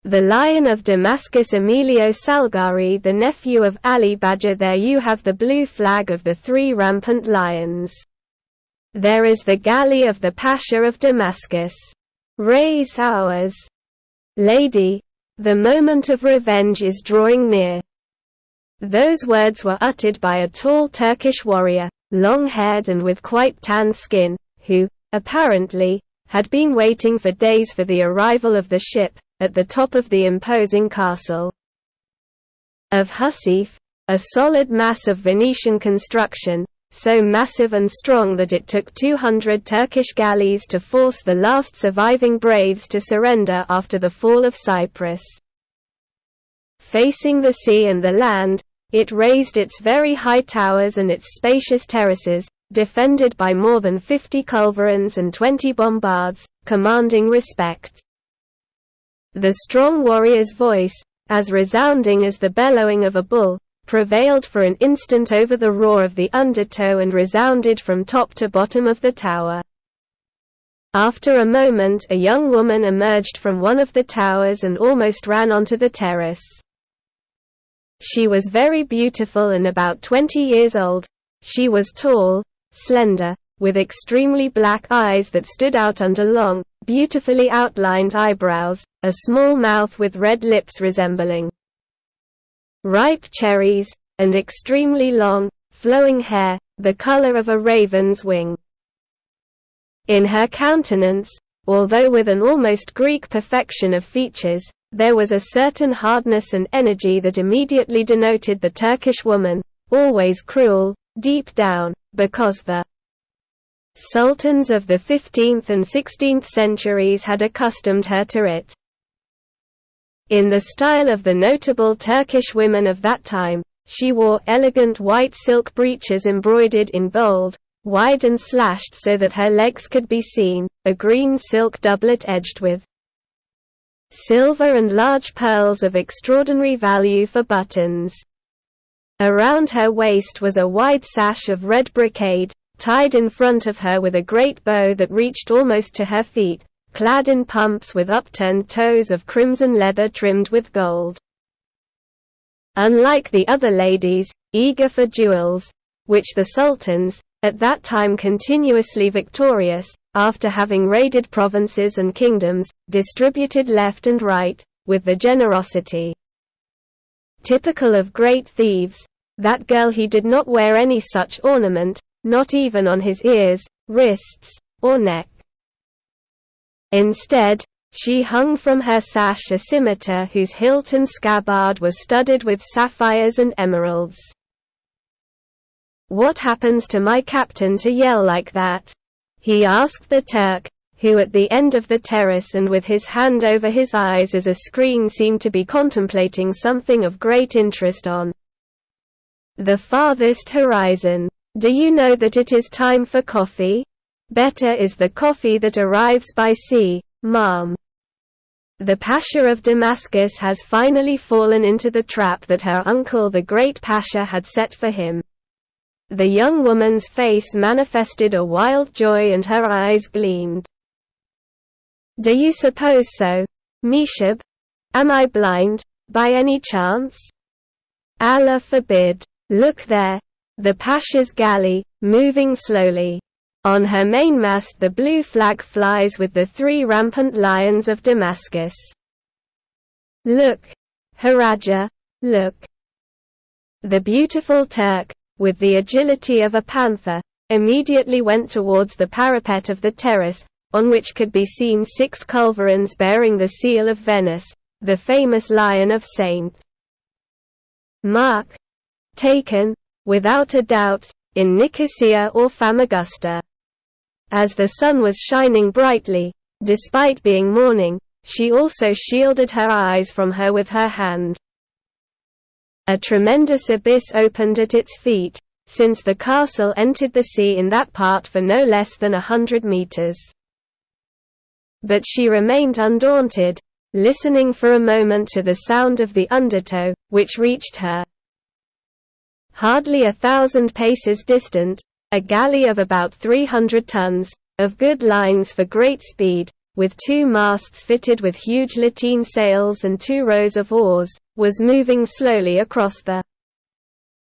The Lion of Damascus, Emilio Salgari, the nephew of Ali Badger. There you have the blue flag of the three rampant lions. There is the galley of the Pasha of Damascus. Raise ours. Lady, the moment of revenge is drawing near." Those words were uttered by a tall Turkish warrior, long-haired and with quite tan skin, who, apparently, had been waiting for days for the arrival of the ship, at the top of the imposing castle of Husif, a solid mass of Venetian construction, so massive and strong that it took 200 Turkish galleys to force the last surviving braves to surrender after the fall of Cyprus. Facing the sea and the land, it raised its very high towers and its spacious terraces, defended by more than 50 culverins and 20 bombards, commanding respect. The strong warrior's voice, as resounding as the bellowing of a bull, prevailed for an instant over the roar of the undertow and resounded from top to bottom of the tower. After a moment, a young woman emerged from one of the towers and almost ran onto the terrace. She was very beautiful and about 20 years old. She was tall, slender, with extremely black eyes that stood out under long, beautifully outlined eyebrows, a small mouth with red lips resembling ripe cherries, and extremely long, flowing hair, the color of a raven's wing. In her countenance, although with an almost Greek perfection of features, there was a certain hardness and energy that immediately denoted the Turkish woman, always cruel, deep down, because the sultans of the 15th and 16th centuries had accustomed her to it. In the style of the notable Turkish women of that time, she wore elegant white silk breeches embroidered in gold, wide and slashed so that her legs could be seen, a green silk doublet edged with silver and large pearls of extraordinary value for buttons. Around her waist was a wide sash of red brocade, tied in front of her with a great bow that reached almost to her feet, clad in pumps with upturned toes of crimson leather trimmed with gold. Unlike the other ladies, eager for jewels, which the sultans, at that time continuously victorious, after having raided provinces and kingdoms, distributed left and right, with the generosity typical of great thieves, that girl he did not wear any such ornament, not even on his ears, wrists, or neck. Instead, she hung from her sash a scimitar whose hilt and scabbard were studded with sapphires and emeralds. "What happens to my captain to yell like that?" he asked the Turk, who at the end of the terrace and with his hand over his eyes as a screen seemed to be contemplating something of great interest on the farthest horizon. "Do you know that it is time for coffee? Better is the coffee that arrives by sea, ma'am. The Pasha of Damascus has finally fallen into the trap that her uncle the great Pasha had set for him." The young woman's face manifested a wild joy and her eyes gleamed. "Do you suppose so, Meshab? Am I blind, by any chance? Allah forbid. Look there, the Pasha's galley, moving slowly. On her mainmast the blue flag flies with the three rampant lions of Damascus. Look, Haraja, look." The beautiful Turk, with the agility of a panther, immediately went towards the parapet of the terrace, on which could be seen 6 culverins bearing the seal of Venice, the famous lion of St. Mark, taken, without a doubt, in Nicosia or Famagusta. As the sun was shining brightly, despite being morning, she also shielded her eyes from her with her hand. A tremendous abyss opened at its feet, since the castle entered the sea in that part for no less than 100 meters. But she remained undaunted, listening for a moment to the sound of the undertow, which reached her. Hardly 1,000 paces distant, a galley of about 300 tons, of good lines for great speed, with 2 masts fitted with huge lateen sails and 2 rows of oars, was moving slowly across the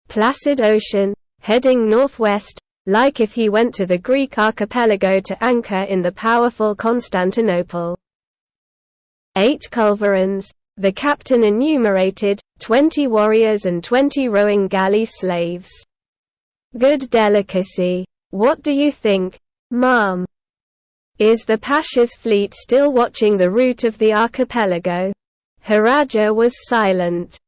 placid ocean, heading northwest, like if he went to the Greek archipelago to anchor in the powerful Constantinople. 8 culverins, the captain enumerated, 20 warriors and 20 rowing galley slaves. Good delicacy. What do you think, ma'am? Is the Pasha's fleet still watching the route of the archipelago? Haraja was silent.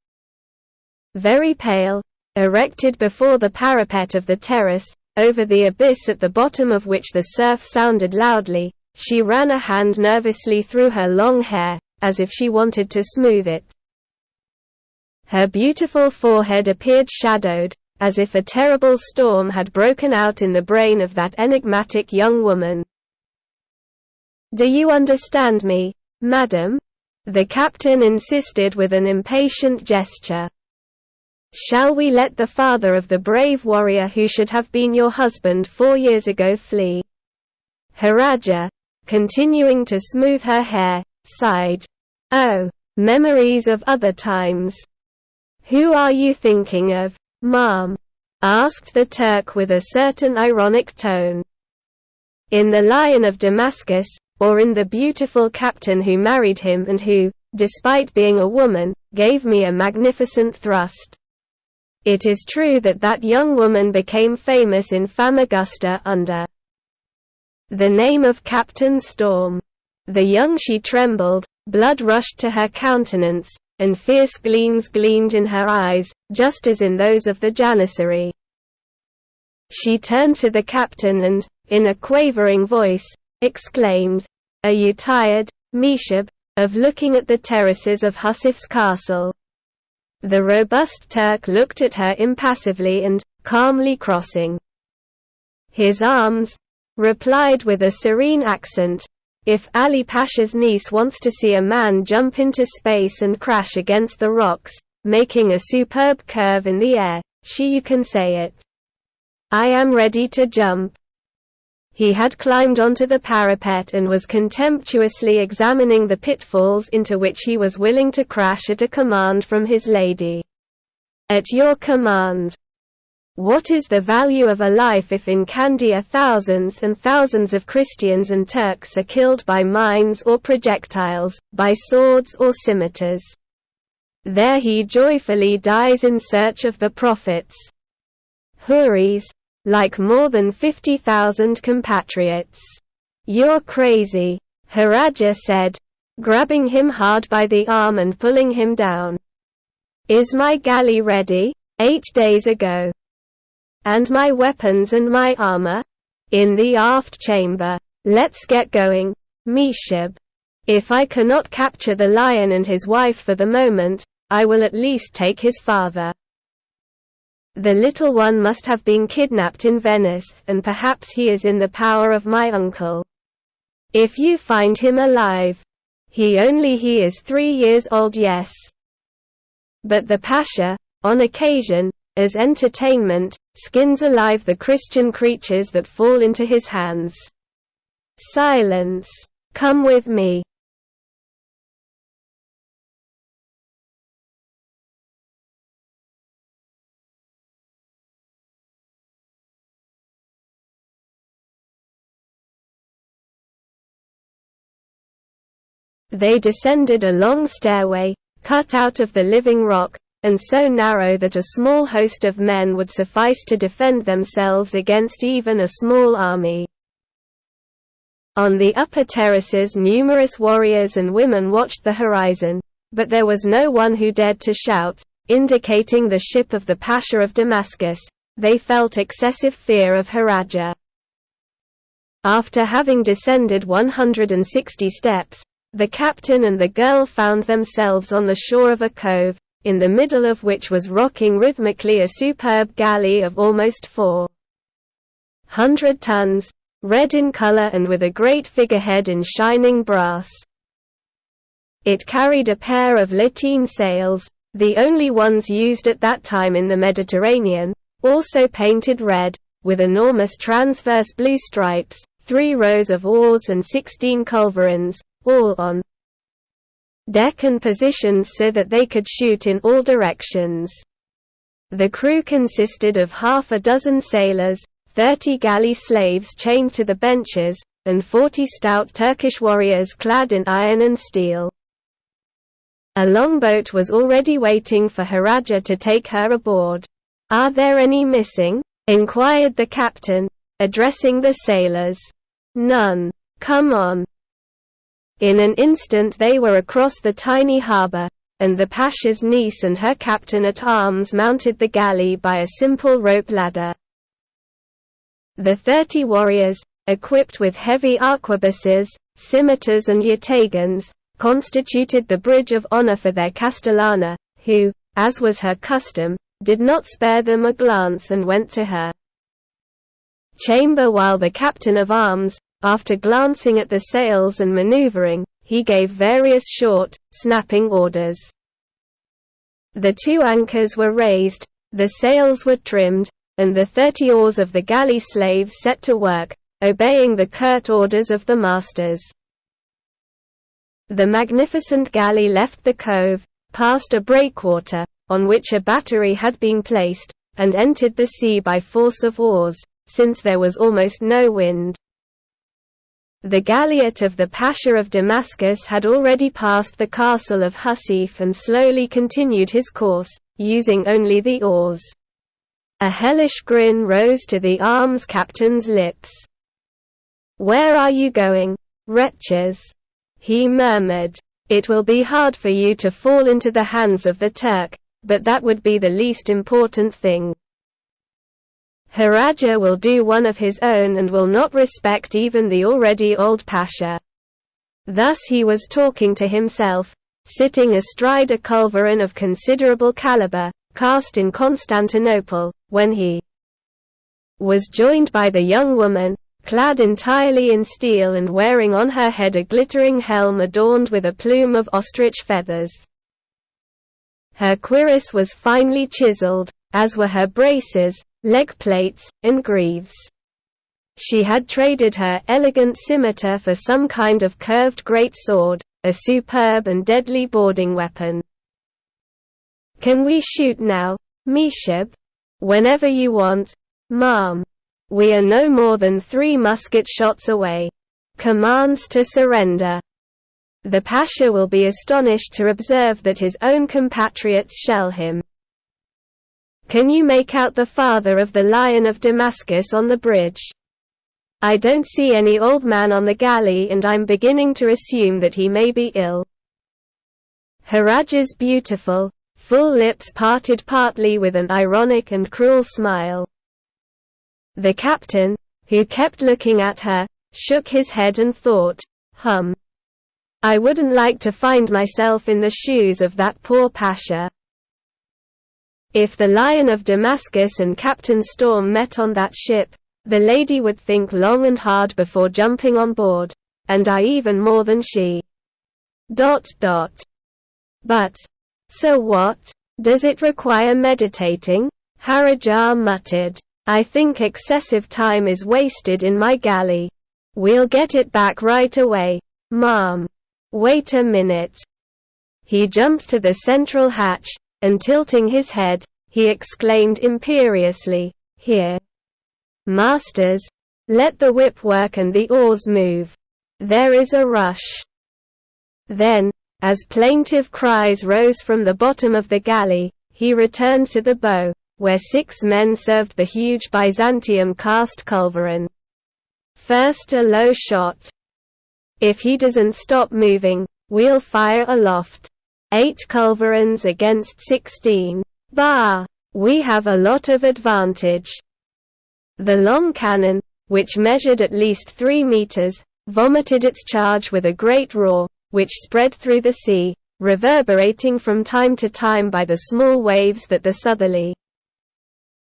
Very pale, erected before the parapet of the terrace, over the abyss at the bottom of which the surf sounded loudly, she ran a hand nervously through her long hair, as if she wanted to smooth it. Her beautiful forehead appeared shadowed, as if a terrible storm had broken out in the brain of that enigmatic young woman. "Do you understand me, madam?" the captain insisted with an impatient gesture. "Shall we let the father of the brave warrior who should have been your husband 4 years ago flee?" Haraja, continuing to smooth her hair, sighed. "Oh, memories of other times." "Who are you thinking of, ma'am?" asked the Turk with a certain ironic tone. "In the Lion of Damascus, or in the beautiful captain who married him and who, despite being a woman, gave me a magnificent thrust? It is true that that young woman became famous in Famagusta under the name of Captain Storm. The young she trembled, blood rushed to her countenance, and fierce gleams gleamed in her eyes, just as in those of the Janissary. She turned to the captain and, in a quavering voice, exclaimed, 'Are you tired, Meshab, of looking at the terraces of Husif's castle?' The robust Turk looked at her impassively and, calmly crossing his arms, replied with a serene accent, 'If Ali Pasha's niece wants to see a man jump into space and crash against the rocks, making a superb curve in the air, you can say it. I am ready to jump.'" He had climbed onto the parapet and was contemptuously examining the pitfalls into which he was willing to crash at a command from his lady. "At your command. What is the value of a life if in Candia thousands and thousands of Christians and Turks are killed by mines or projectiles, by swords or scimitars? There he joyfully dies in search of the prophets. Houris, like more than 50,000 compatriots." "You're crazy," Haraja said, grabbing him hard by the arm and pulling him down. "Is my galley ready?" 8 days ago. "And my weapons and my armor?" "In the aft chamber. Let's get going, Meshab. If I cannot capture the lion and his wife for the moment, I will at least take his father. The little one must have been kidnapped in Venice, and perhaps he is in the power of my uncle. If you find him alive. He is 3 years old, yes. But the Pasha, on occasion, as entertainment, skins alive the Christian creatures that fall into his hands." "Silence. Come with me." They descended a long stairway, cut out of the living rock, and so narrow that a small host of men would suffice to defend themselves against even a small army. On the upper terraces numerous warriors and women watched the horizon, but there was no one who dared to shout, indicating the ship of the Pasha of Damascus. They felt excessive fear of Haraja. After having descended 160 steps, the captain and the girl found themselves on the shore of a cove, in the middle of which was rocking rhythmically a superb galley of almost 400 tons, red in color and with a great figurehead in shining brass. It carried a pair of lateen sails, the only ones used at that time in the Mediterranean, also painted red, with enormous transverse blue stripes, 3 rows of oars and 16 culverins, all on deck and positioned so that they could shoot in all directions. The crew consisted of half a dozen sailors, 30 galley slaves chained to the benches, and 40 stout Turkish warriors clad in iron and steel. A longboat was already waiting for Haraja to take her aboard. "Are there any missing?" inquired the captain, addressing the sailors. "None. Come on." In an instant they were across the tiny harbour, and the Pasha's niece and her captain-at-arms mounted the galley by a simple rope ladder. The 30 warriors, equipped with heavy arquebuses, scimitars and yataghans, constituted the bridge of honor for their Castellana, who, as was her custom, did not spare them a glance and went to her chamber while the captain-of-arms, after glancing at the sails and maneuvering, he gave various short, snapping orders. The 2 anchors were raised, the sails were trimmed, and the 30 oars of the galley slaves set to work, obeying the curt orders of the masters. The magnificent galley left the cove, passed a breakwater, on which a battery had been placed, and entered the sea by force of oars, since there was almost no wind. The galliot of the Pasha of Damascus had already passed the castle of Husif and slowly continued his course, using only the oars. A hellish grin rose to the arms captain's lips. "Where are you going, wretches?" he murmured. "It will be hard for you to fall into the hands of the Turk, but that would be the least important thing. Haraja will do one of his own and will not respect even the already old Pasha." Thus he was talking to himself, sitting astride a culverin of considerable caliber, cast in Constantinople, when he was joined by the young woman, clad entirely in steel and wearing on her head a glittering helm adorned with a plume of ostrich feathers. Her cuirass was finely chiseled, as were her braces, leg plates, and greaves. She had traded her elegant scimitar for some kind of curved great sword, a superb and deadly boarding weapon. "Can we shoot now, Meshib?" "Whenever you want, ma'am. We are no more than 3 musket shots away." Commands to surrender. The Pasha will be astonished to observe that his own compatriots shell him. "Can you make out the father of the Lion of Damascus on the bridge?" "I don't see any old man on the galley and I'm beginning to assume that he may be ill." Haraja's beautiful, full lips parted partly with an ironic and cruel smile. The captain, who kept looking at her, shook his head and thought, I wouldn't like to find myself in the shoes of that poor Pasha. If the Lion of Damascus and Captain Storm met on that ship, the lady would think long and hard before jumping on board, and I even more than she. But, so what? Does it require meditating? Harajar muttered. I think excessive time is wasted in my galley. We'll get it back right away, ma'am. Wait a minute. He jumped to the central hatch, and tilting his head, he exclaimed imperiously, "Here. Masters, let the whip work and the oars move. There is a rush." Then, as plaintive cries rose from the bottom of the galley, he returned to the bow, where 6 men served the huge Byzantium-cast culverin. "First a low shot. If he doesn't stop moving, we'll fire aloft. 8 culverins against 16. Bah! We have a lot of advantage." The long cannon, which measured at least 3 meters, vomited its charge with a great roar, which spread through the sea, reverberating from time to time by the small waves that the southerly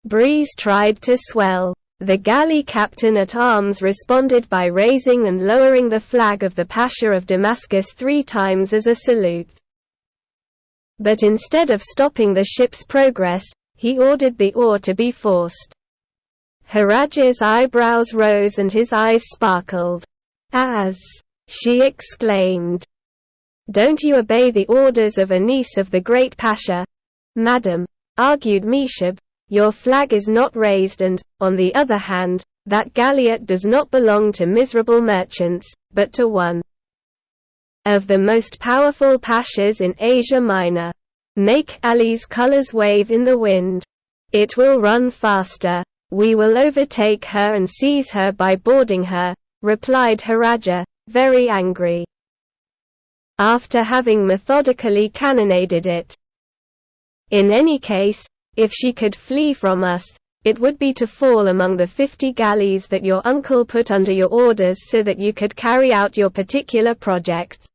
breeze tried to swell. The galley captain-at-arms responded by raising and lowering the flag of the Pasha of Damascus 3 times as a salute. But instead of stopping the ship's progress, he ordered the oar to be forced. Haraja's eyebrows rose and his eyes sparkled. As she exclaimed, "Don't you obey the orders of a niece of the great Pasha?" "Madam," argued Meshab, "your flag is not raised and, on the other hand, that galliot does not belong to miserable merchants, but to one of the most powerful pashas in Asia Minor. Make Ali's colors wave in the wind. It will run faster. We will overtake her and seize her by boarding her," replied Haraja, very angry. After having methodically cannonaded it. "In any case, if she could flee from us, it would be to fall among the 50 galleys that your uncle put under your orders so that you could carry out your particular project.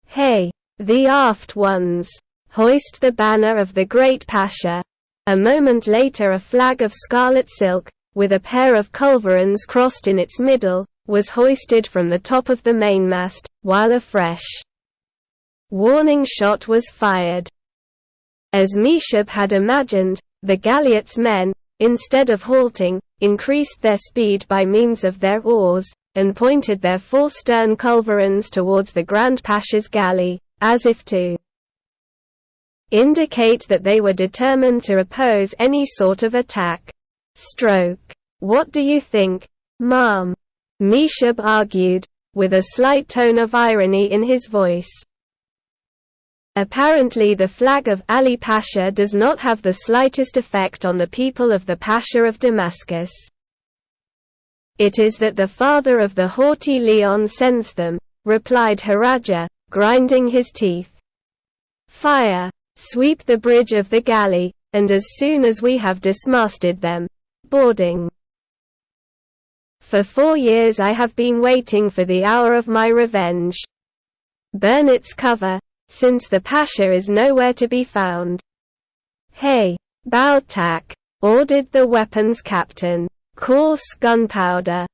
Hey, the aft ones! Hoist the banner of the great Pasha." A moment later a flag of scarlet silk, with a pair of culverins crossed in its middle, was hoisted from the top of the mainmast, while a fresh warning shot was fired. As Meshab had imagined, the galliot's men, instead of halting, increased their speed by means of their oars, and pointed their 4 stern culverins towards the Grand Pasha's galley, as if to indicate that they were determined to oppose any sort of attack. "What do you think, ma'am?" Meshab argued, with a slight tone of irony in his voice. Apparently the flag of Ali Pasha does not have the slightest effect on the people of the Pasha of Damascus. "It is that the father of the haughty Leon sends them," replied Haraja, grinding his teeth. "Fire! Sweep the bridge of the galley, and as soon as we have dismasted them, boarding. For 4 years I have been waiting for the hour of my revenge. Burn its cover, since the Pasha is nowhere to be found." "Hey, bow tack," ordered the weapons captain. "Coarse gunpowder.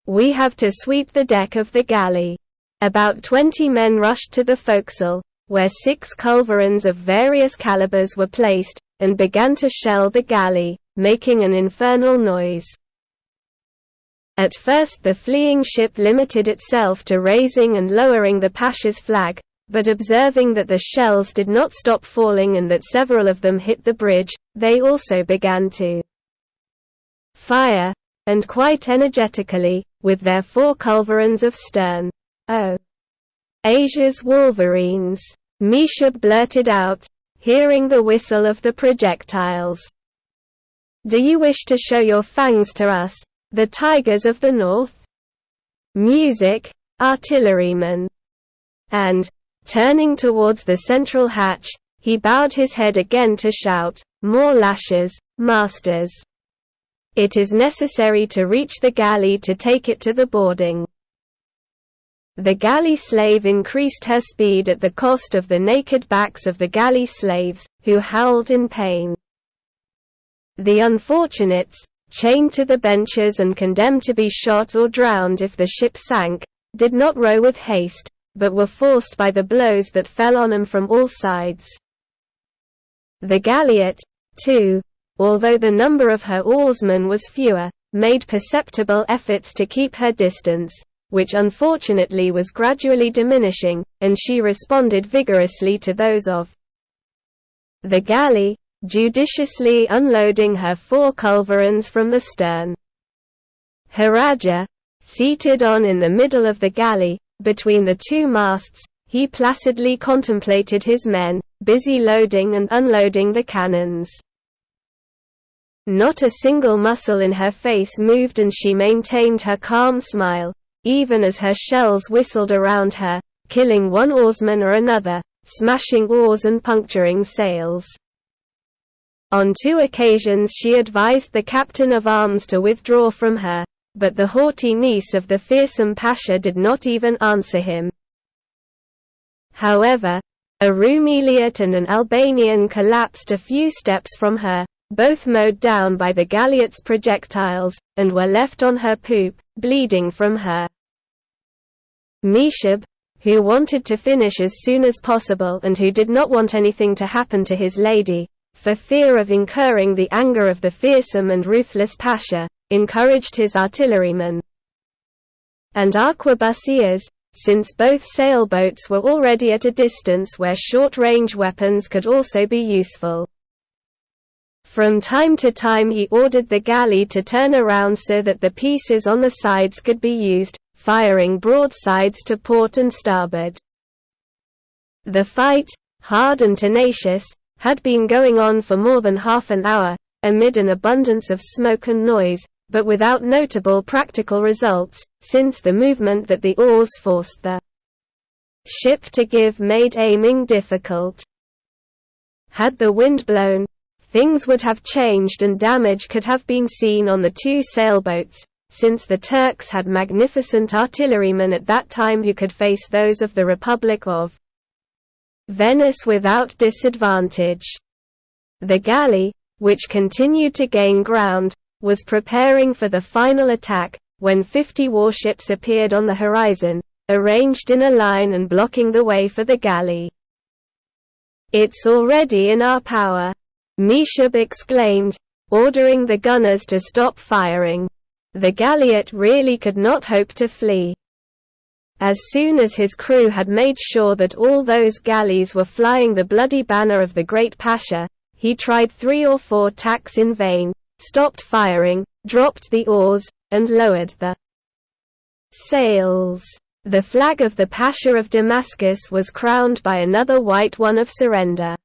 We have to sweep the deck of the galley." About 20 men rushed to the forecastle, where 6 culverins of various calibers were placed, and began to shell the galley, making an infernal noise. At first the fleeing ship limited itself to raising and lowering the Pasha's flag, but observing that the shells did not stop falling and that several of them hit the bridge, they also began to fire, and quite energetically, with their 4 culverins of stern. "Oh, Asia's wolverines," Meshab blurted out, hearing the whistle of the projectiles. "Do you wish to show your fangs to us, the tigers of the north? Music, artillerymen." And, turning towards the central hatch, he bowed his head again to shout, "More lashes, masters! It is necessary to reach the galley to take it to the boarding." The galley slave increased her speed at the cost of the naked backs of the galley slaves, who howled in pain. The unfortunates, chained to the benches and condemned to be shot or drowned if the ship sank, did not row with haste, but were forced by the blows that fell on them from all sides. The galliot, too, although the number of her oarsmen was fewer, made perceptible efforts to keep her distance, which unfortunately was gradually diminishing, and she responded vigorously to those of the galley, judiciously unloading her 4 culverins from the stern. Haraja, seated on in the middle of the galley, between the 2 masts, he placidly contemplated his men, busy loading and unloading the cannons. Not a single muscle in her face moved and she maintained her calm smile, even as her shells whistled around her, killing one oarsman or another, smashing oars and puncturing sails. On 2 occasions she advised the captain of arms to withdraw from her, but the haughty niece of the fearsome Pasha did not even answer him. However, a Rumeliot and an Albanian collapsed a few steps from her, both mowed down by the galliot's projectiles, and were left on her poop, bleeding from her. Meshab, who wanted to finish as soon as possible and who did not want anything to happen to his lady, for fear of incurring the anger of the fearsome and ruthless Pasha, encouraged his artillerymen and arquebusiers, since both sailboats were already at a distance where short-range weapons could also be useful. From time to time he ordered the galley to turn around so that the pieces on the sides could be used, firing broadsides to port and starboard. The fight, hard and tenacious, had been going on for more than half an hour, amid an abundance of smoke and noise, but without notable practical results, since the movement that the oars forced the ship to give made aiming difficult. Had the wind blown, things would have changed and damage could have been seen on the two sailboats, since the Turks had magnificent artillerymen at that time who could face those of the Republic of Venice without disadvantage. The galley, which continued to gain ground, was preparing for the final attack, when 50 warships appeared on the horizon, arranged in a line and blocking the way for the galley. "It's already in our power," Meshib exclaimed, ordering the gunners to stop firing. The galliot really could not hope to flee. As soon as his crew had made sure that all those galleys were flying the bloody banner of the great Pasha, he tried 3 or 4 tacks in vain, stopped firing, dropped the oars, and lowered the sails. The flag of the Pasha of Damascus was crowned by another white one of surrender.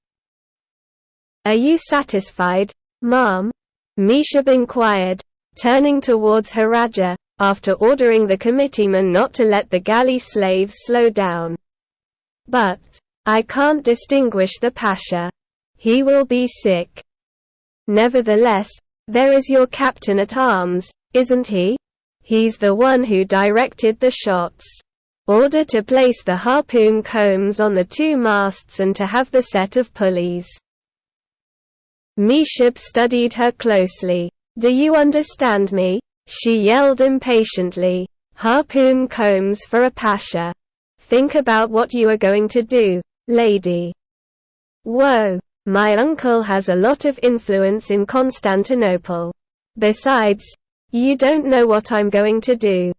"Are you satisfied, ma'am?" Meshib inquired, turning towards Haraja, after ordering the committeemen not to let the galley slaves slow down. "But I can't distinguish the Pasha. He will be sick." "Nevertheless, there is your captain-at-arms, isn't he? He's the one who directed the shots. Order to place the harpoon combs on the 2 masts and to have the set of pulleys." Meshib studied her closely. "Do you understand me?" she yelled impatiently. "Harpoon combs for a Pasha. Think about what you are going to do, lady." "Whoa, my uncle has a lot of influence in Constantinople. Besides, you don't know what I'm going to do."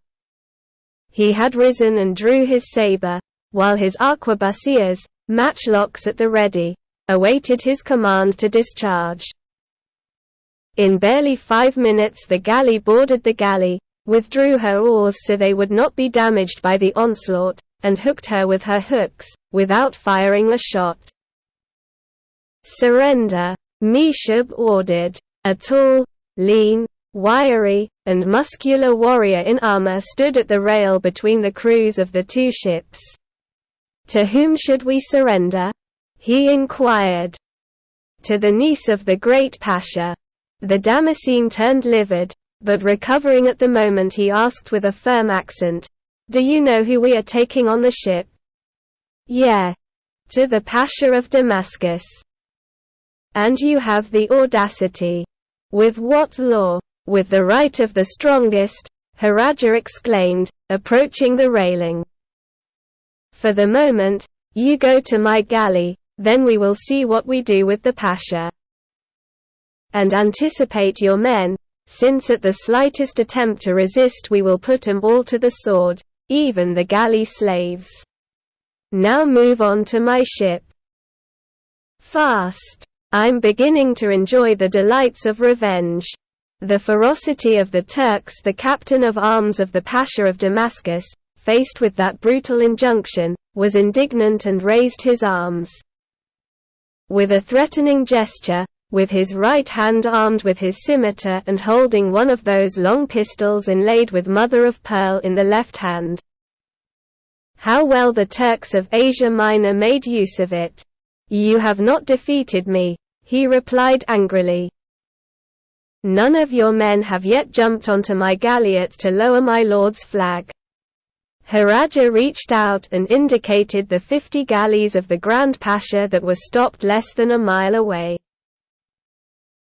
He had risen and drew his saber, while his arquebusiers, matchlocks at the ready, awaited his command to discharge. In barely 5 minutes the galley boarded the galley, withdrew her oars so they would not be damaged by the onslaught, and hooked her with her hooks, without firing a shot. "Surrender," Meshib ordered. A tall, lean, wiry, and muscular warrior in armor stood at the rail between the crews of the 2 ships. "To whom should we surrender?" he inquired. "To the niece of the great Pasha." The Damascene turned livid, but recovering at the moment he asked with a firm accent, "Do you know who we are taking on the ship?" "Yeah. To the Pasha of Damascus." "And you have the audacity." "With what law?" "With the right of the strongest," Haraja exclaimed, approaching the railing. "For the moment, you go to my galley, then we will see what we do with the Pasha. And anticipate your men, since at the slightest attempt to resist we will put 'em all to the sword, even the galley slaves. Now move on to my ship. Fast. I'm beginning to enjoy the delights of revenge." The ferocity of the Turks. The captain of arms of the Pasha of Damascus, faced with that brutal injunction, was indignant and raised his arms. With a threatening gesture, with his right hand armed with his scimitar and holding one of those long pistols inlaid with mother-of-pearl in the left hand. How well the Turks of Asia Minor made use of it. "You have not defeated me," he replied angrily. "None of your men have yet jumped onto my galliot to lower my lord's flag." Haraja reached out and indicated the 50 galleys of the Grand Pasha that were stopped less than a mile away.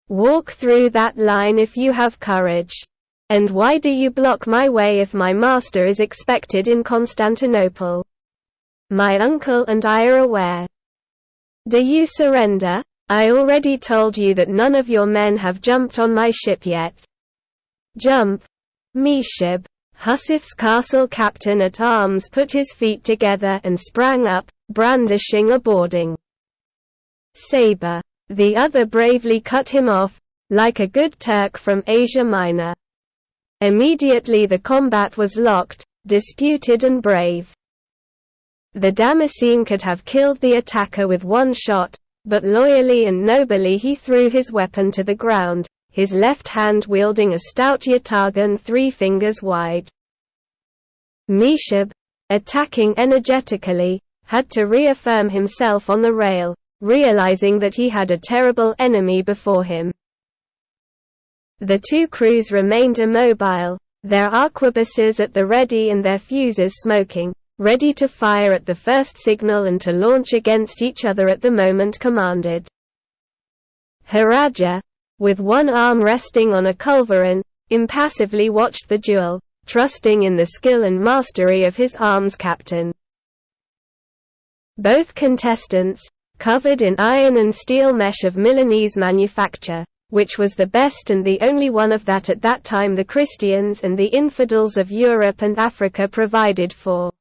"Walk through that line if you have courage. And why do you block my way if my master is expected in Constantinople? My uncle and I are aware. Do you surrender?" I already told you that none of your men have jumped on my ship yet. Jump. Meshib, Husif's castle captain-at-arms, put his feet together and sprang up, brandishing a boarding saber. The other bravely cut him off, like a good Turk from Asia Minor. Immediately the combat was locked, disputed and brave. The Damascene could have killed the attacker with one shot, but loyally and nobly he threw his weapon to the ground, his left hand wielding a stout yataghan 3 fingers wide. Meshib, attacking energetically, had to reaffirm himself on the rail, realizing that he had a terrible enemy before him. The 2 crews remained immobile, their arquebuses at the ready and their fuses smoking, ready to fire at the first signal and to launch against each other at the moment commanded. Haraja, with one arm resting on a culverin, impassively watched the duel, trusting in the skill and mastery of his arms captain. Both contestants, covered in iron and steel mesh of Milanese manufacture, which was the best and the only one of that at that time the Christians and the infidels of Europe and Africa provided for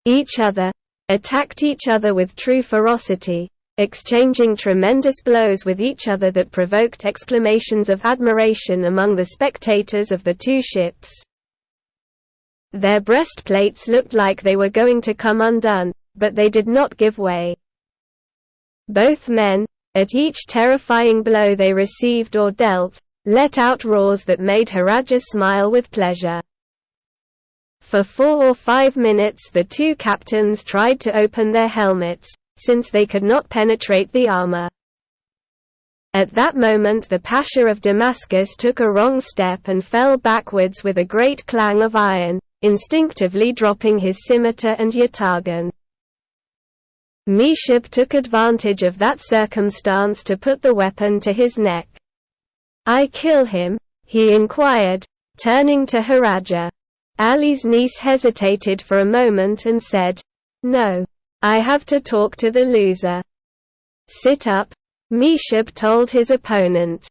each other, attacked each other with true ferocity, exchanging tremendous blows with each other that provoked exclamations of admiration among the spectators of the 2 ships. Their breastplates looked like they were going to come undone, but they did not give way. Both men, at each terrifying blow they received or dealt, let out roars that made Haraja smile with pleasure. For 4 or 5 minutes the 2 captains tried to open their helmets, since they could not penetrate the armor. At that moment the Pasha of Damascus took a wrong step and fell backwards with a great clang of iron, instinctively dropping his scimitar and yataghan. Meshib took advantage of that circumstance to put the weapon to his neck. "I kill him?" he inquired, turning to Haraja. Ali's niece hesitated for a moment and said, "No. I have to talk to the loser." "Sit up," Meshib told his opponent.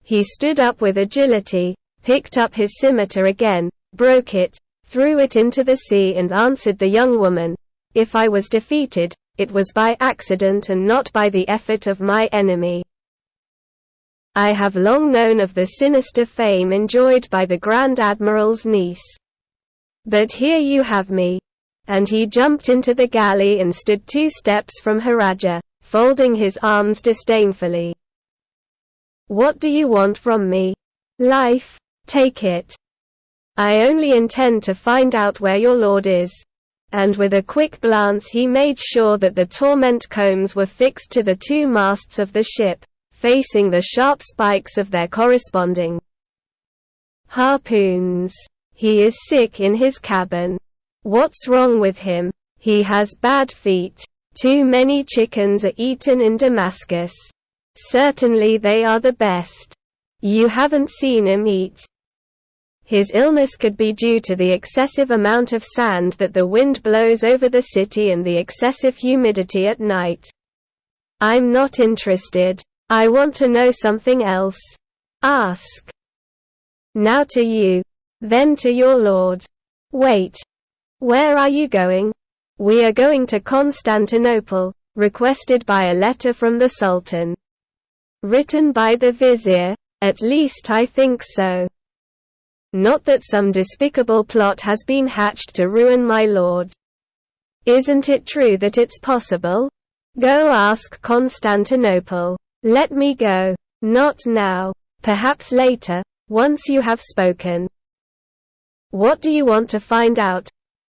He stood up with agility, picked up his scimitar again, broke it, threw it into the sea and answered the young woman, "If I was defeated, it was by accident and not by the effort of my enemy. I have long known of the sinister fame enjoyed by the Grand Admiral's niece. But here you have me." And he jumped into the galley and stood 2 steps from Haraja, folding his arms disdainfully. "What do you want from me? Life? Take it. I only intend to find out where your lord is." And with a quick glance he made sure that the torment combs were fixed to the 2 masts of the ship, facing the sharp spikes of their corresponding harpoons. "He is sick in his cabin. What's wrong with him? He has bad feet. Too many chickens are eaten in Damascus. Certainly they are the best. You haven't seen him eat. His illness could be due to the excessive amount of sand that the wind blows over the city and the excessive humidity at night. I'm not interested. I want to know something else. Ask. Now to you. Then to your lord. Wait. Where are you going? We are going to Constantinople, requested by a letter from the Sultan. Written by the vizier, at least I think so. Not that some despicable plot has been hatched to ruin my lord. Isn't it true that it's possible? Go ask Constantinople. Let me go. Not now. Perhaps later, once you have spoken. What do you want to find out?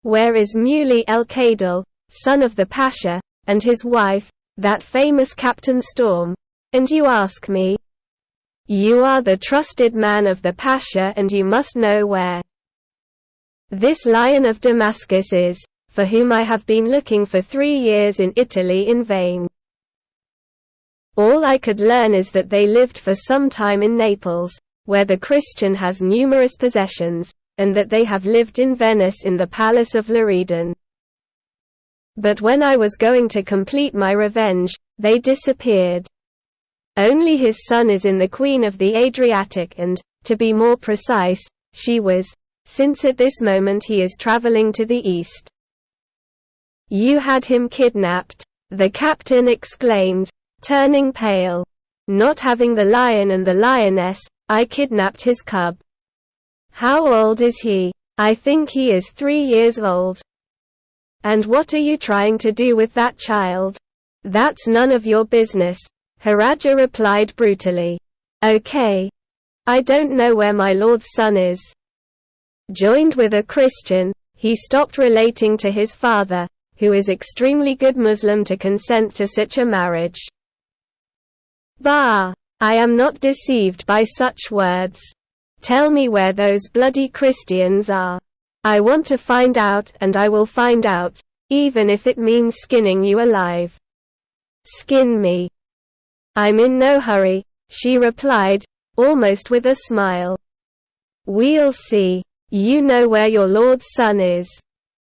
Where is Muley el-Kadil, son of the Pasha, and his wife, that famous Captain Storm? And you ask me? You are the trusted man of the Pasha and you must know where this Lion of Damascus is, for whom I have been looking for 3 years in Italy in vain. All I could learn is that they lived for some time in Naples, where the Christian has numerous possessions, and that they have lived in Venice in the Palace of Loredan. But when I was going to complete my revenge, they disappeared. Only his son is in the Queen of the Adriatic and, to be more precise, she was, since at this moment he is traveling to the east." "You had him kidnapped," the captain exclaimed, turning pale. "Not having the lion and the lioness, I kidnapped his cub." "How old is he?" "I think he is 3 years old." "And what are you trying to do with that child?" "That's none of your business," Haraja replied brutally. "Okay. I don't know where my lord's son is." Joined with a Christian, he stopped relating to his father, who is extremely good Muslim to consent to such a marriage. "Bah! I am not deceived by such words. Tell me where those bloody Christians are. I want to find out, and I will find out, even if it means skinning you alive." "Skin me." "I'm in no hurry," she replied, almost with a smile. "We'll see. You know where your lord's son is.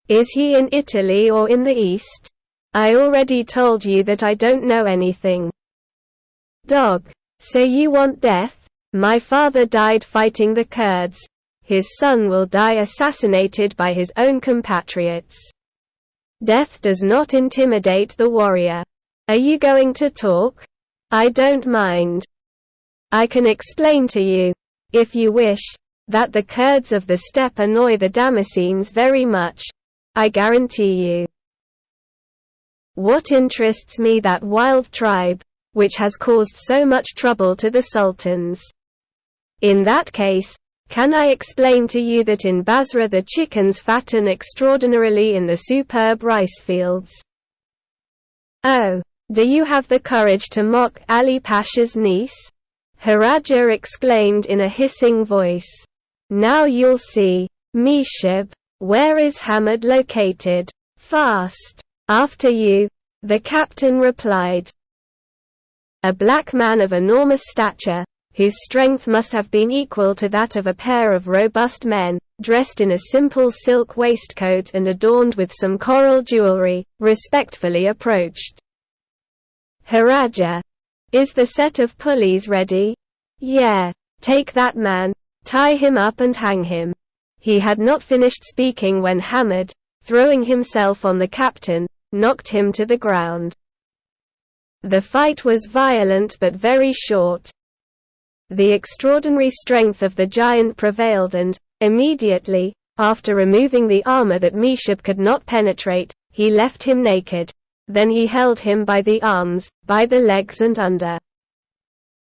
Is he in Italy or in the east?" "I already told you that I don't know anything." "Dog. So you want death? My father died fighting the Kurds. His son will die assassinated by his own compatriots. Death does not intimidate the warrior. Are you going to talk? I don't mind. I can explain to you, if you wish, that the Kurds of the steppe annoy the Damascenes very much. I guarantee you. What interests me that wild tribe, which has caused so much trouble to the sultans. In that case, can I explain to you that in Basra the chickens fatten extraordinarily in the superb rice fields? Oh, do you have the courage to mock Ali Pasha's niece?" Haraja exclaimed in a hissing voice. "Now you'll see. Mishib, where is Hamad located?" "Fast. After you," the captain replied. A black man of enormous stature, whose strength must have been equal to that of a pair of robust men, dressed in a simple silk waistcoat and adorned with some coral jewelry, respectfully approached. "Haraja, is the set of pulleys ready?" "Yeah. Take that man, tie him up and hang him." He had not finished speaking when Hamad, throwing himself on the captain, knocked him to the ground. The fight was violent but very short. The extraordinary strength of the giant prevailed and, immediately, after removing the armor that Mishab could not penetrate, he left him naked. Then he held him by the arms, by the legs and under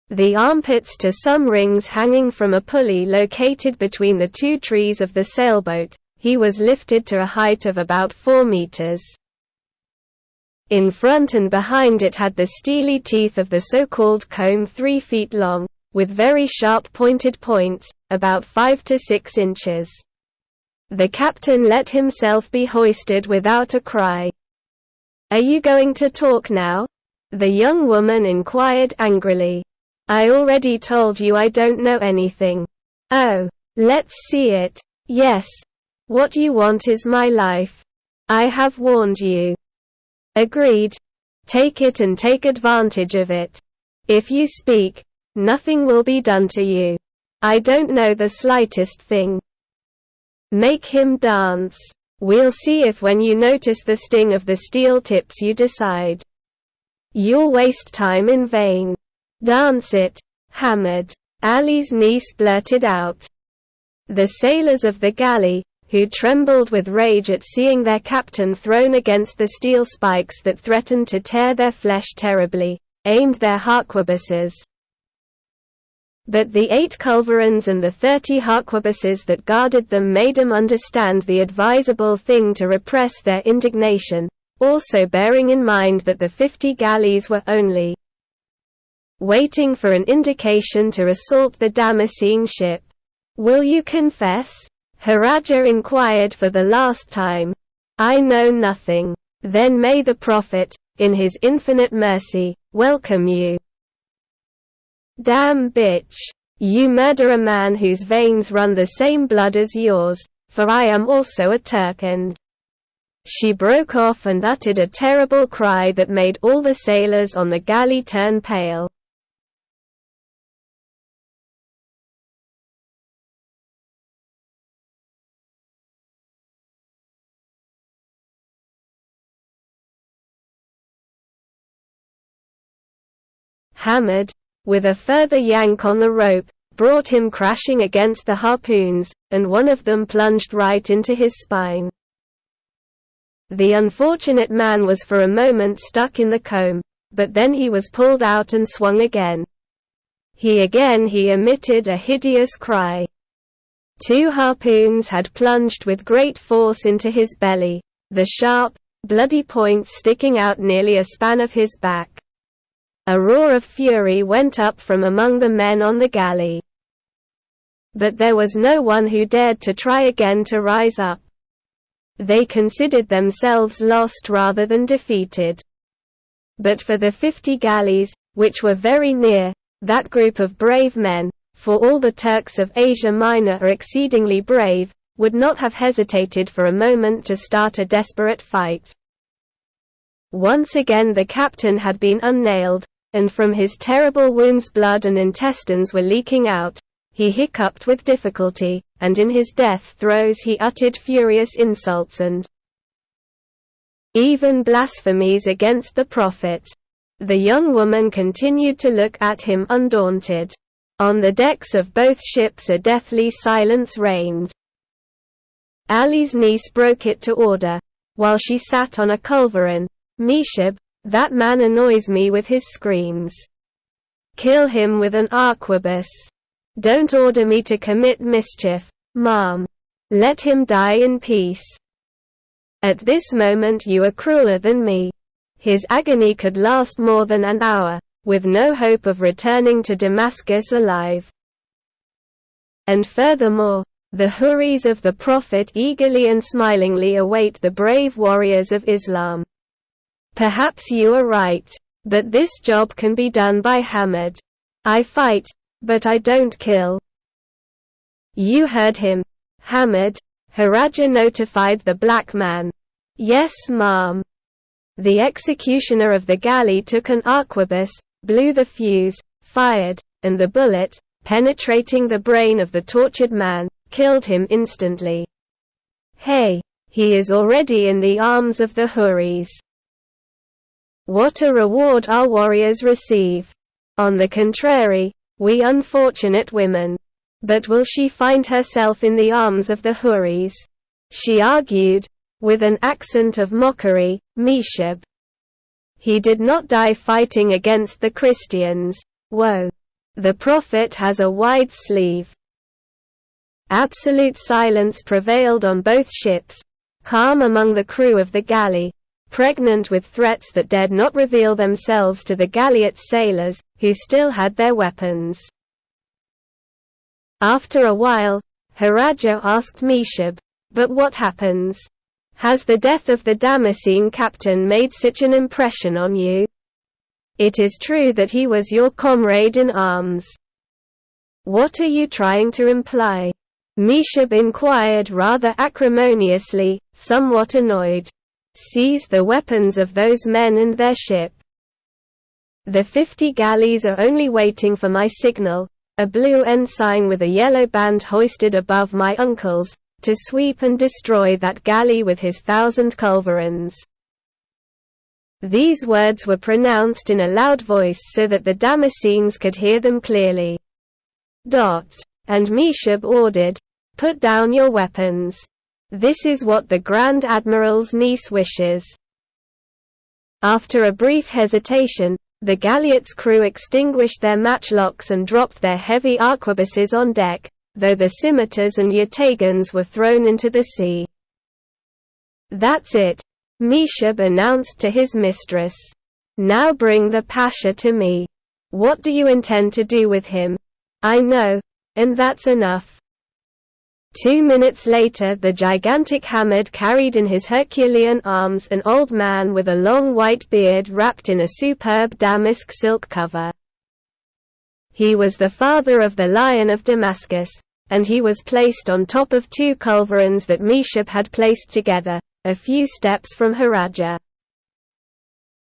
the armpits to some rings hanging from a pulley located between the 2 trees of the sailboat. He was lifted to a height of about 4 meters. In front and behind it had the steely teeth of the so-called comb 3 feet long, with very sharp pointed points, about 5 to 6 inches. The captain let himself be hoisted without a cry. "Are you going to talk now?" the young woman inquired angrily. "I already told you I don't know anything." "Oh, let's see it." "Yes. What you want is my life. I have warned you." "Agreed. Take it and take advantage of it. If you speak, nothing will be done to you. I don't know the slightest thing." "Make him dance. We'll see if when you notice the sting of the steel tips you decide. You'll waste time in vain. Dance it, Hamad," Ali's niece blurted out. The sailors of the galley, who trembled with rage at seeing their captain thrown against the steel spikes that threatened to tear their flesh terribly, aimed their harquebuses. But the 8 culverins and the 30 harquebuses that guarded them made them understand the advisable thing to repress their indignation, also bearing in mind that the 50 galleys were only waiting for an indication to assault the Damascene ship. "Will you confess?" Haraja inquired for the last time. "I know nothing." "Then may the Prophet, in his infinite mercy, welcome you." "Damn bitch. You murder a man whose veins run the same blood as yours, for I am also a Turk and She broke off and uttered a terrible cry that made all the sailors on the galley turn pale. Hammered, with a further yank on the rope, brought him crashing against the harpoons, and one of them plunged right into his spine. The unfortunate man was for a moment stuck in the comb, but then he was pulled out and swung again. He emitted a hideous cry. 2 harpoons had plunged with great force into his belly, the sharp, bloody points sticking out nearly a span of his back. A roar of fury went up from among the men on the galley. But there was no one who dared to try again to rise up. They considered themselves lost rather than defeated. But for the 50 galleys, which were very near, that group of brave men, for all the Turks of Asia Minor are exceedingly brave, would not have hesitated for a moment to start a desperate fight. Once again the captain had been unnailed, and from his terrible wounds blood and intestines were leaking out. He hiccuped with difficulty, and in his death throes he uttered furious insults and even blasphemies against the Prophet. The young woman continued to look at him undaunted. On the decks of both ships a deathly silence reigned. Ali's niece broke it to order, while she sat on a culverin. "Meshib, that man annoys me with his screams. Kill him with an arquebus. Don't order me to commit mischief, ma'am. Let him die in peace. At this moment you are crueler than me." His agony could last more than an hour, with no hope of returning to Damascus alive. And furthermore, the Houris of the Prophet eagerly and smilingly await the brave warriors of Islam. Perhaps you are right, but this job can be done by Hamad. I fight, but I don't kill. You heard him, Hamad, Haraja notified the black man. Yes, ma'am. The executioner of the galley took an arquebus, blew the fuse, fired, and the bullet, penetrating the brain of the tortured man, killed him instantly. Hey, he is already in the arms of the Houris. What a reward our warriors receive. On the contrary, we unfortunate women. But will she find herself in the arms of the Houris? She argued, with an accent of mockery, Meshib. He did not die fighting against the Christians. Woe! The Prophet has a wide sleeve. Absolute silence prevailed on both ships, calm among the crew of the galley, pregnant with threats that dared not reveal themselves to the galliot's sailors, who still had their weapons. After a while, Haraja asked Meshib, "But what happens? Has the death of the Damascene captain made such an impression on you? It is true that he was your comrade in arms. What are you trying to imply?" Meshib inquired rather acrimoniously, somewhat annoyed. "Seize the weapons of those men and their ship. The 50 galleys are only waiting for my signal, a blue ensign with a yellow band hoisted above my uncle's, to sweep and destroy that galley with his 1,000 culverins." These words were pronounced in a loud voice so that the Damascenes could hear them clearly. And Meshib ordered, "Put down your weapons. This is what the Grand Admiral's niece wishes." After a brief hesitation, the galliot's crew extinguished their matchlocks and dropped their heavy arquebuses on deck, though the scimitars and yataghans were thrown into the sea. "That's it," Meshib announced to his mistress. "Now bring the Pasha to me. What do you intend to do with him? I know, and that's enough." 2 minutes later the gigantic Hamad carried in his Herculean arms an old man with a long white beard wrapped in a superb damask silk cover. He was the father of the Lion of Damascus, and he was placed on top of 2 culverins that Meshib had placed together, a few steps from Haraja.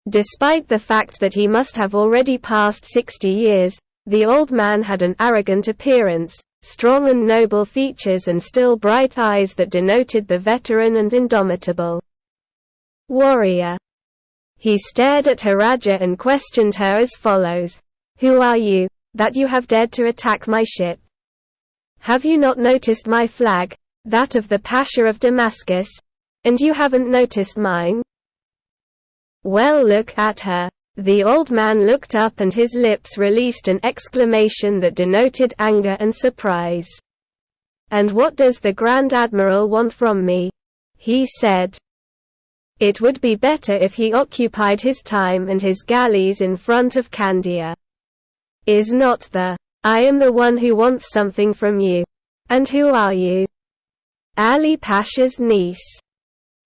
Despite the fact that he must have already passed 60 years, the old man had an arrogant appearance, strong and noble features and still bright eyes that denoted the veteran and indomitable warrior. He stared at Haraja and questioned her as follows: "Who are you, that you have dared to attack my ship? Have you not noticed my flag, that of the Pasha of Damascus? And you haven't noticed mine?" "Well, look at her." The old man looked up and his lips released an exclamation that denoted anger and surprise. "And what does the Grand Admiral want from me?" he said. "It would be better if he occupied his time and his galleys in front of Candia. Is not the I am the one who wants something from you. And who are you?" "Ali Pasha's niece.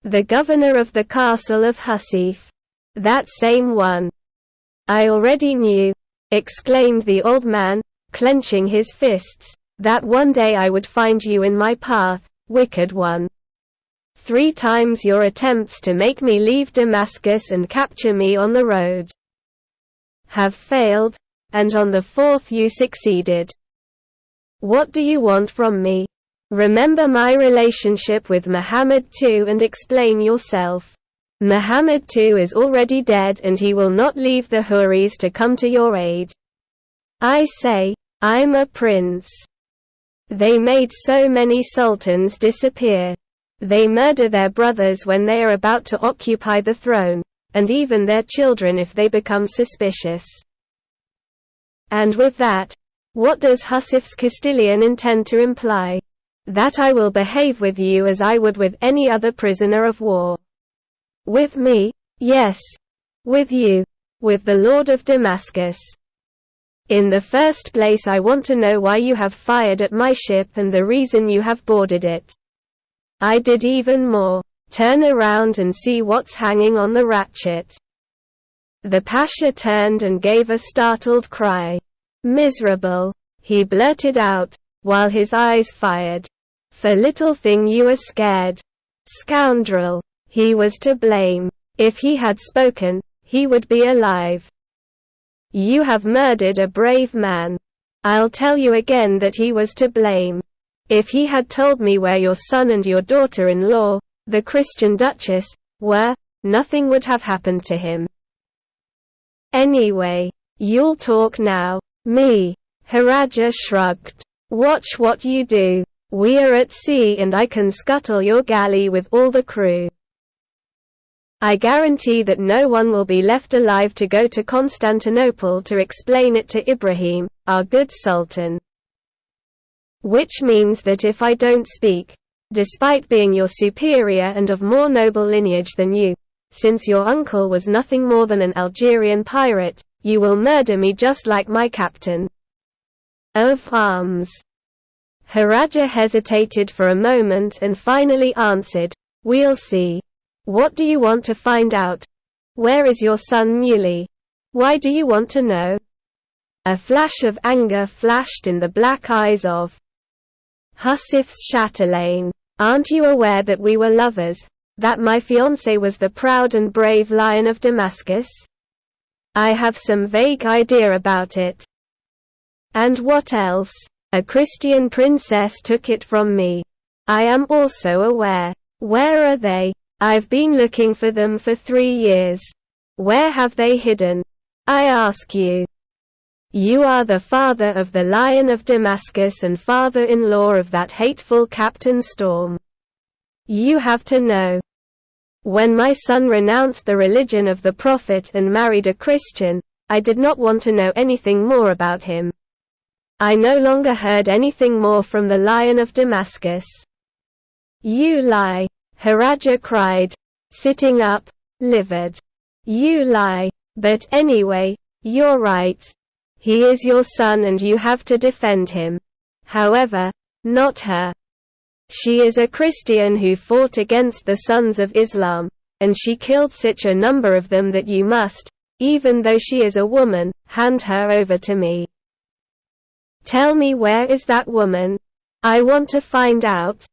The governor of the castle of Husif." "That same one. I already knew," exclaimed the old man, clenching his fists, "that one day I would find you in my path, wicked one. 3 times your attempts to make me leave Damascus and capture me on the road have failed, and on the 4th you succeeded. What do you want from me? Remember my relationship with Muhammad II and explain yourself. Muhammad II is already dead and he will not leave the Houris to come to your aid. I say, I'm a prince. They made so many sultans disappear. They murder their brothers when they are about to occupy the throne, and even their children if they become suspicious. And with that, what does Husif's Castilian intend to imply? That I will behave with you as I would with any other prisoner of war. With me? Yes. With you. With the Lord of Damascus. In the first place, I want to know why you have fired at my ship and the reason you have boarded it. I did even more. Turn around and see what's hanging on the ratchet." The Pasha turned and gave a startled cry. "Miserable," he blurted out, while his eyes fired. "For little thing you were scared. Scoundrel. He was to blame. If he had spoken, he would be alive. You have murdered a brave man. I'll tell you again that he was to blame. If he had told me where your son and your daughter-in-law, the Christian Duchess, were, nothing would have happened to him. Anyway, you'll talk now." "Me?" Haraja shrugged. "Watch what you do. We are at sea and I can scuttle your galley with all the crew. I guarantee that no one will be left alive to go to Constantinople to explain it to Ibrahim, our good sultan. Which means that if I don't speak, despite being your superior and of more noble lineage than you, since your uncle was nothing more than an Algerian pirate, you will murder me just like my captain of arms." Haraja hesitated for a moment and finally answered, "We'll see. What do you want to find out? Where is your son Muley? Why do you want to know?" A flash of anger flashed in the black eyes of Husif's chatelaine. "Aren't you aware that we were lovers, that my fiancé was the proud and brave Lion of Damascus? I have some vague idea about it." "And what else? A Christian princess took it from me. I am also aware. Where are they? I've been looking for them for 3 years. Where have they hidden? I ask you. You are the father of the Lion of Damascus and father-in-law of that hateful Captain Storm. You have to know. When my son renounced the religion of the Prophet and married a Christian, I did not want to know anything more about him. I no longer heard anything more from the Lion of Damascus." "You lie," Haraja cried, sitting up, livid. "You lie. But anyway, you're right. He is your son and you have to defend him. However, not her. She is a Christian who fought against the Sons of Islam, and she killed such a number of them that you must, even though she is a woman, hand her over to me. Tell me, where is that woman? I want to find out.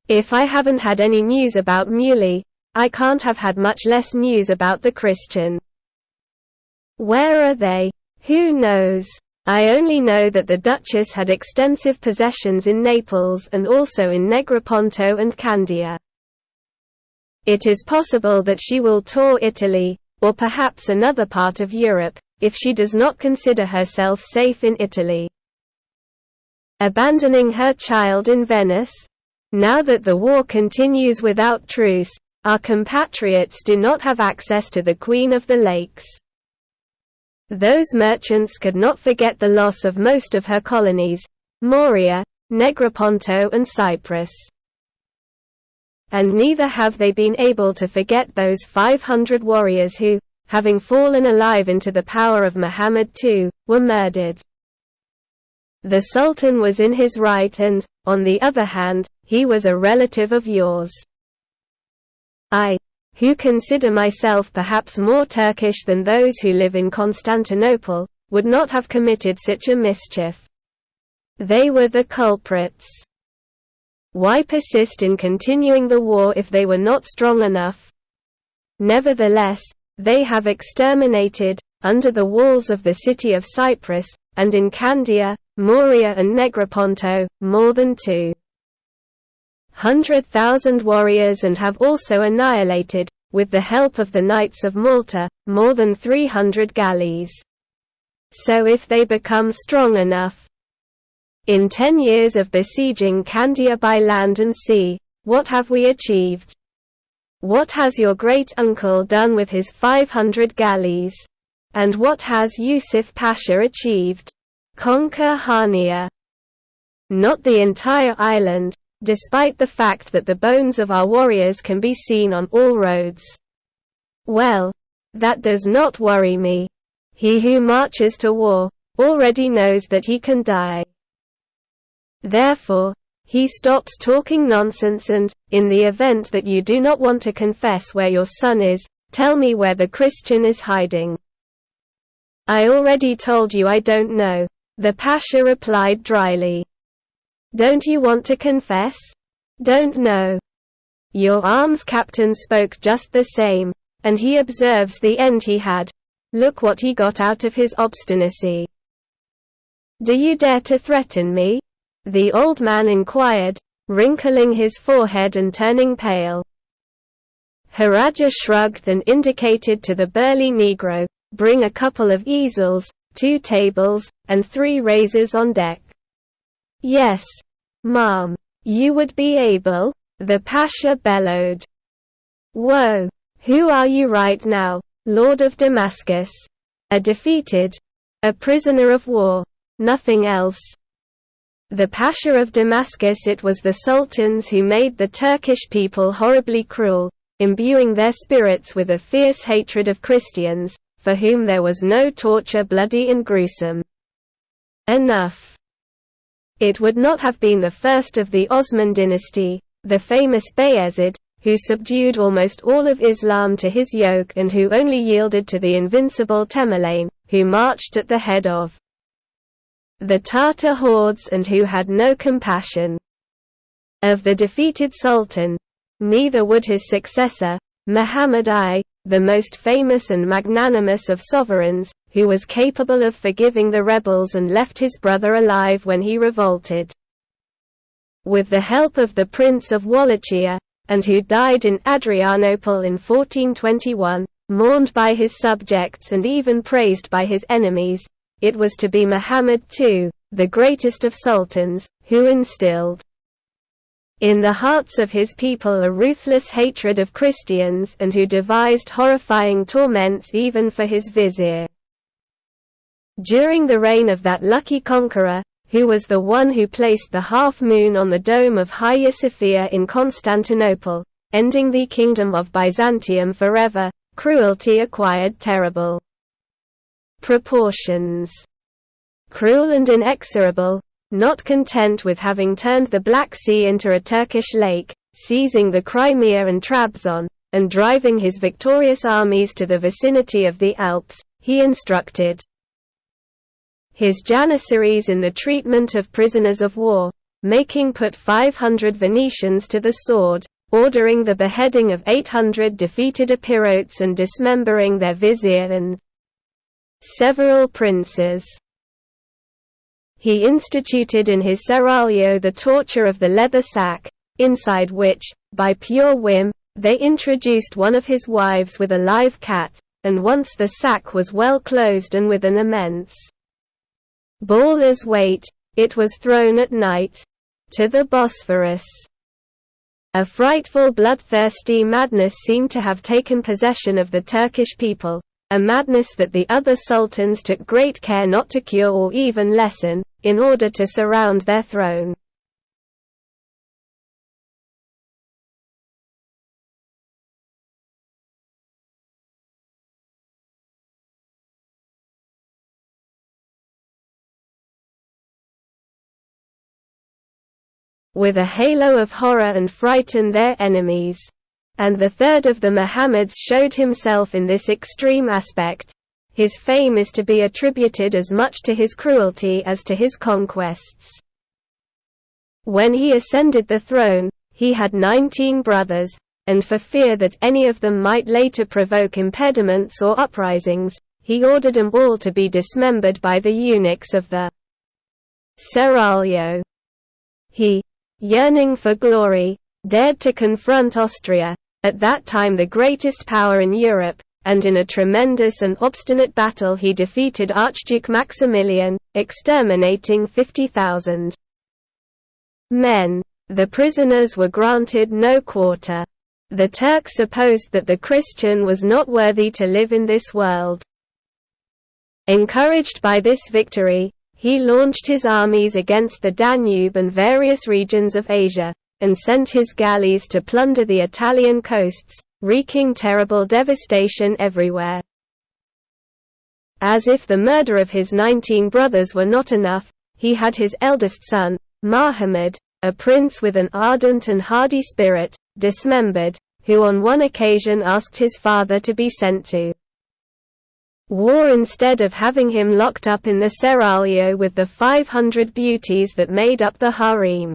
If I haven't had any news about Muley, I can't have had much less news about the Christian. Where are they? Who knows? I only know that the Duchess had extensive possessions in Naples and also in Negroponto and Candia. It is possible that she will tour Italy, or perhaps another part of Europe, if she does not consider herself safe in Italy. Abandoning her child in Venice? Now that the war continues without truce, our compatriots do not have access to the Queen of the Lakes. Those merchants could not forget the loss of most of her colonies, Morea, Negroponto and Cyprus. And neither have they been able to forget those 500 warriors who, having fallen alive into the power of Muhammad II, were murdered. The Sultan was in his right and, on the other hand, he was a relative of yours. I, who consider myself perhaps more Turkish than those who live in Constantinople, would not have committed such a mischief. They were the culprits. Why persist in continuing the war if they were not strong enough? Nevertheless, they have exterminated, under the walls of the city of Cyprus, and in Candia, Morea and Negroponto, more than 200,000 warriors and have also annihilated, with the help of the Knights of Malta, more than 300 galleys. So if they become strong enough, in 10 years of besieging Candia by land and sea, what have we achieved? What has your great-uncle done with his 500 galleys? And what has Yusuf Pasha achieved? Conquer Hania. Not the entire island, despite the fact that the bones of our warriors can be seen on all roads. Well, that does not worry me. He who marches to war, already knows that he can die. Therefore, he stops talking nonsense and, in the event that you do not want to confess where your son is, tell me where the Christian is hiding. I already told you I don't know, the Pasha replied dryly. Don't you want to confess? Don't know. Your arms captain spoke just the same, and he observes the end he had. Look what he got out of his obstinacy. Do you dare to threaten me? The old man inquired, wrinkling his forehead and turning pale. Haraja shrugged and indicated to the burly Negro, bring a couple of easels, 2 tables, and 3 razors on deck. Yes, ma'am. You would be able? The Pasha bellowed. Whoa! Who are you right now, Lord of Damascus? A defeated? A prisoner of war? Nothing else. The Pasha of Damascus. It was the sultans who made the Turkish people horribly cruel, imbuing their spirits with a fierce hatred of Christians, for whom there was no torture bloody and gruesome enough. It would not have been the first of the Osman dynasty, the famous Bayezid, who subdued almost all of Islam to his yoke and who only yielded to the invincible Tamerlane, who marched at the head of the Tartar hordes and who had no compassion of the defeated sultan. Neither would his successor, Muhammad I, the most famous and magnanimous of sovereigns, who was capable of forgiving the rebels and left his brother alive when he revolted. With the help of the Prince of Wallachia, and who died in Adrianople in 1421, mourned by his subjects and even praised by his enemies, it was to be Muhammad II, the greatest of sultans, who instilled in the hearts of his people a ruthless hatred of Christians and who devised horrifying torments even for his vizier. During the reign of that lucky conqueror, who was the one who placed the half-moon on the dome of Hagia Sophia in Constantinople, ending the kingdom of Byzantium forever, cruelty acquired terrible proportions. Cruel and inexorable, not content with having turned the Black Sea into a Turkish lake, seizing the Crimea and Trabzon, and driving his victorious armies to the vicinity of the Alps, he instructed his janissaries in the treatment of prisoners of war, making put 500 Venetians to the sword, ordering the beheading of 800 defeated Epirotes and dismembering their vizier and several princes. He instituted in his seraglio the torture of the leather sack, inside which, by pure whim, they introduced one of his wives with a live cat, and once the sack was well closed and with an immense ball as weight, it was thrown at night to the Bosphorus. A frightful bloodthirsty madness seemed to have taken possession of the Turkish people, a madness that the other sultans took great care not to cure or even lessen, in order to surround their throne. With a halo of horror and frighten their enemies. And the third of the Muhammads showed himself in this extreme aspect. His fame is to be attributed as much to his cruelty as to his conquests. When he ascended the throne, he had 19 brothers, and for fear that any of them might later provoke impediments or uprisings, he ordered them all to be dismembered by the eunuchs of the seraglio. He, yearning for glory, dared to confront Austria, at that time the greatest power in Europe, and in a tremendous and obstinate battle he defeated Archduke Maximilian, exterminating 50,000 men. The prisoners were granted no quarter. The Turk supposed that the Christian was not worthy to live in this world. Encouraged by this victory, he launched his armies against the Danube and various regions of Asia, and sent his galleys to plunder the Italian coasts, wreaking terrible devastation everywhere. As if the murder of his 19 brothers were not enough, he had his eldest son, Muhammad, a prince with an ardent and hardy spirit, dismembered, who on one occasion asked his father to be sent to war instead of having him locked up in the seraglio with the 500 beauties that made up the harem.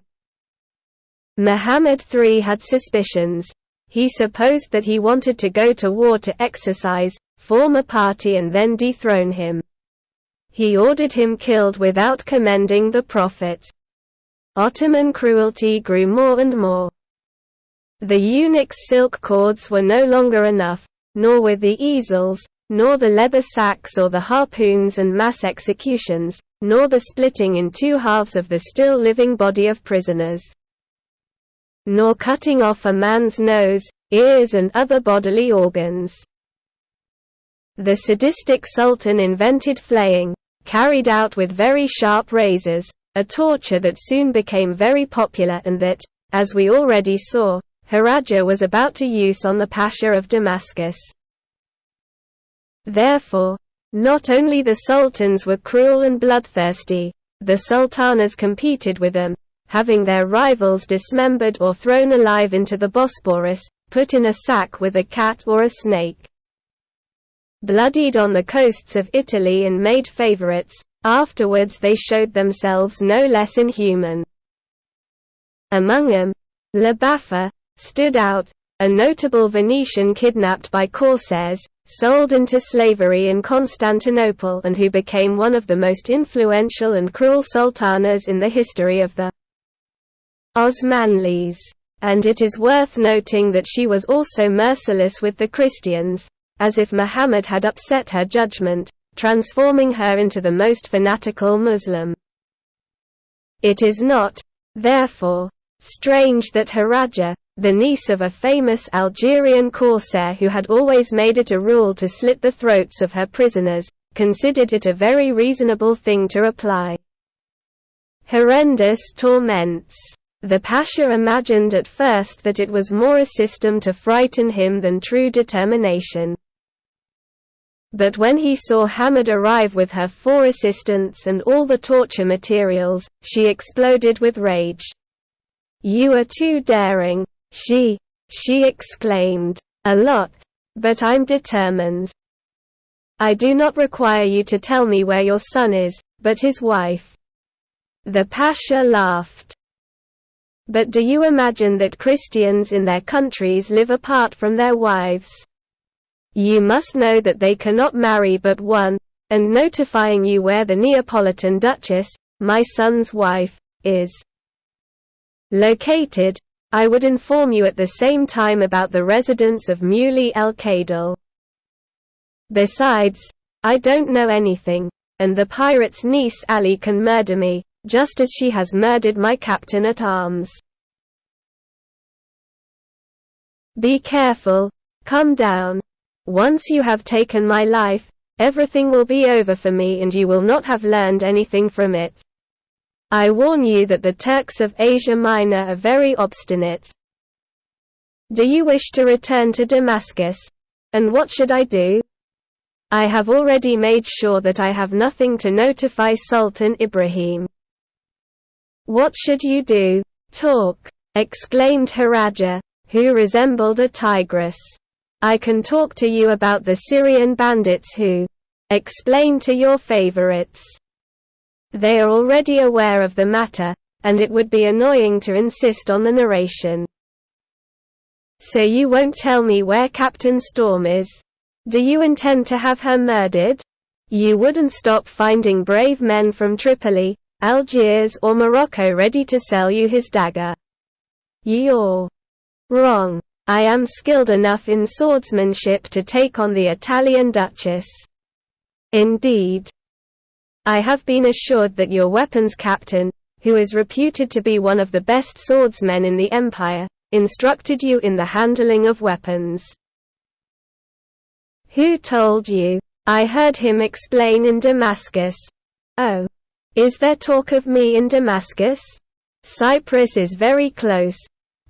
Muhammad III had suspicions. He supposed that he wanted to go to war to exercise, form a party and then dethrone him. He ordered him killed without commending the Prophet. Ottoman cruelty grew more and more. The eunuchs' silk cords were no longer enough, nor were the easels, nor the leather sacks or the harpoons and mass executions, nor the splitting in two halves of the still living body of prisoners, nor cutting off a man's nose, ears and other bodily organs. The sadistic sultan invented flaying, carried out with very sharp razors, a torture that soon became very popular and that, as we already saw, Haraja was about to use on the Pasha of Damascus. Therefore, not only the sultans were cruel and bloodthirsty, the sultanas competed with them, having their rivals dismembered or thrown alive into the Bosporus, put in a sack with a cat or a snake, bloodied on the coasts of Italy and made favorites. Afterwards they showed themselves no less inhuman. Among them, La Baffa stood out, a notable Venetian kidnapped by corsairs, sold into slavery in Constantinople and who became one of the most influential and cruel sultanas in the history of the Osmanlis. And it is worth noting that she was also merciless with the Christians, as if Muhammad had upset her judgment, transforming her into the most fanatical Muslim. It is not, therefore, strange that Haraja, the niece of a famous Algerian corsair who had always made it a rule to slit the throats of her prisoners, considered it a very reasonable thing to apply. Horrendous torments. The Pasha imagined at first that it was more a system to frighten him than true determination. But when he saw Hamid arrive with her 4 assistants and all the torture materials, she exploded with rage. "You are too daring," she exclaimed. "A lot. But I'm determined. I do not require you to tell me where your son is, but his wife." The Pasha laughed. But do you imagine that Christians in their countries live apart from their wives? You must know that they cannot marry but one, and notifying you where the Neapolitan Duchess, my son's wife, is located, I would inform you at the same time about the residence of Muley El Kadal. Besides, I don't know anything, and the pirate's niece Ali can murder me, just as she has murdered my captain at arms. Be careful, come down. Once you have taken my life, everything will be over for me and you will not have learned anything from it. I warn you that the Turks of Asia Minor are very obstinate. Do you wish to return to Damascus? And what should I do? I have already made sure that I have nothing to notify Sultan Ibrahim. What should you do? Talk, exclaimed Haraja, who resembled a tigress. I can talk to you about the Syrian bandits who explain to your favorites. They are already aware of the matter, and it would be annoying to insist on the narration. So you won't tell me where Captain Storm is? Do you intend to have her murdered? You wouldn't stop finding brave men from Tripoli, Algiers or Morocco ready to sell you his dagger. You're wrong. I am skilled enough in swordsmanship to take on the Italian Duchess. Indeed. I have been assured that your weapons captain, who is reputed to be one of the best swordsmen in the empire, instructed you in the handling of weapons. Who told you? I heard him explain in Damascus. Oh. Is there talk of me in Damascus? Cyprus is very close,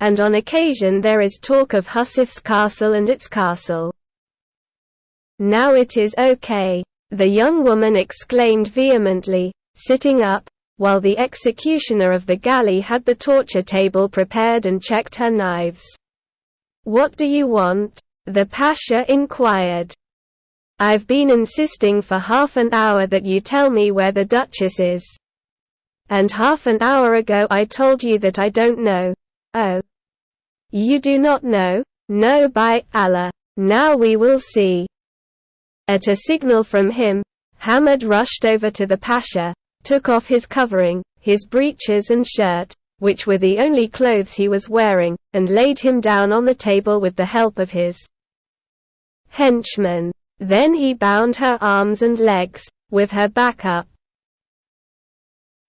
and on occasion there is talk of Husif's castle and its castle. Now it is okay, the young woman exclaimed vehemently, sitting up, while the executioner of the galley had the torture table prepared and checked her knives. What do you want? The Pasha inquired. I've been insisting for half an hour that you tell me where the Duchess is. And half an hour ago I told you that I don't know. Oh. You do not know? No, by Allah. Now we will see. At a signal from him, Hamad rushed over to the Pasha, took off his covering, his breeches and shirt, which were the only clothes he was wearing, and laid him down on the table with the help of his henchmen. Then he bound her arms and legs, with her back up.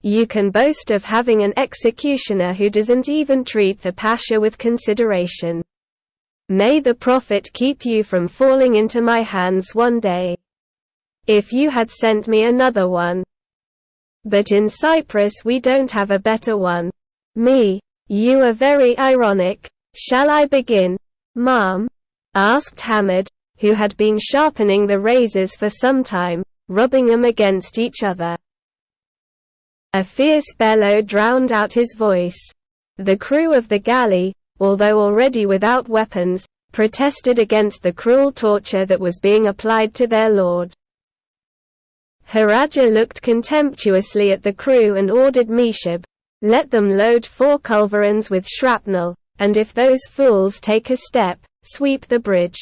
You can boast of having an executioner who doesn't even treat the Pasha with consideration. May the Prophet keep you from falling into my hands one day. If you had sent me another one. But in Cyprus we don't have a better one. Me. You are very ironic. Shall I begin, ma'am? Asked Hamad, who had been sharpening the razors for some time, rubbing them against each other. A fierce bellow drowned out his voice. The crew of the galley, although already without weapons, protested against the cruel torture that was being applied to their lord. Haraja looked contemptuously at the crew and ordered Meshab, let them load 4 culverins with shrapnel, and if those fools take a step, sweep the bridge.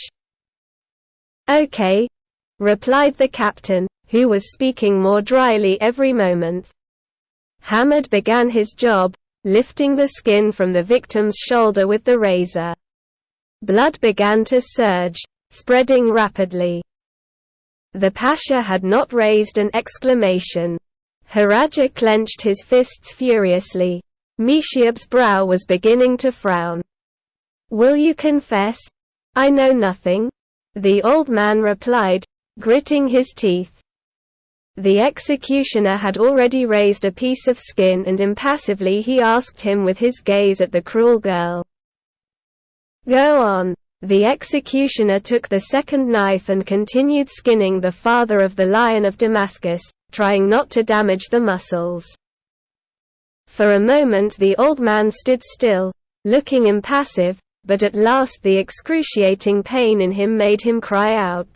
Okay, replied the captain, who was speaking more dryly every moment. Hamad began his job, lifting the skin from the victim's shoulder with the razor. Blood began to surge, spreading rapidly. The Pasha had not raised an exclamation. Haraja clenched his fists furiously. Meshab's brow was beginning to frown. Will you confess? I know nothing. The old man replied, gritting his teeth. The executioner had already raised a piece of skin and impassively he asked him with his gaze at the cruel girl. Go on. The executioner took the second knife and continued skinning the father of the Lion of Damascus, trying not to damage the muscles. For a moment the old man stood still, looking impassive, but at last the excruciating pain in him made him cry out.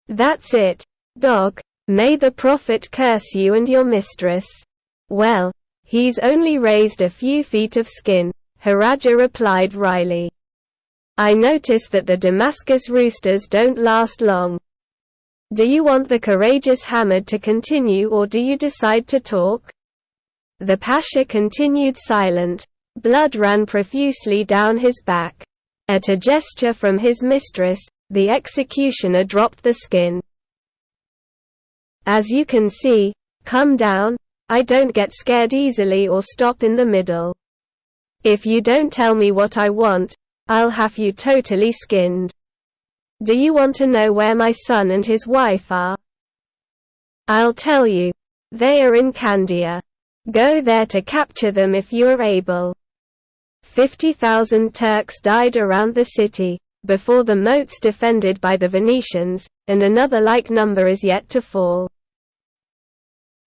That's it, dog. May the Prophet curse you and your mistress. Well, "He's only raised a few feet of skin," Haraja replied wryly. "I notice that the Damascus roosters don't last long. Do you want the courageous Hamad to continue or do you decide to talk?" The Pasha continued silent. Blood ran profusely down his back. At a gesture from his mistress, the executioner dropped the skin. "As you can see, come down. I don't get scared easily or stop in the middle. If you don't tell me what I want, I'll have you totally skinned. Do you want to know where my son and his wife are? I'll tell you. They are in Candia. Go there to capture them if you are able." 50,000 Turks died around the city, before the moats defended by the Venetians, and another like number is yet to fall.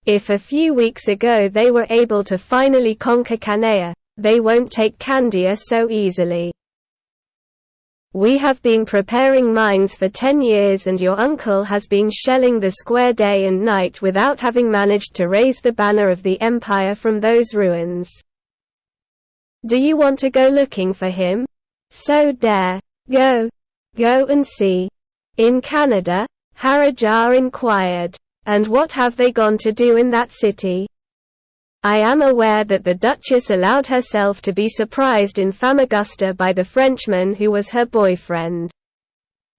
If a few weeks ago they were able to finally conquer Canea, they won't take Candia so easily. "We have been preparing mines for 10 years and your uncle has been shelling the square day and night without having managed to raise the banner of the empire from those ruins. Do you want to go looking for him? So dare. Go and see." "In Canada?" Harajar inquired. "And what have they gone to do in that city?" "I am aware that the Duchess allowed herself to be surprised in Famagusta by the Frenchman who was her boyfriend.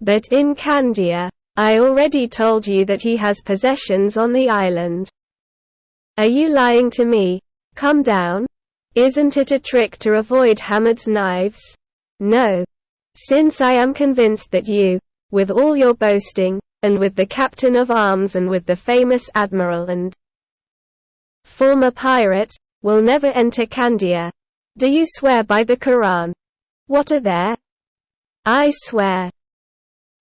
But in Candia, I already told you that he has possessions on the island. Are you lying to me? Come down. Isn't it a trick to avoid Hamad's knives? No. Since I am convinced that you, with all your boasting, and with the captain of arms and with the famous admiral and former pirate, will never enter Candia. Do you swear by the Quran? What are there?" "I swear."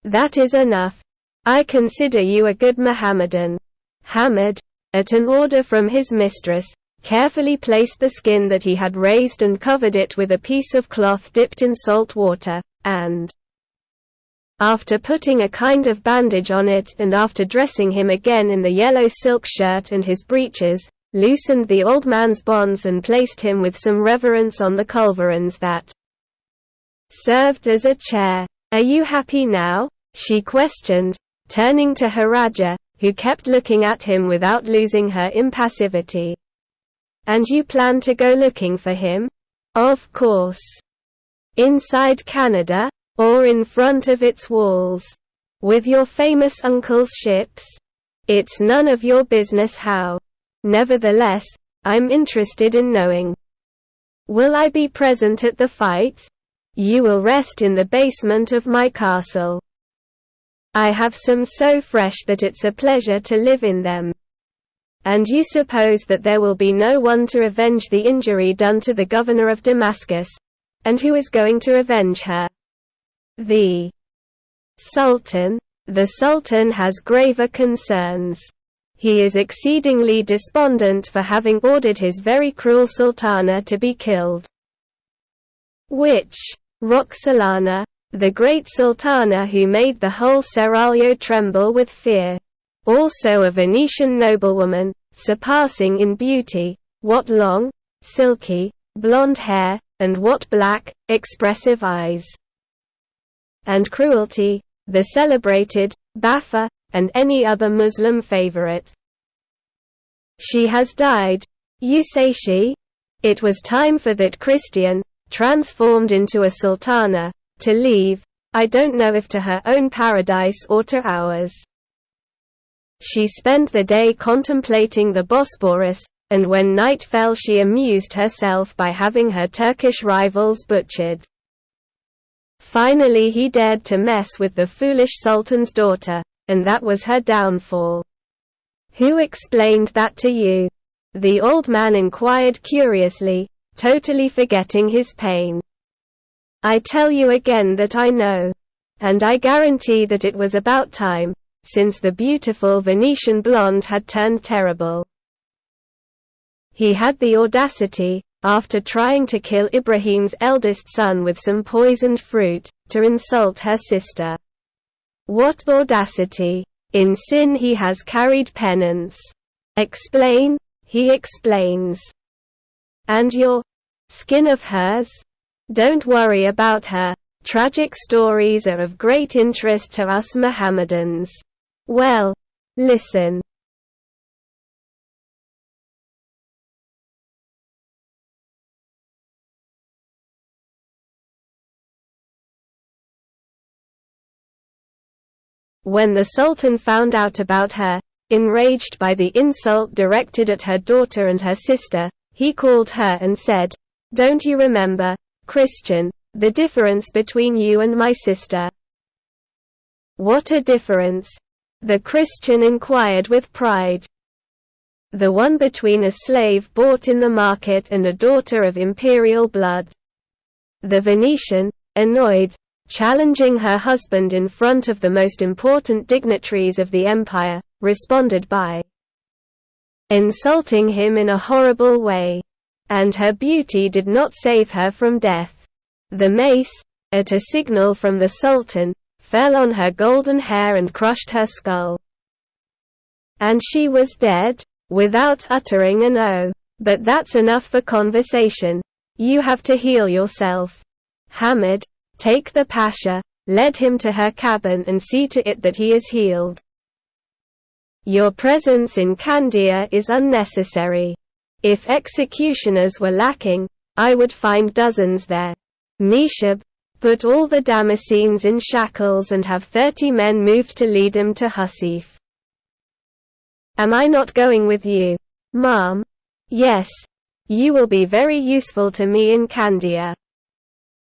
"That is enough. I consider you a good Mohammedan." Hamad, at an order from his mistress, carefully placed the skin that he had raised and covered it with a piece of cloth dipped in salt water, and after putting a kind of bandage on it and after dressing him again in the yellow silk shirt and his breeches, loosened the old man's bonds and placed him with some reverence on the culverins that served as a chair. "Are you happy now?" she questioned, turning to Haraja, who kept looking at him without losing her impassivity. "And you plan to go looking for him?" "Of course." "Inside Canada? Or in front of its walls? With your famous uncle's ships? It's none of your business how. Nevertheless, I'm interested in knowing. Will I be present at the fight? You will rest in the basement of my castle. I have some so fresh that it's a pleasure to live in them. And you suppose that there will be no one to avenge the injury done to the governor of Damascus? And who is going to avenge her? The Sultan. The Sultan has graver concerns. He is exceedingly despondent for having ordered his very cruel sultana to be killed." "Which? Roxolana, the great sultana who made the whole seraglio tremble with fear. Also a Venetian noblewoman, surpassing in beauty, what long, silky, blonde hair, and what black, expressive eyes. And cruelty, the celebrated, Baffa, and any other Muslim favorite. She has died. You say she? It was time for that Christian, transformed into a sultana, to leave, I don't know if to her own paradise or to ours. She spent the day contemplating the Bosporus, and when night fell she amused herself by having her Turkish rivals butchered. Finally he dared to mess with the foolish sultan's daughter, and that was her downfall. Who explained that to you? The old man inquired curiously, totally forgetting his pain. I tell you again that I know. And I guarantee that it was about time, since the beautiful Venetian blonde had turned terrible. He had the audacity, after trying to kill Ibrahim's eldest son with some poisoned fruit, to insult her sister. What audacity! In sin he has carried penance. Explain? He explains. And your skin of hers? Don't worry about her. Tragic stories are of great interest to us Mohammedans. Well, listen. When the Sultan found out about her, enraged by the insult directed at her daughter and her sister, he called her and said, "Don't you remember, Christian, the difference between you and my sister?" "What a difference?" the Christian inquired with pride. "The one between a slave bought in the market and a daughter of imperial blood." The Venetian, annoyed, challenging her husband in front of the most important dignitaries of the empire, responded by insulting him in a horrible way. And her beauty did not save her from death. The mace, at a signal from the Sultan, fell on her golden hair and crushed her skull. And she was dead, without uttering an "oh." But that's enough for conversation. You have to heal yourself. Hamid, take the Pasha, lead him to her cabin and see to it that he is healed. Your presence in Candia is unnecessary. If executioners were lacking, I would find dozens there. Meshab, put all the Damascenes in shackles and have 30 men moved to lead him to Husif. Am I not going with you, Ma'am? Yes. You will be very useful to me in Candia.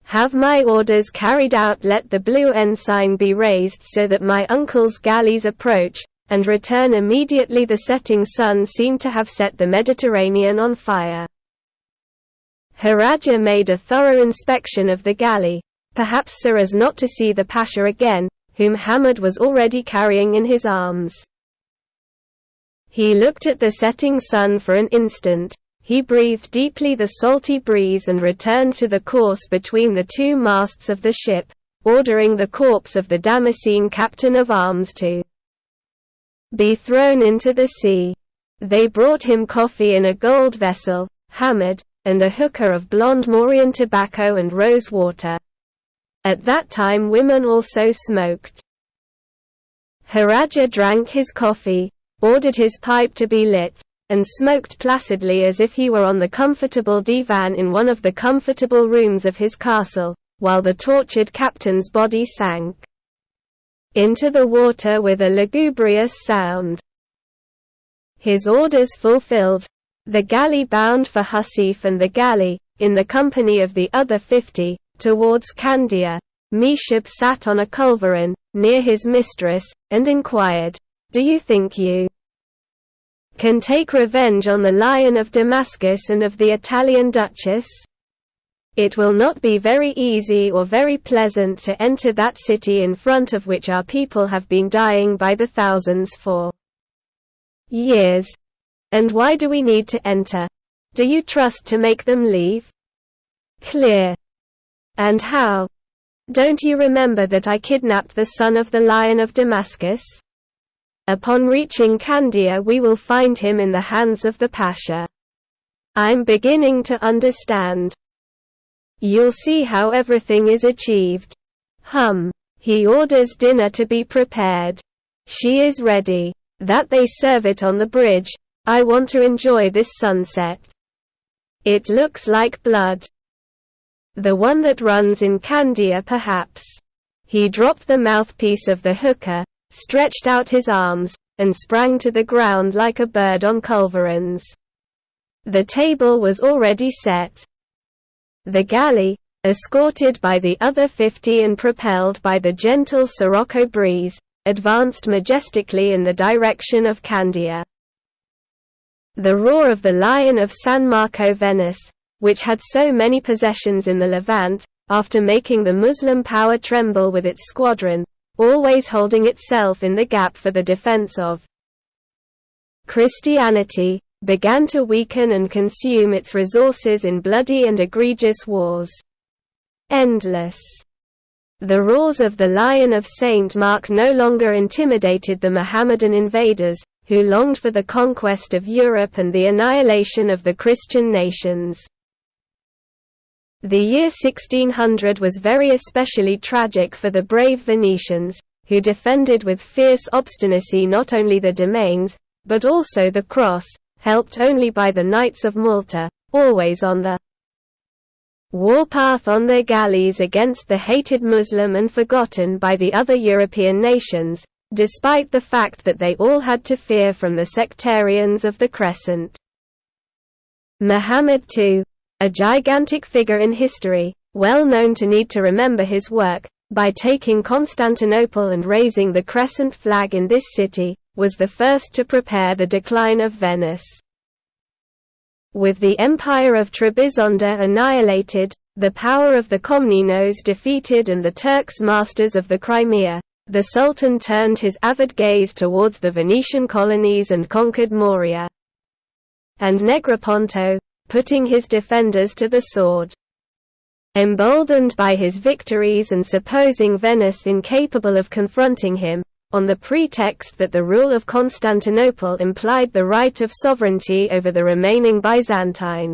Have my orders carried out. Let the blue ensign be raised so that my uncle's galleys approach, and return immediately. The setting sun seemed to have set the Mediterranean on fire. Haraja made a thorough inspection of the galley, perhaps so as not to see the Pasha again, whom Hamid was already carrying in his arms. He looked at the setting sun for an instant, he breathed deeply the salty breeze and returned to the course between the two masts of the ship, ordering the corpse of the Damascene captain of arms to be thrown into the sea. They brought him coffee in a gold vessel, Hamid, and a hookah of blonde Mauryan tobacco and rose water. At that time women also smoked. Haraja drank his coffee, ordered his pipe to be lit, and smoked placidly as if he were on the comfortable divan in one of the comfortable rooms of his castle, while the tortured captain's body sank into the water with a lugubrious sound. His orders fulfilled, the galley bound for Husif and the galley, in the company of the other 50, towards Candia. Meshab sat on a culverin, near his mistress, and inquired, "Do you think you can take revenge on the Lion of Damascus and of the Italian Duchess? It will not be very easy or very pleasant to enter that city in front of which our people have been dying by the thousands for years. And why do we need to enter? Do you trust to make them leave? Clear. And how? Don't you remember that I kidnapped the son of the Lion of Damascus? Upon reaching Candia we will find him in the hands of the Pasha. I'm beginning to understand. You'll see how everything is achieved. He orders dinner to be prepared. She is ready. That they serve it on the bridge. I want to enjoy this sunset. It looks like blood. The one that runs in Candia perhaps. He dropped the mouthpiece of the hookah, stretched out his arms, and sprang to the ground like a bird on culverins. The table was already set. The galley, escorted by the other 50 and propelled by the gentle Sirocco breeze, advanced majestically in the direction of Candia. The roar of the Lion of San Marco Venice, which had so many possessions in the Levant, after making the Muslim power tremble with its squadron, always holding itself in the gap for the defense of Christianity, began to weaken and consume its resources in bloody and egregious wars. Endless. The roars of the Lion of Saint Mark no longer intimidated the Mohammedan invaders, who longed for the conquest of Europe and the annihilation of the Christian nations. The year 1600 was very especially tragic for the brave Venetians, who defended with fierce obstinacy not only the domains, but also the cross, helped only by the Knights of Malta, always on the warpath on their galleys against the hated Muslim and forgotten by the other European nations, despite the fact that they all had to fear from the sectarians of the Crescent. Muhammad II, a gigantic figure in history, well known to need to remember his work, by taking Constantinople and raising the crescent flag in this city, was the first to prepare the decline of Venice. With the Empire of Trebizonda annihilated, the power of the Komnenos defeated and the Turks masters of the Crimea, the Sultan turned his avid gaze towards the Venetian colonies and conquered Morea and Negroponto, putting his defenders to the sword. Emboldened by his victories and supposing Venice incapable of confronting him, on the pretext that the rule of Constantinople implied the right of sovereignty over the remaining Byzantine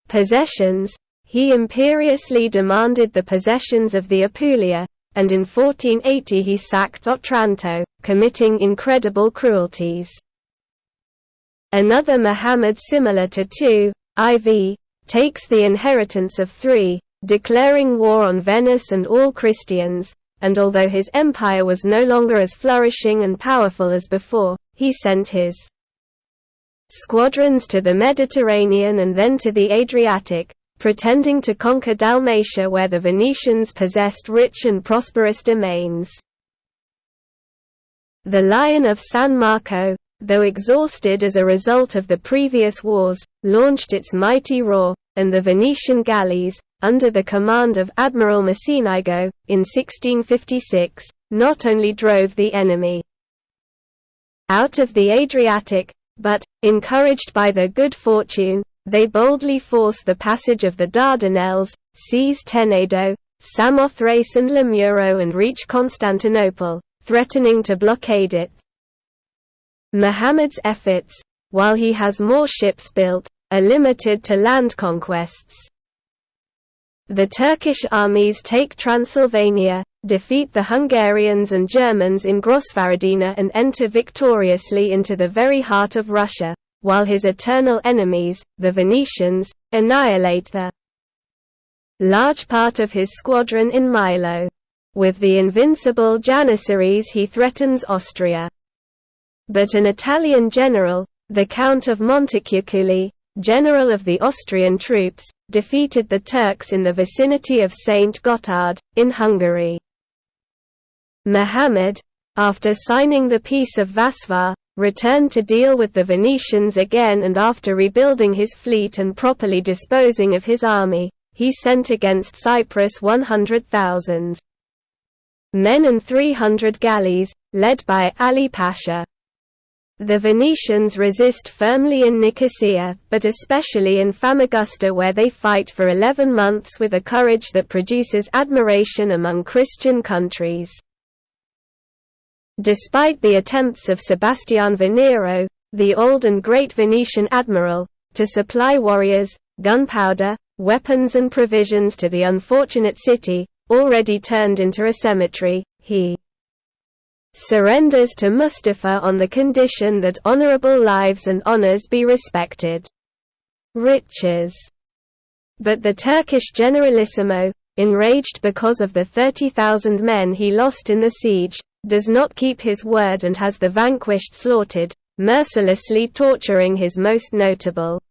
possessions, he imperiously demanded the possessions of the Apulia, and in 1480 he sacked Otranto, committing incredible cruelties. Another Muhammad similar to IV, takes the inheritance of III, declaring war on Venice and all Christians, and although his empire was no longer as flourishing and powerful as before, he sent his squadrons to the Mediterranean and then to the Adriatic, pretending to conquer Dalmatia where the Venetians possessed rich and prosperous domains. The Lion of San Marco, though exhausted as a result of the previous wars, launched its mighty roar, and the Venetian galleys, under the command of Admiral Mocenigo, in 1656, not only drove the enemy out of the Adriatic, but, encouraged by their good fortune, they boldly forced the passage of the Dardanelles, seized Tenedo, Samothrace and Limuro and reached Constantinople, threatening to blockade it. Muhammad's efforts, while he has more ships built, are limited to land conquests. The Turkish armies take Transylvania, defeat the Hungarians and Germans in Grossvaradina and enter victoriously into the very heart of Russia, while his eternal enemies, the Venetians, annihilate the large part of his squadron in Milo. With the invincible Janissaries he threatens Austria. But an Italian general, the Count of Montecuculi, general of the Austrian troops, defeated the Turks in the vicinity of St. Gothard, in Hungary. Muhammad, after signing the Peace of Vasvar, returned to deal with the Venetians again, and after rebuilding his fleet and properly disposing of his army, he sent against Cyprus 100,000 men and 300 galleys, led by Ali Pasha. The Venetians resist firmly in Nicosia, but especially in Famagusta, where they fight for 11 months with a courage that produces admiration among Christian countries. Despite the attempts of Sebastian Venero, the old and great Venetian admiral, to supply warriors, gunpowder, weapons and provisions to the unfortunate city, already turned into a cemetery, he surrenders to Mustafa on the condition that honorable lives and honors be respected. Riches. But the Turkish generalissimo, enraged because of the 30,000 men he lost in the siege, does not keep his word and has the vanquished slaughtered, mercilessly torturing his most notable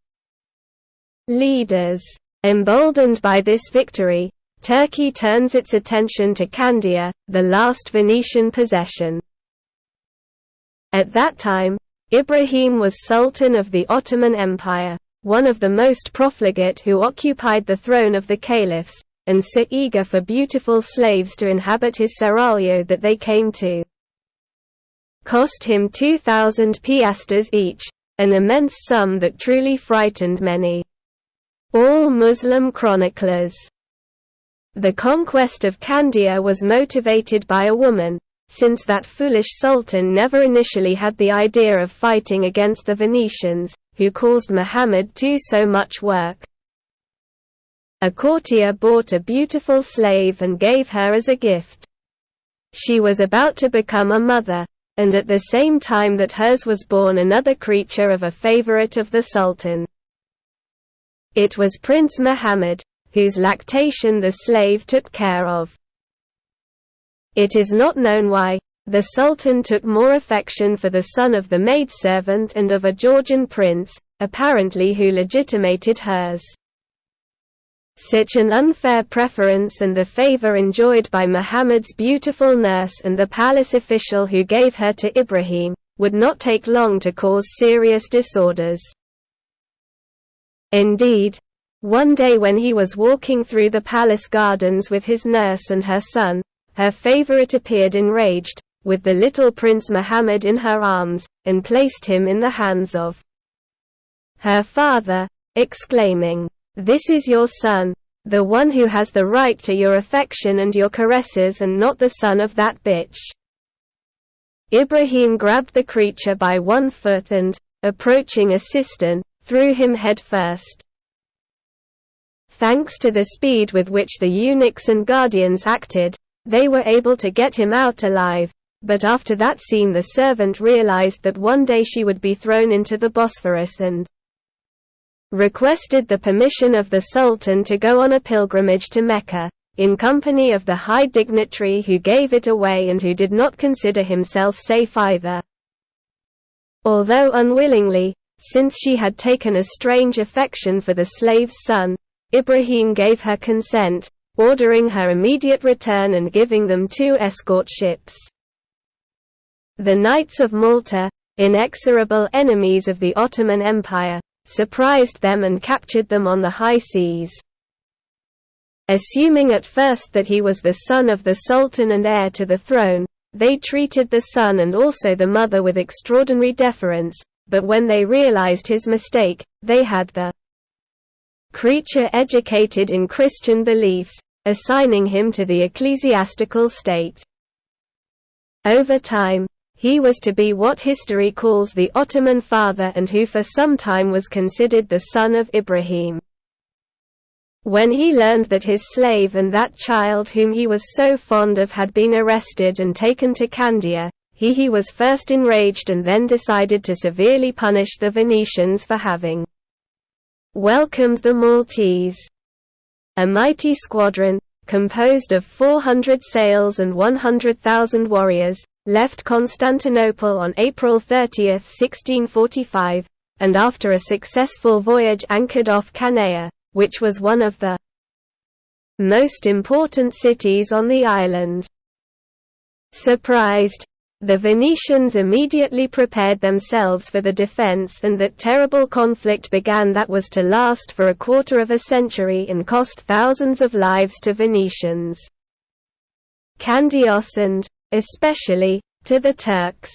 leaders. Emboldened by this victory, Turkey turns its attention to Candia, the last Venetian possession. At that time, Ibrahim was Sultan of the Ottoman Empire, one of the most profligate who occupied the throne of the caliphs, and so eager for beautiful slaves to inhabit his seraglio that they came to cost him 2,000 piastres each, an immense sum that truly frightened many. All Muslim chroniclers. The conquest of Candia was motivated by a woman, since that foolish sultan never initially had the idea of fighting against the Venetians, who caused Muhammad so much work. A courtier bought a beautiful slave and gave her as a gift. She was about to become a mother, and at the same time that hers was born another creature of a favorite of the sultan. It was Prince Muhammad, whose lactation the slave took care of. It is not known why, the sultan took more affection for the son of the maidservant and of a Georgian prince, apparently who legitimated hers. Such an unfair preference and the favor enjoyed by Muhammad's beautiful nurse and the palace official who gave her to Ibrahim, would not take long to cause serious disorders. Indeed, one day when he was walking through the palace gardens with his nurse and her son, her favorite appeared enraged, with the little Prince Muhammad in her arms, and placed him in the hands of her father, exclaiming, "This is your son, the one who has the right to your affection and your caresses and not the son of that bitch." Ibrahim grabbed the creature by one foot and, approaching a cistern, threw him head first. Thanks to the speed with which the eunuchs and guardians acted, they were able to get him out alive, but after that scene the servant realized that one day she would be thrown into the Bosphorus and requested the permission of the Sultan to go on a pilgrimage to Mecca, in company of the high dignitary who gave it away and who did not consider himself safe either. Although unwillingly, since she had taken a strange affection for the slave's son, Ibrahim gave her consent, ordering her immediate return and giving them 2 escort ships. The Knights of Malta, inexorable enemies of the Ottoman Empire, surprised them and captured them on the high seas. Assuming at first that he was the son of the Sultan and heir to the throne, they treated the son and also the mother with extraordinary deference, but when they realized his mistake, they had the creature educated in Christian beliefs, assigning him to the ecclesiastical state. Over time, he was to be what history calls the Ottoman father and who for some time was considered the son of Ibrahim. When he learned that his slave and that child whom he was so fond of had been arrested and taken to Candia, he was first enraged and then decided to severely punish the Venetians for having welcomed the Maltese. A mighty squadron, composed of 400 sails and 100,000 warriors, left Constantinople on April 30, 1645, and after a successful voyage anchored off Canea, which was one of the most important cities on the island. Surprised, the Venetians immediately prepared themselves for the defense, and that terrible conflict began that was to last for a quarter of a century and cost thousands of lives to Venetians, Candios and, especially, to the Turks.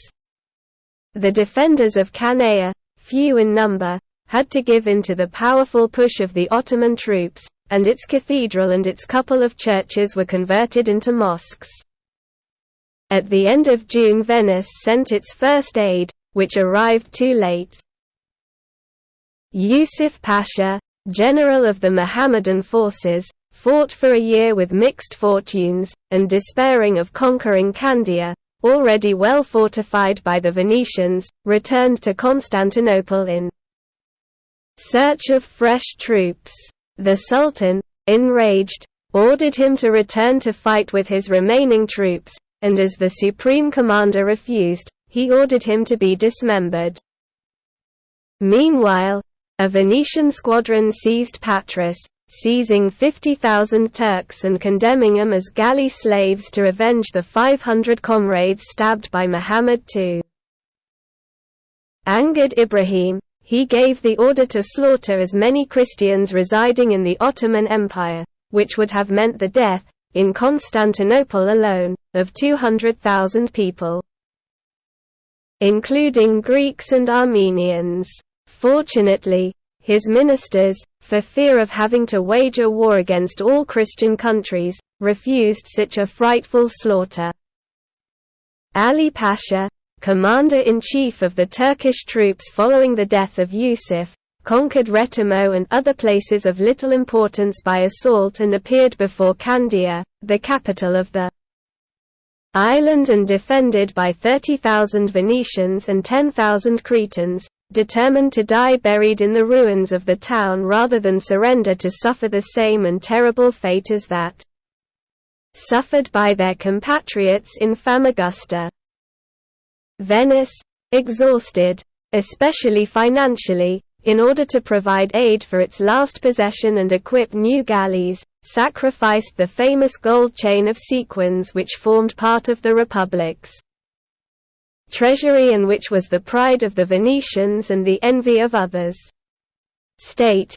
The defenders of Canea, few in number, had to give in to the powerful push of the Ottoman troops, and its cathedral and its couple of churches were converted into mosques. At the end of June, Venice sent its first aid, which arrived too late. Yusuf Pasha, general of the Mohammedan forces, fought for a year with mixed fortunes, and despairing of conquering Candia, already well fortified by the Venetians, returned to Constantinople in search of fresh troops. The Sultan, enraged, ordered him to return to fight with his remaining troops, and as the supreme commander refused, he ordered him to be dismembered. Meanwhile, a Venetian squadron seized Patras, seizing 50,000 Turks and condemning them as galley slaves to avenge the 500 comrades stabbed by Muhammad II. Angered Ibrahim, he gave the order to slaughter as many Christians residing in the Ottoman Empire, which would have meant the death, in Constantinople alone, of 200,000 people, including Greeks and Armenians. Fortunately, his ministers, for fear of having to wage a war against all Christian countries, refused such a frightful slaughter. Ali Pasha, commander-in-chief of the Turkish troops following the death of Yusuf, conquered Retamo and other places of little importance by assault and appeared before Candia, the capital of the island and defended by 30,000 Venetians and 10,000 Cretans, determined to die buried in the ruins of the town rather than surrender to suffer the same and terrible fate as that suffered by their compatriots in Famagusta. Venice, exhausted, especially financially, in order to provide aid for its last possession and equip new galleys, sacrificed the famous gold chain of sequins which formed part of the Republic's treasury and which was the pride of the Venetians and the envy of others. State.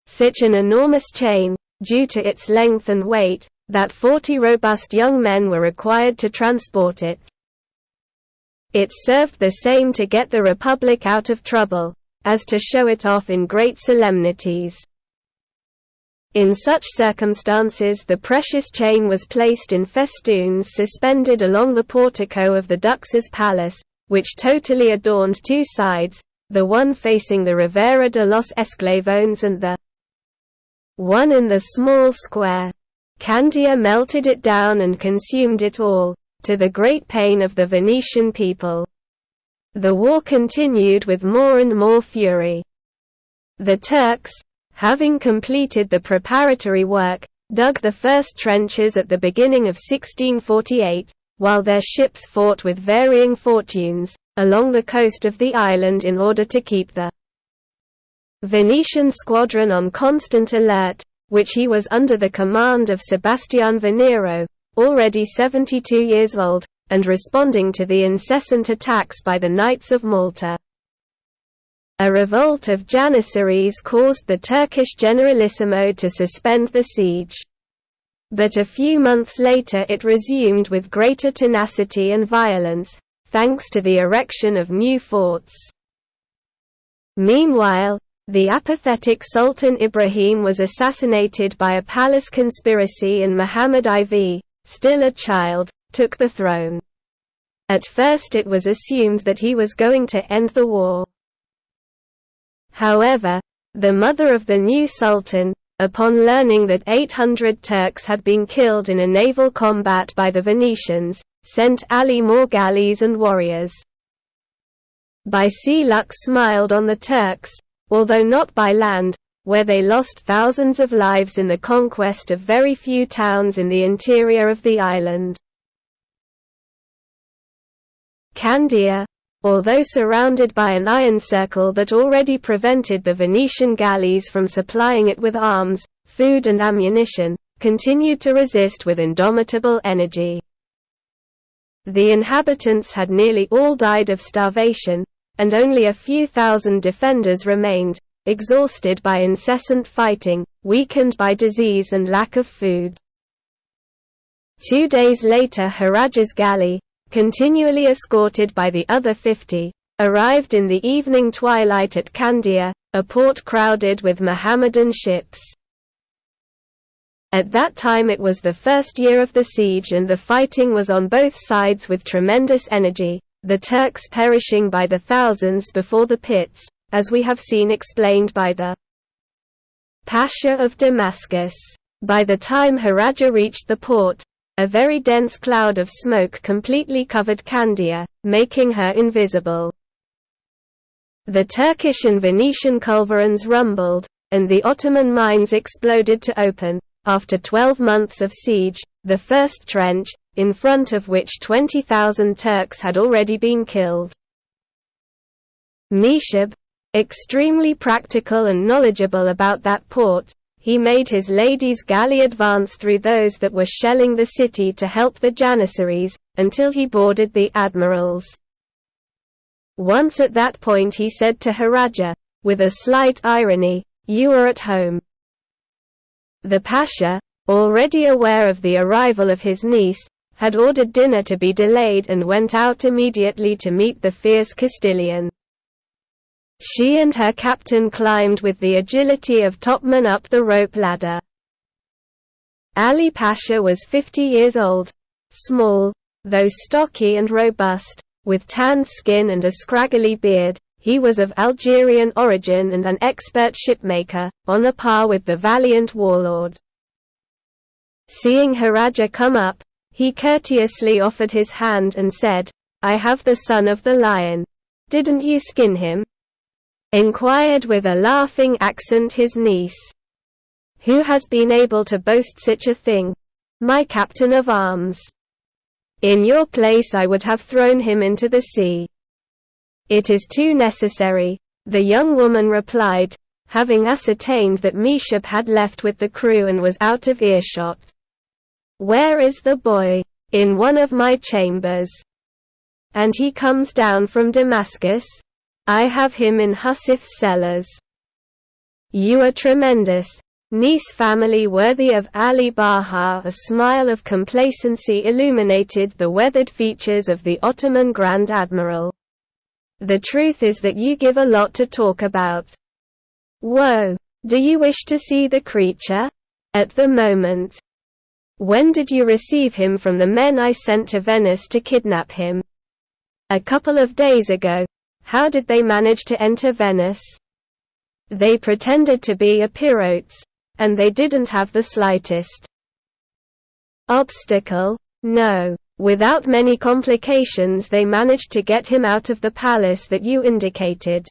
Such an enormous chain, due to its length and weight, that 40 robust young men were required to transport it. It served the same to get the Republic out of trouble, as to show it off in great solemnities. In such circumstances the precious chain was placed in festoons suspended along the portico of the Dux's palace, which totally adorned two sides, the one facing the Rivera de los Esclavones and the one in the small square. Candia melted it down and consumed it all, to the great pain of the Venetian people. The war continued with more and more fury. The Turks, having completed the preparatory work, dug the first trenches at the beginning of 1648, while their ships fought with varying fortunes, along the coast of the island in order to keep the Venetian squadron on constant alert, which he was under the command of Sebastian Venero, already 72 years old, and responding to the incessant attacks by the Knights of Malta. A revolt of Janissaries caused the Turkish Generalissimo to suspend the siege. But a few months later it resumed with greater tenacity and violence, thanks to the erection of new forts. Meanwhile, the apathetic Sultan Ibrahim was assassinated by a palace conspiracy and Muhammad IV, still a child, took the throne. At first it was assumed that he was going to end the war. However, the mother of the new sultan, upon learning that 800 Turks had been killed in a naval combat by the Venetians, sent Ali more galleys and warriors. By sea luck smiled on the Turks, although not by land, where they lost thousands of lives in the conquest of very few towns in the interior of the island. Candia, although surrounded by an iron circle that already prevented the Venetian galleys from supplying it with arms, food and ammunition, continued to resist with indomitable energy. The inhabitants had nearly all died of starvation, and only a few thousand defenders remained, exhausted by incessant fighting, weakened by disease and lack of food. 2 days later Haraja's galley, continually escorted by the other 50, arrived in the evening twilight at Candia, a port crowded with Mohammedan ships. At that time it was the first year of the siege and the fighting was on both sides with tremendous energy, the Turks perishing by the thousands before the pits, as we have seen explained by the Pasha of Damascus. By the time Haraja reached the port, a very dense cloud of smoke completely covered Candia, making her invisible. The Turkish and Venetian culverins rumbled, and the Ottoman mines exploded to open, after 12 months of siege, the first trench, in front of which 20,000 Turks had already been killed. Meshab, extremely practical and knowledgeable about that port, he made his ladies' galley advance through those that were shelling the city to help the Janissaries, until he boarded the admirals. Once at that point he said to Haraja, with a slight irony, "You are at home." The Pasha, already aware of the arrival of his niece, had ordered dinner to be delayed and went out immediately to meet the fierce Castilian. She and her captain climbed with the agility of topmen up the rope ladder. Ali Pasha was 50 years old, small, Though stocky and robust, with tanned skin and a scraggly beard, he was of Algerian origin and an expert shipmaker, on a par with the valiant warlord. Seeing Haraja come up, he courteously offered his hand and said, "I have the son of the lion. Didn't you skin him?" Inquired with a laughing accent his niece. "Who has been able to boast such a thing? My captain of arms. In your place I would have thrown him into the sea." "It is too necessary," the young woman replied, having ascertained that Meshab had left with the crew and was out of earshot. "Where is the boy?" "In one of my chambers." "And he comes down from Damascus?" "I have him in Husif's cellars." "You are tremendous. Nice family worthy of Ali Baha." A smile of complacency illuminated the weathered features of the Ottoman Grand Admiral. "The truth is that you give a lot to talk about." "Whoa. Do you wish to see the creature?" "At the moment." "When did you receive him from the men I sent to Venice to kidnap him?" "A couple of days ago." "How did they manage to enter Venice?" "They pretended to be Epirotes. And they didn't have the slightest obstacle?" "No. Without many complications they managed to get him out of the palace that you indicated."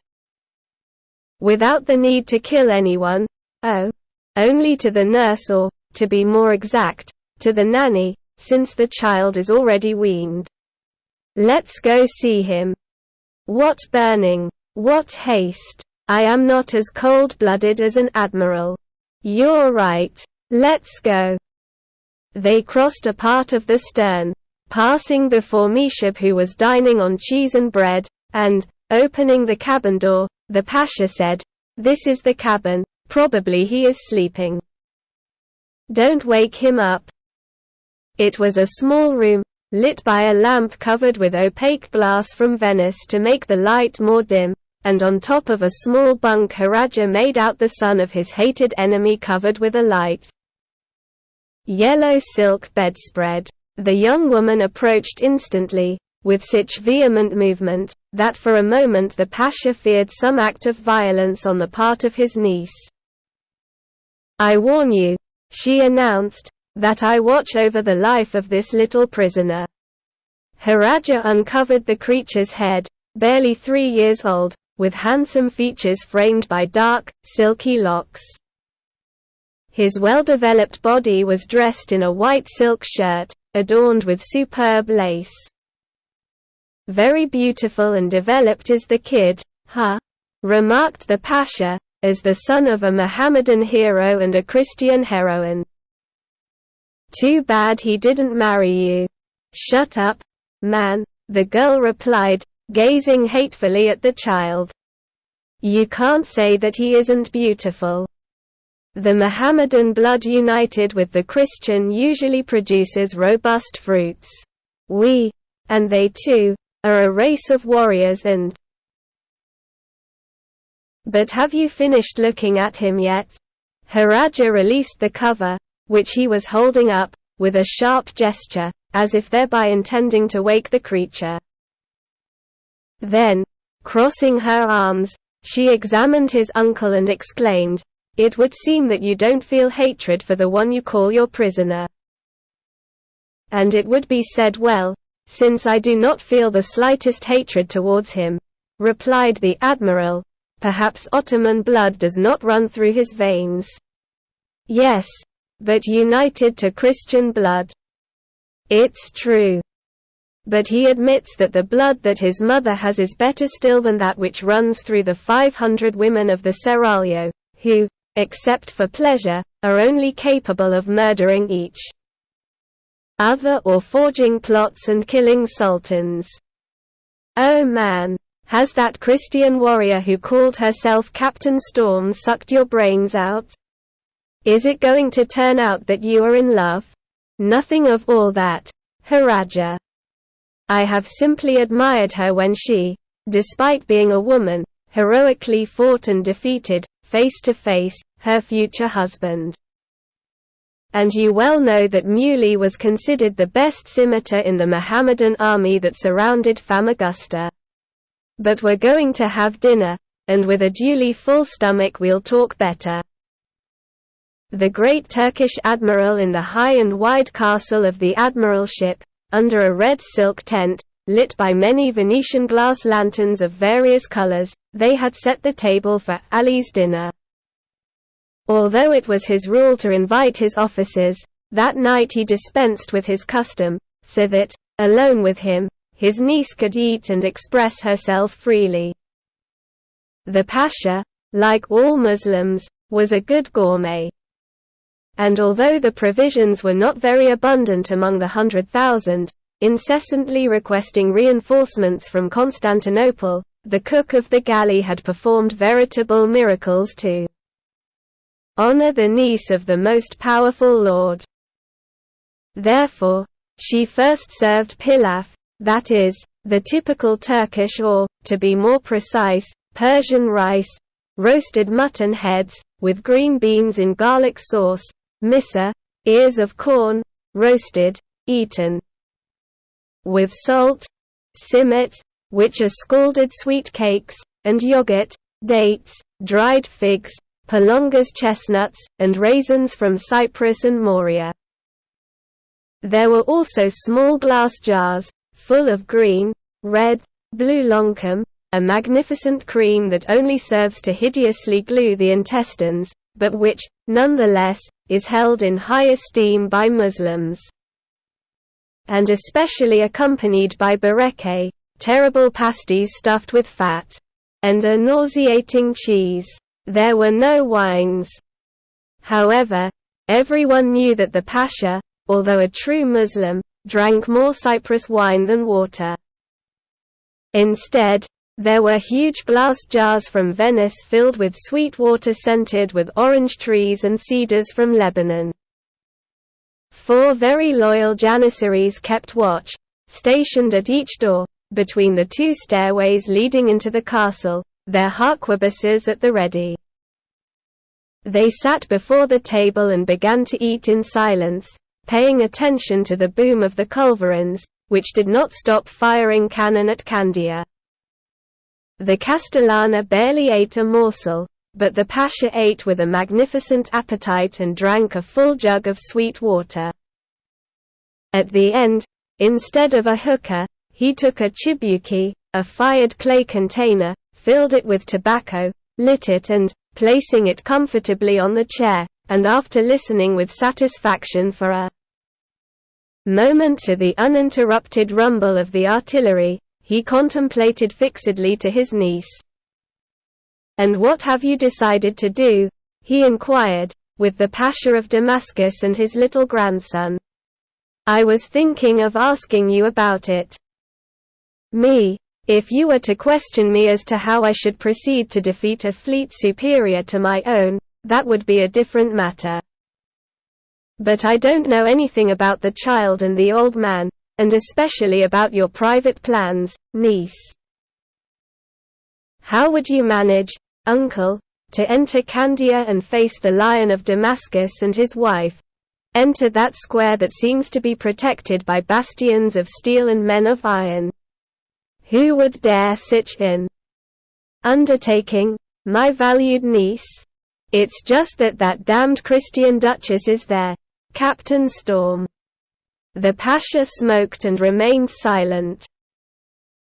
"Without the need to kill anyone?" "Oh. Only to the nurse or, to be more exact, to the nanny, since the child is already weaned." "Let's go see him." "What burning? What haste? I am not as cold-blooded as an admiral." "You're right. Let's go." They crossed a part of the stern, passing before Meshab who was dining on cheese and bread, and, opening the cabin door, the Pasha said, "This is the cabin, probably he is sleeping. Don't wake him up." It was a small room, lit by a lamp covered with opaque glass from Venice to make the light more dim, and on top of a small bunk Haraja made out the son of his hated enemy covered with a light yellow silk bedspread. The young woman approached instantly, with such vehement movement, that for a moment the Pasha feared some act of violence on the part of his niece. "I warn you," she announced, "that I watch over the life of this little prisoner." Haraja uncovered the creature's head, barely 3 years old, with handsome features framed by dark, silky locks. His well-developed body was dressed in a white silk shirt, adorned with superb lace. "Very beautiful and developed is the kid, huh?" remarked the Pasha, as the son of a Mohammedan hero and a Christian heroine. "Too bad he didn't marry you." "Shut up, man," the girl replied, gazing hatefully at the child. "You can't say that he isn't beautiful. The Mohammedan blood united with the Christian usually produces robust fruits. We, and they too, are a race of warriors and—" "But have you finished looking at him yet?" Haraja released the cover, which he was holding up, with a sharp gesture, as if thereby intending to wake the creature. Then, crossing her arms, she examined his uncle and exclaimed, "It would seem that you don't feel hatred for the one you call your prisoner." "And it would be said well, since I do not feel the slightest hatred towards him," replied the admiral. "Perhaps Ottoman blood does not run through his veins." "Yes, but united to Christian blood." "It's true. But he admits that the blood that his mother has is better still than that which runs through the 500 women of the Seraglio, who, except for pleasure, are only capable of murdering each other or forging plots and killing sultans." "Oh man, has that Christian warrior who called herself Captain Storm sucked your brains out? Is it going to turn out that you are in love?" "Nothing of all that, Haraja. I have simply admired her when she, despite being a woman, heroically fought and defeated, face to face, her future husband." And you well know that Muley was considered the best scimitar in the Mohammedan army that surrounded Famagusta. But we're going to have dinner, and with a duly full stomach we'll talk better." The great Turkish admiral in the high and wide castle of the admiralship, under a red silk tent, lit by many Venetian glass lanterns of various colors, they had set the table for Ali's dinner. Although it was his rule to invite his officers, that night he dispensed with his custom, so that, alone with him, his niece could eat and express herself freely. The Pasha, like all Muslims, was a good gourmet. And although the provisions were not very abundant among the 100,000, incessantly requesting reinforcements from Constantinople, the cook of the galley had performed veritable miracles to honor the niece of the most powerful lord. Therefore, she first served pilaf, that is, the typical Turkish or, to be more precise, Persian rice, roasted mutton heads, with green beans in garlic sauce, missa, ears of corn, roasted, eaten with salt, simit, which are scalded sweet cakes, and yogurt, dates, dried figs, Palongas chestnuts, and raisins from Cyprus and Morea. There were also small glass jars, full of green, red, blue loncum, a magnificent cream that only serves to hideously glue the intestines, but which, nonetheless, is held in high esteem by Muslims. And especially accompanied by bareke, terrible pasties stuffed with fat, and a nauseating cheese. There were no wines. However, everyone knew that the Pasha, although a true Muslim, drank more Cyprus wine than water. Instead, there were huge glass jars from Venice filled with sweet water scented with orange trees and cedars from Lebanon. 4 very loyal janissaries kept watch, stationed at each door, between the 2 stairways leading into the castle, their harquebuses at the ready. They sat before the table and began to eat in silence, paying attention to the boom of the culverins, which did not stop firing cannon at Candia. The Castellana barely ate a morsel, but the Pasha ate with a magnificent appetite and drank a full jug of sweet water. At the end, instead of a hookah, he took a chibuki, a fired clay container, filled it with tobacco, lit it and, placing it comfortably on the chair, and after listening with satisfaction for a moment to the uninterrupted rumble of the artillery, he contemplated fixedly to his niece. "And what have you decided to do?" he inquired, "with the Pasha of Damascus and his little grandson? I was thinking of asking you about it." "Me? If you were to question me as to how I should proceed to defeat a fleet superior to my own, that would be a different matter. But I don't know anything about the child and the old man, and especially about your private plans, niece. How would you manage, uncle, to enter Candia and face the Lion of Damascus and his wife? Enter that square that seems to be protected by bastions of steel and men of iron. Who would dare such an undertaking, my valued niece? It's just that damned Christian Duchess is there, Captain Storm." The Pasha smoked and remained silent.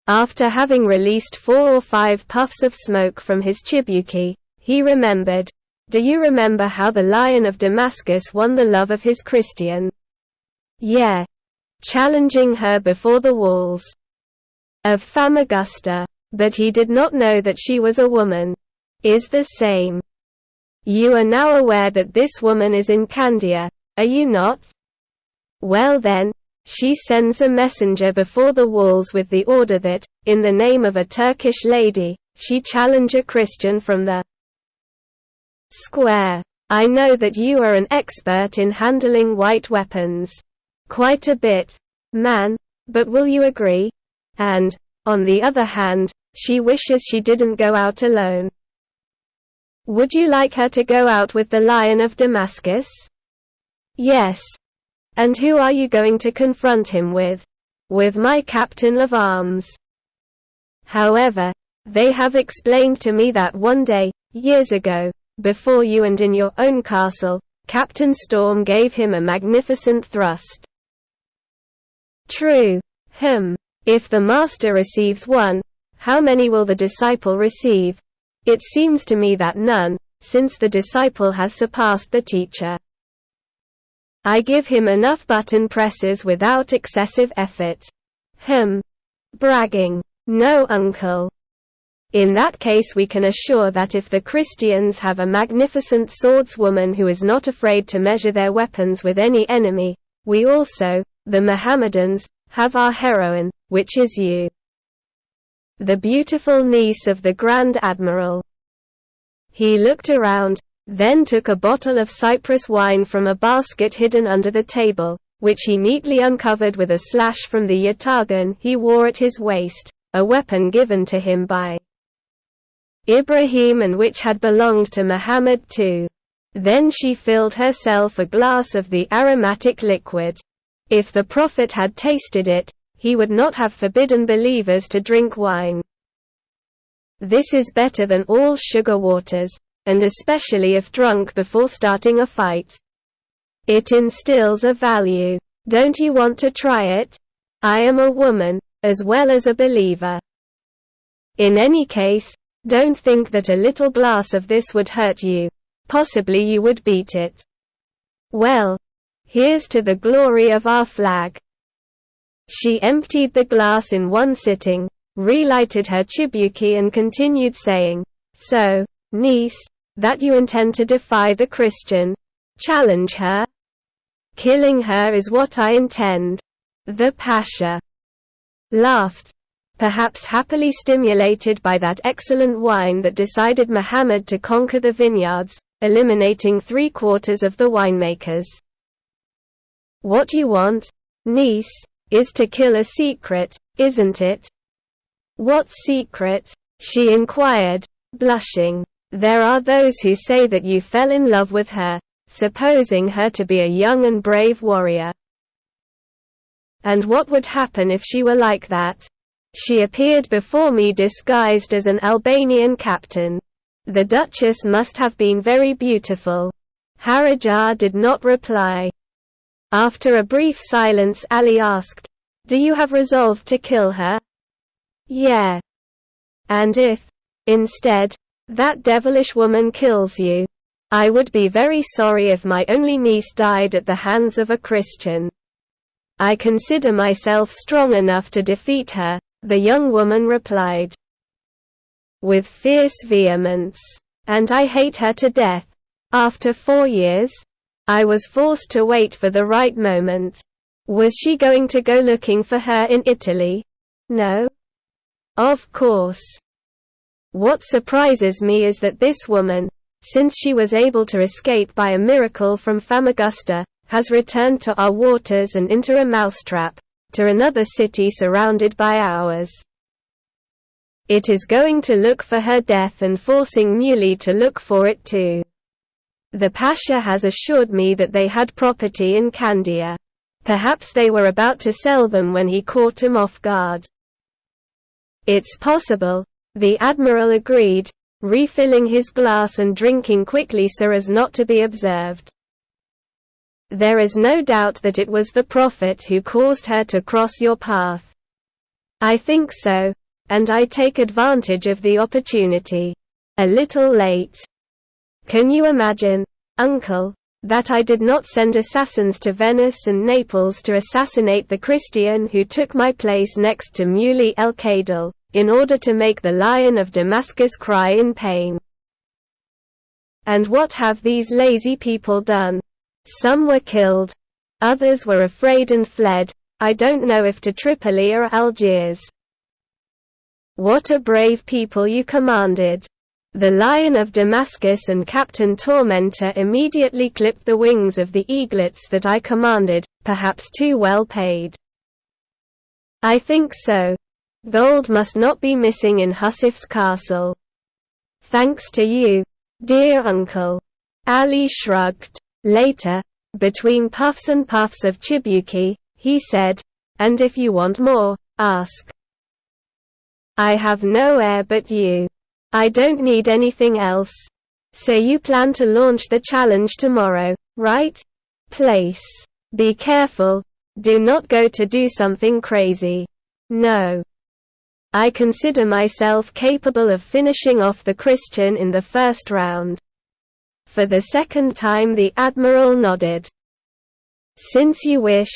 After having released 4 or 5 puffs of smoke from his chibuki, he remembered, "Do you remember how the Lion of Damascus won the love of his Christian? Yeah. Challenging her before the walls of Famagusta. But he did not know that she was a woman. Is the same. You are now aware that this woman is in Candia, are you not? Well then, she sends a messenger before the walls with the order that, in the name of a Turkish lady, she challenge a Christian from the square. I know that you are an expert in handling white weapons. Quite a bit, man, but will you agree? And, on the other hand, she wishes she didn't go out alone. Would you like her to go out with the Lion of Damascus? Yes. And who are you going to confront him with? With my captain of arms. However, they have explained to me that one day, years ago, before you and in your own castle, Captain Storm gave him a magnificent thrust. True. If the master receives one, how many will the disciple receive? It seems to me that none, since the disciple has surpassed the teacher. I give him enough button presses without excessive effort. Bragging. No, uncle. In that case we can assure that if the Christians have a magnificent swordswoman who is not afraid to measure their weapons with any enemy, we also, the Mohammedans, have our heroine, which is you. The beautiful niece of the Grand Admiral. He looked around, then took a bottle of Cyprus wine from a basket hidden under the table, which he neatly uncovered with a slash from the yataghan he wore at his waist, a weapon given to him by Ibrahim and which had belonged to Muhammad too. Then she filled herself a glass of the aromatic liquid. If the Prophet had tasted it, he would not have forbidden believers to drink wine. This is better than all sugar waters, and especially if drunk before starting a fight. It instills a value. Don't you want to try it? I am a woman, as well as a believer. In any case, don't think that a little glass of this would hurt you. Possibly you would beat it. Well, here's to the glory of our flag. She emptied the glass in one sitting, relighted her chibuki and continued saying, So, niece, that you intend to defy the Christian? Challenge her? Killing her is what I intend. The Pasha laughed, perhaps happily stimulated by that excellent wine that decided Muhammad to conquer the vineyards, eliminating 3/4 of the winemakers. What you want, niece, is to kill a secret, isn't it? What secret? She inquired, blushing. There are those who say that you fell in love with her, supposing her to be a young and brave warrior. And what would happen if she were like that? She appeared before me disguised as an Albanian captain. The Duchess must have been very beautiful. Harajar did not reply. After a brief silence Ali asked, Do you have resolved to kill her? Yeah. And if, instead, that devilish woman kills you, I would be very sorry if my only niece died at the hands of a Christian. I consider myself strong enough to defeat her, the young woman replied with fierce vehemence. And I hate her to death. After 4 years, I was forced to wait for the right moment. Was she going to go looking for her in Italy? No. Of course. What surprises me is that this woman, since she was able to escape by a miracle from Famagusta, has returned to our waters and into a mousetrap, to another city surrounded by ours. It is going to look for her death and forcing Muley to look for it too. The Pasha has assured me that they had property in Candia. Perhaps they were about to sell them when he caught him off guard. It's possible, the Admiral agreed, refilling his glass and drinking quickly so as not to be observed. There is no doubt that it was the Prophet who caused her to cross your path. I think so, and I take advantage of the opportunity. A little late. Can you imagine, uncle, that I did not send assassins to Venice and Naples to assassinate the Christian who took my place next to Muley el-Kadil, in order to make the Lion of Damascus cry in pain? And what have these lazy people done? Some were killed. Others were afraid and fled, I don't know if to Tripoli or Algiers. What a brave people you commanded. The Lion of Damascus and Captain Tormentor immediately clipped the wings of the eaglets that I commanded, perhaps too well paid. I think so. Gold must not be missing in Husif's castle. Thanks to you, dear uncle. Ali shrugged. Later, Between puffs and puffs of chibuki, he said, "And if you want more, ask. I have no heir but you. I don't need anything else. So you plan to launch the challenge tomorrow, right? Place. Be careful. Do not go to do something crazy. No. I consider myself capable of finishing off the Christian in the first round." For the second time the admiral nodded. "Since you wish,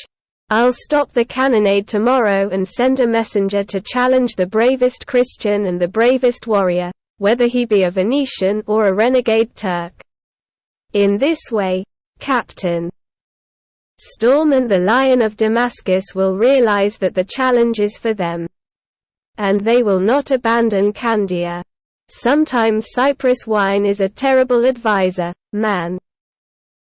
I'll stop the cannonade tomorrow and send a messenger to challenge the bravest Christian and the bravest warrior, whether he be a Venetian or a renegade Turk. In this way, Captain Storm and the Lion of Damascus will realize that the challenge is for them. And they will not abandon Candia. Sometimes Cyprus wine is a terrible advisor, man.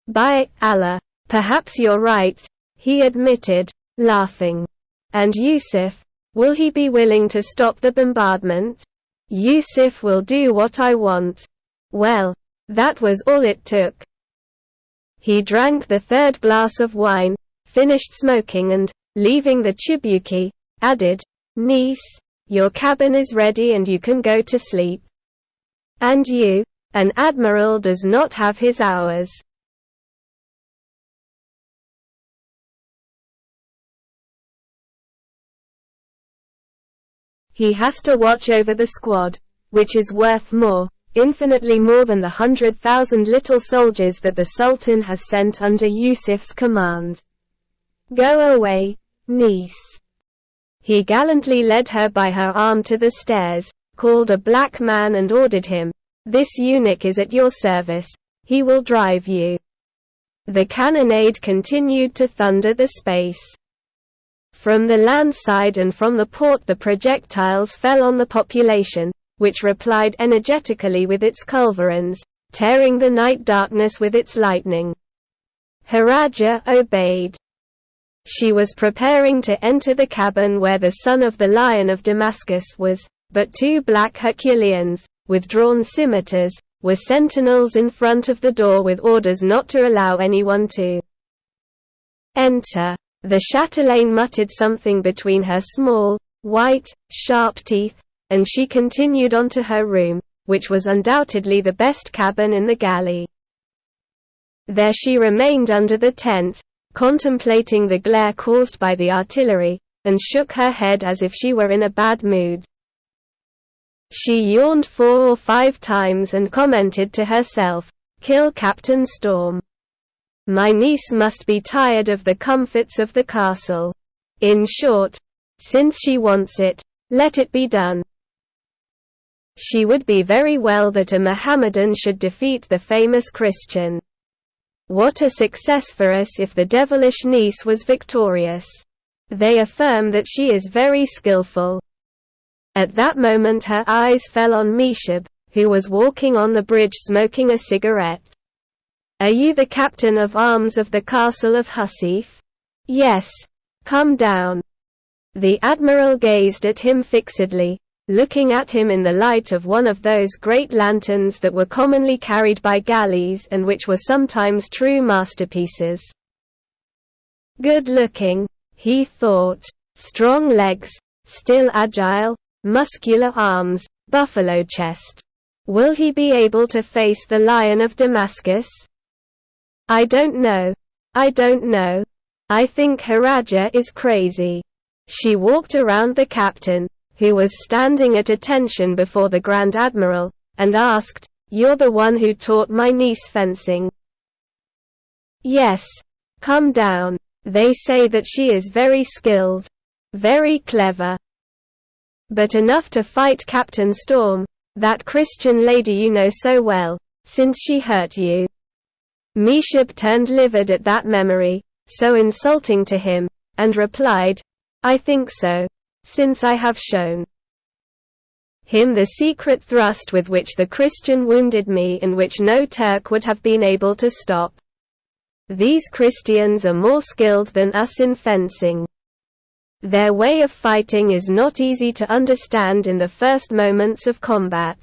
By Allah, perhaps you're right," he admitted, laughing. "And Yusuf, will he be willing to stop the bombardment?" "Yusuf will do what I want." Well, that was all it took. He drank the third glass of wine, finished smoking and, leaving the chibuki, added, "Niece, your cabin is ready and you can go to sleep. And you, an admiral does not have his hours." He has to watch over the squad, which is worth more, infinitely more than the 100,000 little soldiers that the Sultan has sent under Yusuf's command. "Go away, niece." He gallantly led her by her arm to the stairs, called a black man and ordered him, "This eunuch is at your service, he will drive you." The cannonade continued to thunder the space. From the land side and from the port the projectiles fell on the population, which replied energetically with its culverins, tearing the night darkness with its lightning. Haraja obeyed. She was preparing to enter the cabin where the son of the Lion of Damascus was, but two black Herculeans, with drawn scimitars, were sentinels in front of the door with orders not to allow anyone to enter. The chatelaine muttered something between her small, white, sharp teeth, and she continued on to her room, which was undoubtedly the best cabin in the galley. There she remained under the tent, contemplating the glare caused by the artillery, and shook her head as if she were in a bad mood. She yawned 4 or 5 times and commented to herself, "Kill Captain Storm. My niece must be tired of the comforts of the castle. In short, since she wants it, let it be done." She would be very well that a Mohammedan should defeat the famous Christian. What a success for us if the devilish niece was victorious. They affirm that she is very skillful. At that moment her eyes fell on Meshab, who was walking on the bridge smoking a cigarette. "Are you the captain of arms of the castle of Husif?" "Yes. Come down." The admiral gazed at him fixedly, looking at him in the light of one of those great lanterns that were commonly carried by galleys and which were sometimes true masterpieces. Good looking, he thought. Strong legs, still agile, muscular arms, buffalo chest. Will he be able to face the Lion of Damascus? I don't know. I think Haraja is crazy. She walked around the captain, who was standing at attention before the Grand Admiral, and asked, "You're the one who taught my niece fencing?" "Yes. Come down. They say that she is very skilled. Very clever. But enough to fight Captain Storm, that Christian lady you know so well, since she hurt you." Meshab turned livid at that memory, so insulting to him, and replied, "I think so, since I have shown him the secret thrust with which the Christian wounded me and which no Turk would have been able to stop. These Christians are more skilled than us in fencing. Their way of fighting is not easy to understand in the first moments of combat."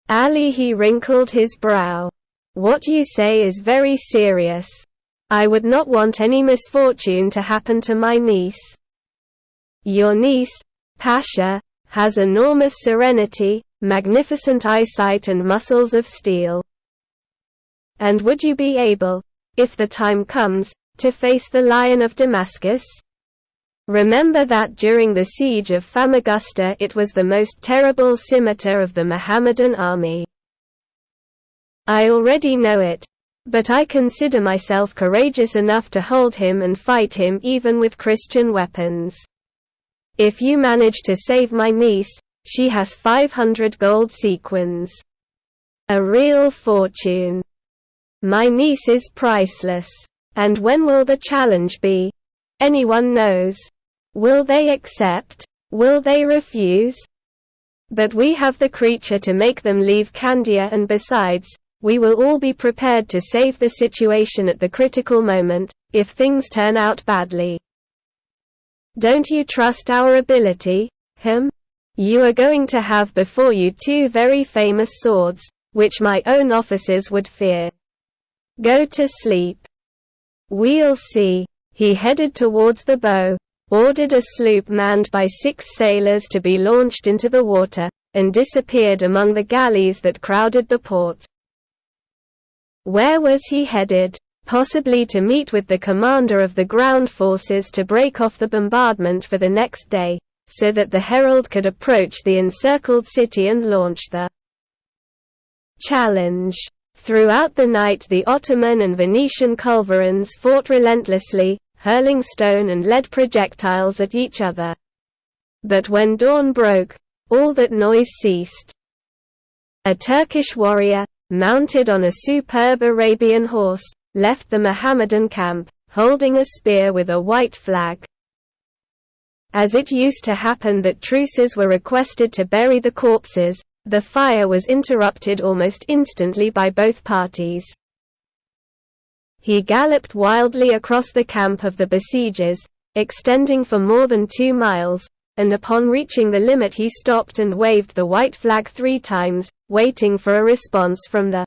Ali he wrinkled his brow. "What you say is very serious. I would not want any misfortune to happen to my niece. Your niece, Pasha, has enormous serenity, magnificent eyesight and muscles of steel. And would you be able, if the time comes, to face the Lion of Damascus? Remember that during the siege of Famagusta it was the most terrible scimitar of the Mohammedan army. I already know it, but I consider myself courageous enough to hold him and fight him even with Christian weapons. If you manage to save my niece, she has 500 gold sequins. A real fortune. My niece is priceless. And when will the challenge be? Anyone knows. Will they accept? Will they refuse? But we have the creature to make them leave Candia, and besides, we will all be prepared to save the situation at the critical moment, if things turn out badly. Don't you trust our ability? You are going to have before you 2 very famous swords, which my own officers would fear. Go to sleep. We'll see. He headed towards the bow, ordered a sloop manned by 6 sailors to be launched into the water, and disappeared among the galleys that crowded the port. Where was he headed? Possibly to meet with the commander of the ground forces to break off the bombardment for the next day, so that the herald could approach the encircled city and launch the challenge. Throughout the night the Ottoman and Venetian culverins fought relentlessly, hurling stone and lead projectiles at each other. But when dawn broke, all that noise ceased. A Turkish warrior, mounted on a superb Arabian horse, left the Mohammedan camp, holding a spear with a white flag. As it used to happen that truces were requested to bury the corpses, the fire was interrupted almost instantly by both parties. He galloped wildly across the camp of the besiegers, extending for more than 2 miles, and upon reaching the limit he stopped and waved the white flag 3 times, waiting for a response from the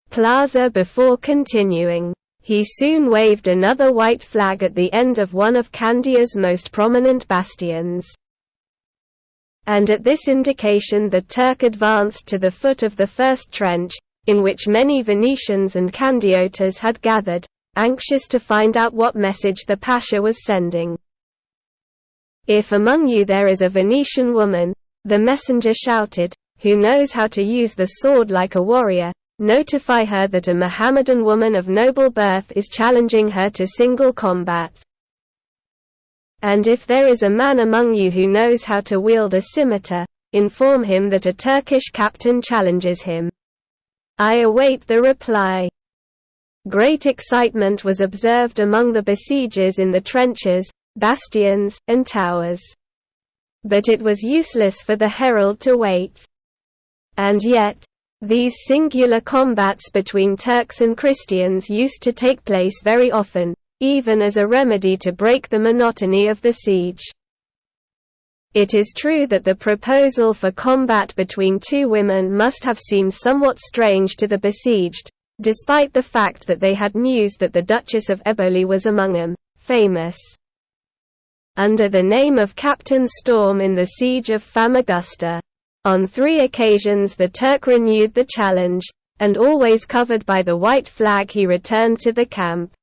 plaza before continuing. He soon waved another white flag at the end of one of Candia's most prominent bastions. And at this indication the Turk advanced to the foot of the first trench, in which many Venetians and Candiotas had gathered, anxious to find out what message the Pasha was sending. "If among you there is a Venetian woman," the messenger shouted, "who knows how to use the sword like a warrior, notify her that a Mohammedan woman of noble birth is challenging her to single combat. And if there is a man among you who knows how to wield a scimitar, inform him that a Turkish captain challenges him. I await the reply." Great excitement was observed among the besiegers in the trenches, bastions, and towers. But it was useless for the herald to wait. And yet, these singular combats between Turks and Christians used to take place very often, even as a remedy to break the monotony of the siege. It is true that the proposal for combat between 2 women must have seemed somewhat strange to the besieged, despite the fact that they had news that the Duchess of Eboli was among them, famous under the name of Captain Storm in the siege of Famagusta. On 3 occasions the Turk renewed the challenge, and always covered by the white flag he returned to the camp.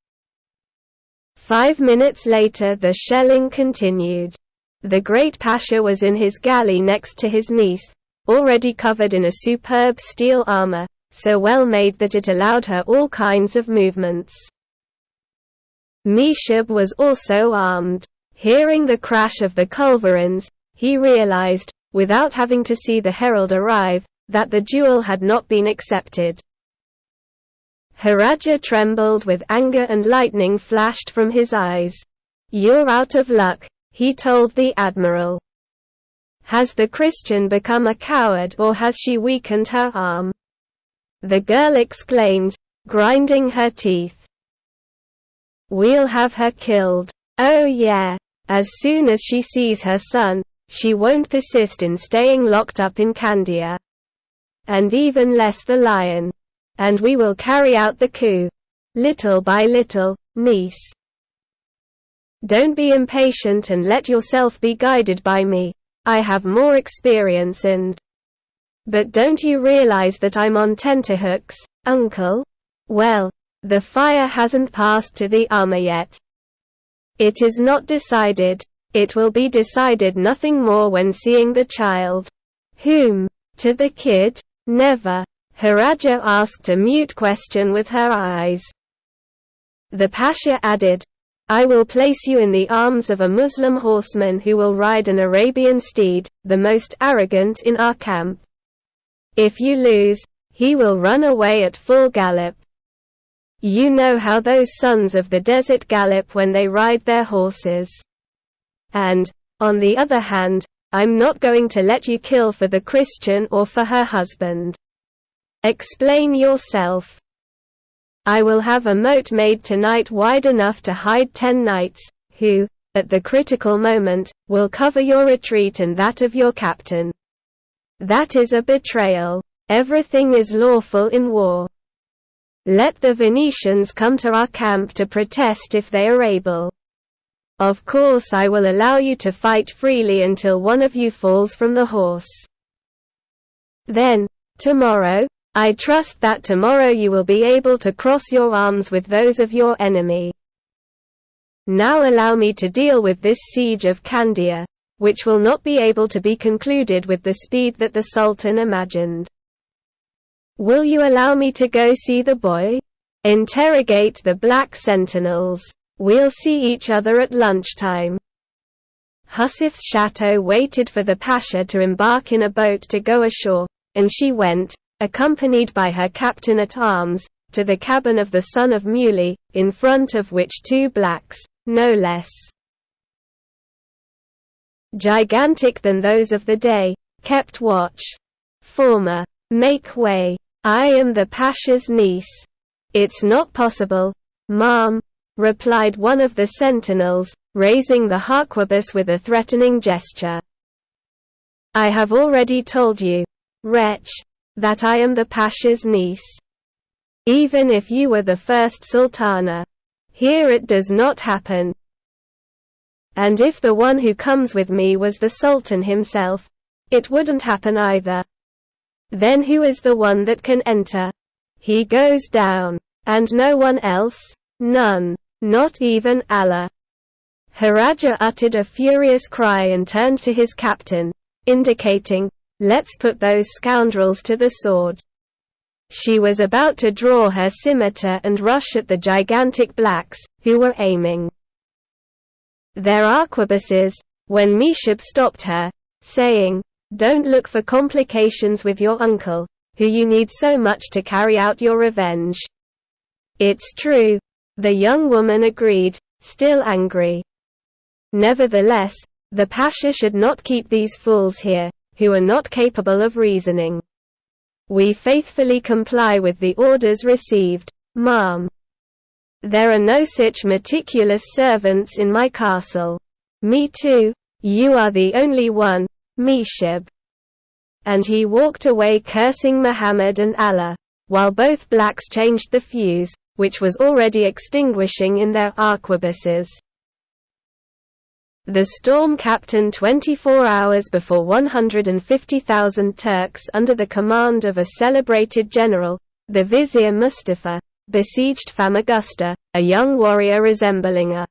5 minutes later the shelling continued. The great Pasha was in his galley next to his niece, already covered in a superb steel armor, so well made that it allowed her all kinds of movements. Meshib was also armed. Hearing the crash of the culverins, he realized, without having to see the herald arrive, that the duel had not been accepted. Haraja trembled with anger and lightning flashed from his eyes. "You're out of luck," he told the admiral. "Has the Christian become a coward or has she weakened her arm?" The girl exclaimed, grinding her teeth. "We'll have her killed. Oh yeah. As soon as she sees her son, she won't persist in staying locked up in Candia. And even less the lion. And we will carry out the coup. little by little, niece. Don't be impatient and let yourself be guided by me. I have more experience and… But don't you realize that I'm on tenterhooks, uncle? Well, the fire hasn't passed to the armor yet. It is not decided. It will be decided nothing more when seeing the child. Whom? To the kid? Never. Haraja asked a mute question with her eyes. The Pasha added, I will place you in the arms of a Muslim horseman who will ride an Arabian steed, the most arrogant in our camp. If you lose, he will run away at full gallop. You know how those sons of the desert gallop when they ride their horses. And, on the other hand, I'm not going to let you kill for the Christian or for her husband. Explain yourself. I will have a moat made tonight wide enough to hide 10 knights, who, at the critical moment, will cover your retreat and that of your captain. That is a betrayal. Everything is lawful in war. Let the Venetians come to our camp to protest if they are able. Of course I will allow you to fight freely until one of you falls from the horse. Then, tomorrow, I trust that tomorrow you will be able to cross your arms with those of your enemy. Now allow me to deal with this siege of Candia, which will not be able to be concluded with the speed that the Sultan imagined. Will you allow me to go see the boy? Interrogate the black sentinels. We'll see each other at lunchtime. Husif's chateau waited for the Pasha to embark in a boat to go ashore, and she went, accompanied by her captain-at-arms, to the cabin of the son of Muley, in front of which 2 blacks, no less gigantic than those of the day, kept watch. Former. Make way. I am the Pasha's niece. It's not possible, ma'am, replied one of the sentinels, raising the harquebus with a threatening gesture. I have already told you, wretch, that I am the Pasha's niece. Even if you were the first sultana. Here it does not happen. And if the one who comes with me was the sultan himself, it wouldn't happen either. Then who is the one that can enter? He goes down. And no one else? None. Not even Allah. Haraja uttered a furious cry and turned to his captain, indicating, let's put those scoundrels to the sword. She was about to draw her scimitar and rush at the gigantic blacks, who were aiming their arquebuses, when Meshib stopped her, saying, don't look for complications with your uncle, who you need so much to carry out your revenge. It's true, the young woman agreed, still angry. Nevertheless, the Pasha should not keep these fools here, who are not capable of reasoning. We faithfully comply with the orders received, ma'am. There are no such meticulous servants in my castle. Me too, you are the only one, Meshib. And he walked away cursing Muhammad and Allah, while both blacks changed the fuse, which was already extinguishing in their arquebuses. The storm captained 24 hours before 150,000 Turks under the command of a celebrated general, the Vizier Mustafa, besieged Famagusta, a young warrior resembling a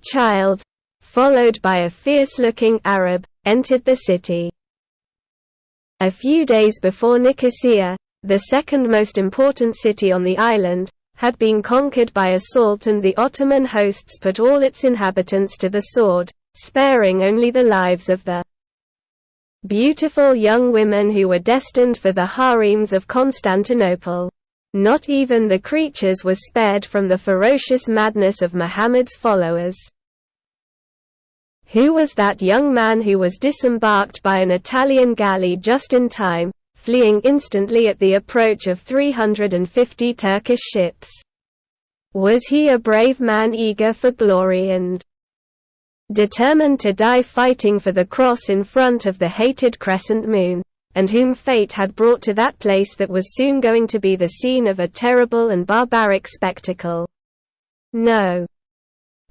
child, followed by a fierce-looking Arab, entered the city. A few days before Nicosia, the second most important city on the island, had been conquered by assault, and the Ottoman hosts put all its inhabitants to the sword, sparing only the lives of the beautiful young women who were destined for the harems of Constantinople. Not even the creatures were spared from the ferocious madness of Muhammad's followers. Who was that young man who was disembarked by an Italian galley just in time, fleeing instantly at the approach of 350 Turkish ships? Was he a brave man eager for glory and determined to die fighting for the cross in front of the hated crescent moon, and whom fate had brought to that place that was soon going to be the scene of a terrible and barbaric spectacle. No.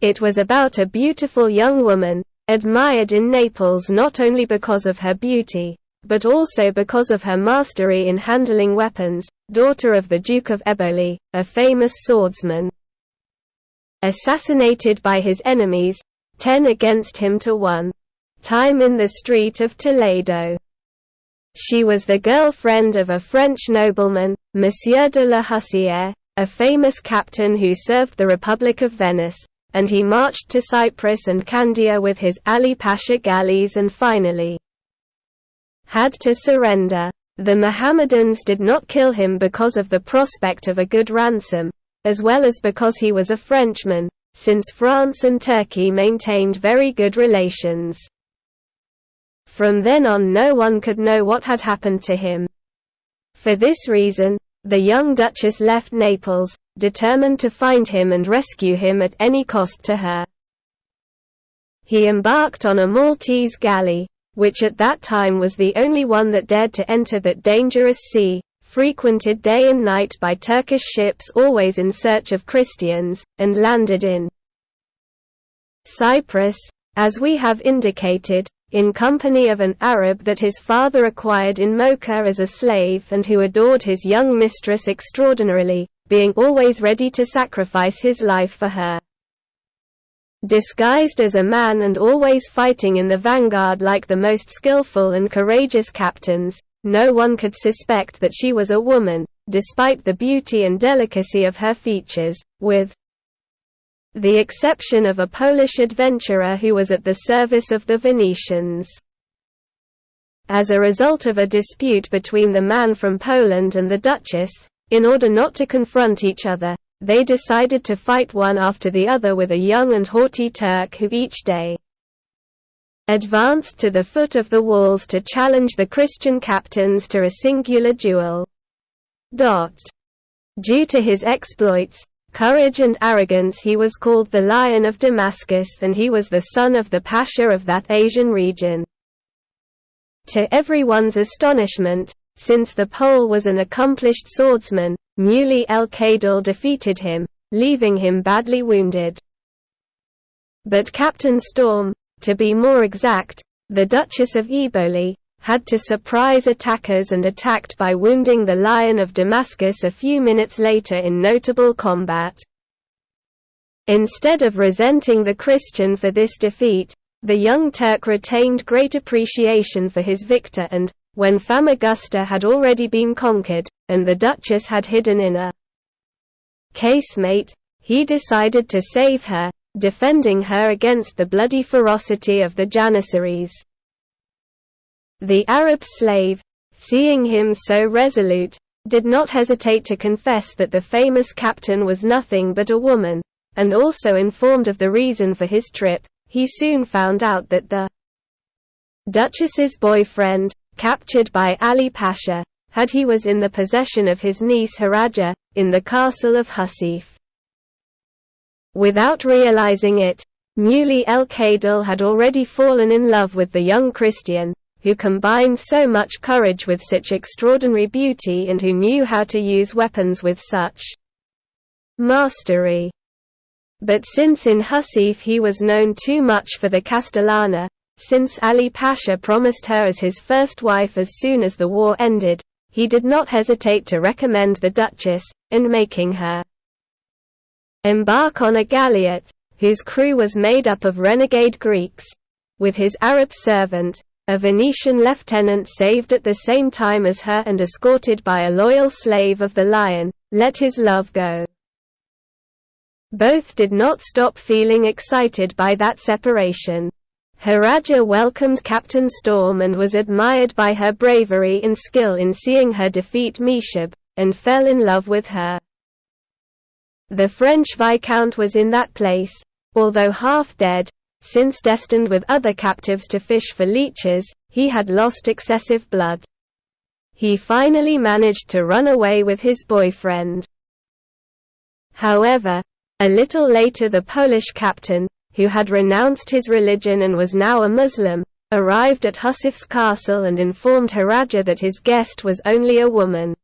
It was about a beautiful young woman, admired in Naples not only because of her beauty, but also because of her mastery in handling weapons, daughter of the Duke of Eboli, a famous swordsman. Assassinated by his enemies, 10 against him to 1. Time in the street of Toledo. She was the girlfriend of a French nobleman, Monsieur de la Hussière, a famous captain who served the Republic of Venice, and he marched to Cyprus and Candia with his Ali Pasha galleys and finally had to surrender. The Mohammedans did not kill him because of the prospect of a good ransom, as well as because he was a Frenchman, since France and Turkey maintained very good relations. From then on no one could know what had happened to him. For this reason, the young Duchess left Naples, determined to find him and rescue him at any cost to her. He embarked on a Maltese galley, which at that time was the only one that dared to enter that dangerous sea, frequented day and night by Turkish ships always in search of Christians, and landed in Cyprus, as we have indicated, in company of an Arab that his father acquired in Mocha as a slave and who adored his young mistress extraordinarily, being always ready to sacrifice his life for her. Disguised as a man and always fighting in the vanguard like the most skillful and courageous captains, no one could suspect that she was a woman, despite the beauty and delicacy of her features, with the exception of a Polish adventurer who was at the service of the Venetians. As a result of a dispute between the man from Poland and the Duchess, in order not to confront each other, they decided to fight one after the other with a young and haughty Turk who each day advanced to the foot of the walls to challenge the Christian captains to a singular duel. Due to his exploits, courage and arrogance he was called the Lion of Damascus, and he was the son of the Pasha of that Asian region. To everyone's astonishment, since the Pole was an accomplished swordsman, Muley el-Kadil defeated him, leaving him badly wounded. But Captain Storm, to be more exact, the Duchess of Eboli, had to surprise attackers and attacked by wounding the Lion of Damascus a few minutes later in notable combat. Instead of resenting the Christian for this defeat, the young Turk retained great appreciation for his victor and, when Famagusta had already been conquered, and the Duchess had hidden in a casemate, he decided to save her, defending her against the bloody ferocity of the Janissaries. The Arab slave, seeing him so resolute, did not hesitate to confess that the famous captain was nothing but a woman, and also informed of the reason for his trip. He soon found out that the Duchess's boyfriend, captured by Ali Pasha, he was in the possession of his niece Haraja, in the castle of Husif. Without realizing it, Muley el-Kadil had already fallen in love with the young Christian, who combined so much courage with such extraordinary beauty and who knew how to use weapons with such mastery. But since in Husif he was known too much for the Castellana, since Ali Pasha promised her as his first wife as soon as the war ended, he did not hesitate to recommend the Duchess, and making her embark on a galliot, whose crew was made up of renegade Greeks, with his Arab servant, a Venetian lieutenant saved at the same time as her and escorted by a loyal slave of the Lion, let his love go. Both did not stop feeling excited by that separation. Haraja welcomed Captain Storm and was admired by her bravery and skill in seeing her defeat Meshab, and fell in love with her. The French Viscount was in that place, although half dead, since destined with other captives to fish for leeches, he had lost excessive blood. He finally managed to run away with his boyfriend. However, a little later the Polish captain, who had renounced his religion and was now a Muslim, arrived at Husif's castle and informed Haraja that his guest was only a woman.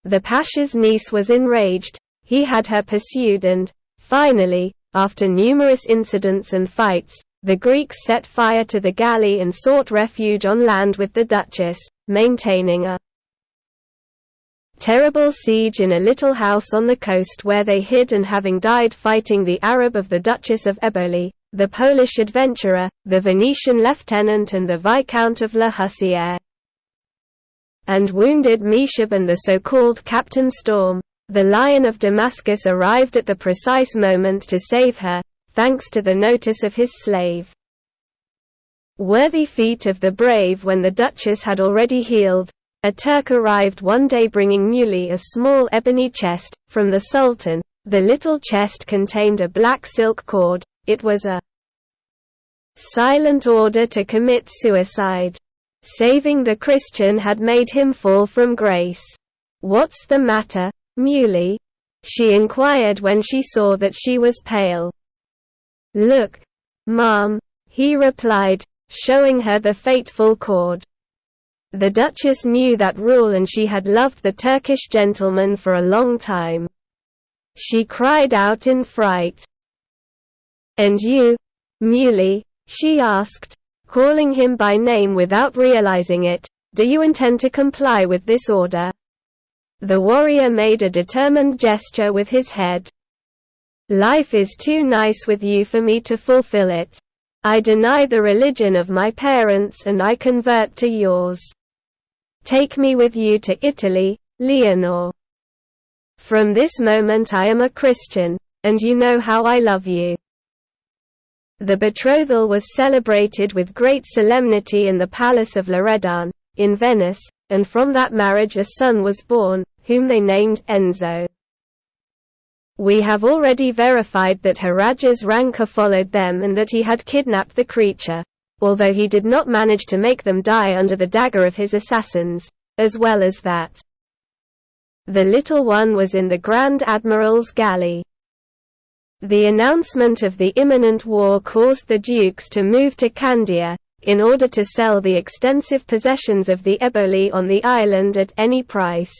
The pasha's niece was enraged. He had her pursued and, finally, after numerous incidents and fights, the Greeks set fire to the galley and sought refuge on land with the Duchess, maintaining a terrible siege in a little house on the coast where they hid, and having died fighting the Arab of the Duchess of Eboli, the Polish adventurer, the Venetian lieutenant and the Viscount of La Hussière, and wounded Meshab and the so-called Captain Storm, the Lion of Damascus arrived at the precise moment to save her, thanks to the notice of his slave. Worthy feat of the brave. When the Duchess had already healed, a Turk arrived one day bringing Muley a small ebony chest, from the Sultan. The little chest contained a black silk cord. It was a silent order to commit suicide. Saving the Christian had made him fall from grace. "What's the matter, Muley?" she inquired when she saw that she was pale. "Look, ma'am," he replied, showing her the fateful cord. The Duchess knew that rule, and she had loved the Turkish gentleman for a long time. She cried out in fright. "And you, Muley?" she asked, calling him by name without realizing it. "Do you intend to comply with this order?" The warrior made a determined gesture with his head. "Life is too nice with you for me to fulfill it. I deny the religion of my parents and I convert to yours. Take me with you to Italy, Leonore. From this moment I am a Christian, and you know how I love you." The betrothal was celebrated with great solemnity in the Palace of Loredane, in Venice, and from that marriage a son was born, whom they named Enzo. We have already verified that Haraja's rancor followed them and that he had kidnapped the creature, although he did not manage to make them die under the dagger of his assassins, as well as that the little one was in the Grand Admiral's galley. The announcement of the imminent war caused the dukes to move to Candia, in order to sell the extensive possessions of the Eboli on the island at any price.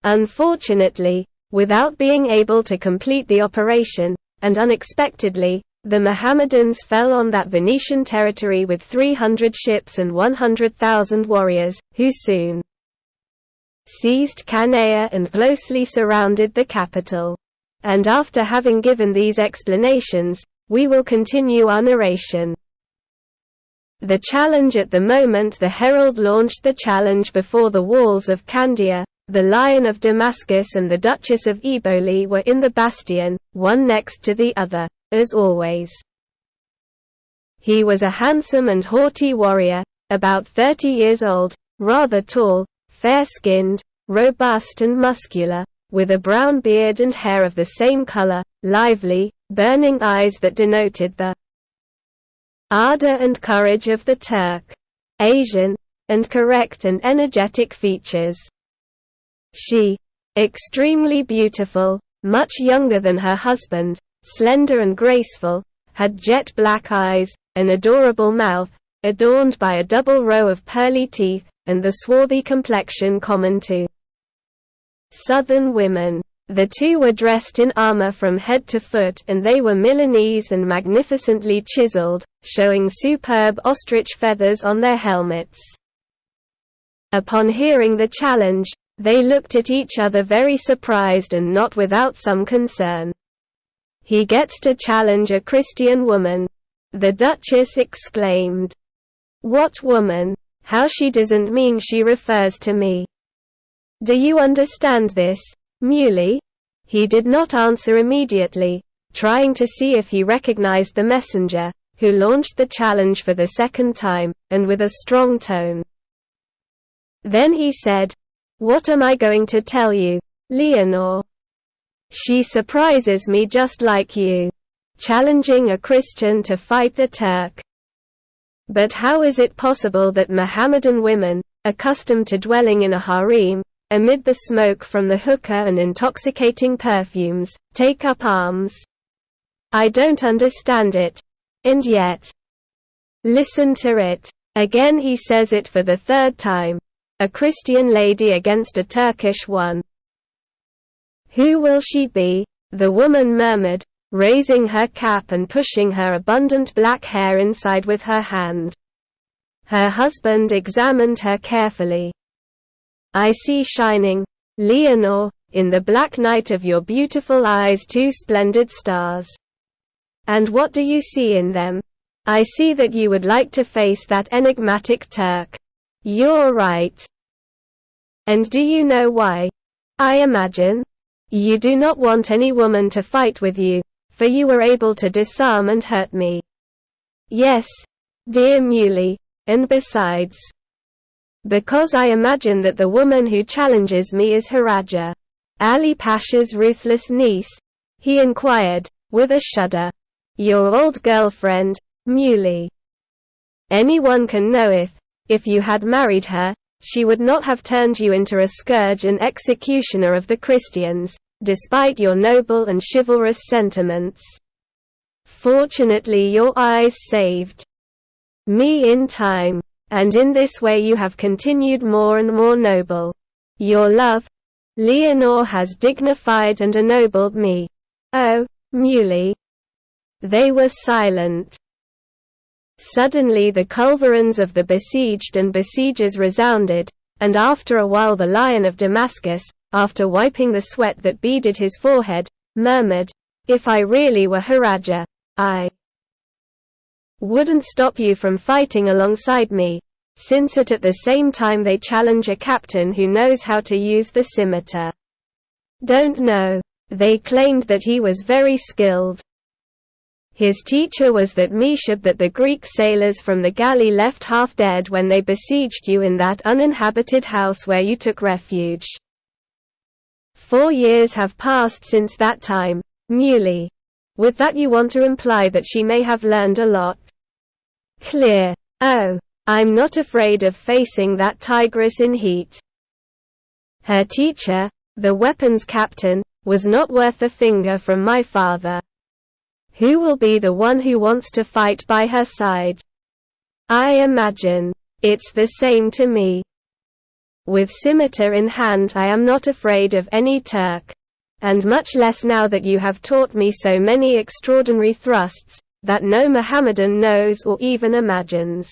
Unfortunately, without being able to complete the operation, and unexpectedly, the Mohammedans fell on that Venetian territory with 300 ships and 100,000 warriors, who soon seized Canea and closely surrounded the capital. And after having given these explanations, we will continue our narration. The challenge. At the moment the herald launched the challenge before the walls of Candia, the Lion of Damascus and the Duchess of Eboli were in the bastion, one next to the other, as always. He was a handsome and haughty warrior, about 30 years old, rather tall, fair-skinned, robust and muscular, with a brown beard and hair of the same color, lively, burning eyes that denoted the ardor and courage of the Turk. Asian, and correct and energetic features. She, extremely beautiful, much younger than her husband, slender and graceful, had jet black eyes, an adorable mouth, adorned by a double row of pearly teeth, and the swarthy complexion common to Southern women. The two were dressed in armor from head to foot, and they were Milanese and magnificently chiseled, showing superb ostrich feathers on their helmets. Upon hearing the challenge, they looked at each other very surprised and not without some concern. "He gets to challenge a Christian woman," the Duchess exclaimed. "What woman? How she doesn't mean she refers to me. Do you understand this, Muley?" He did not answer immediately, trying to see if he recognized the messenger, who launched the challenge for the second time, and with a strong tone. Then he said, "What am I going to tell you, Leonore? She surprises me just like you. Challenging a Christian to fight the Turk. But how is it possible that Mohammedan women, accustomed to dwelling in a harem, amid the smoke from the hookah and intoxicating perfumes, take up arms? I don't understand it. And yet, Listen to it. Again he says it for the third time. A Christian lady against a Turkish one. Who will she be? The woman murmured, raising her cap and pushing her abundant black hair inside with her hand. Her husband examined her carefully. I see shining, Leonore, in the black night of your beautiful eyes 2 splendid stars. And what do you see in them? I see that you would like to face that enigmatic Turk. You're right. And do you know why? I imagine. You do not want any woman to fight with you, for you were able to disarm and hurt me. Yes, dear Muley, and besides. Because I imagine that the woman who challenges me is Haraja, Ali Pasha's ruthless niece, he inquired, with a shudder. Your old girlfriend, Muley. Anyone can know if you had married her, she would not have turned you into a scourge and executioner of the Christians, despite your noble and chivalrous sentiments. Fortunately your eyes saved me in time, and in this way you have continued more and more noble. Your love, Leonore, has dignified and ennobled me. Oh, Muley. They were silent. Suddenly the culverins of the besieged and besiegers resounded, and after a while the Lion of Damascus, after wiping the sweat that beaded his forehead, murmured, If I really were Haraja, I wouldn't stop you from fighting alongside me, since at the same time they challenge a captain who knows how to use the scimitar. Don't know. They claimed that he was very skilled. His teacher was that Meshab, that the Greek sailors from the galley left half dead when they besieged you in that uninhabited house where you took refuge. 4 years have passed since that time, Muley. With that you want to imply that she may have learned a lot. Clear. Oh, I'm not afraid of facing that tigress in heat. Her teacher, the weapons captain, was not worth a finger from my father. Who will be the one who wants to fight by her side? I imagine it's the same to me. With scimitar in hand I am not afraid of any Turk. And much less now that you have taught me so many extraordinary thrusts, that no Mohammedan knows or even imagines.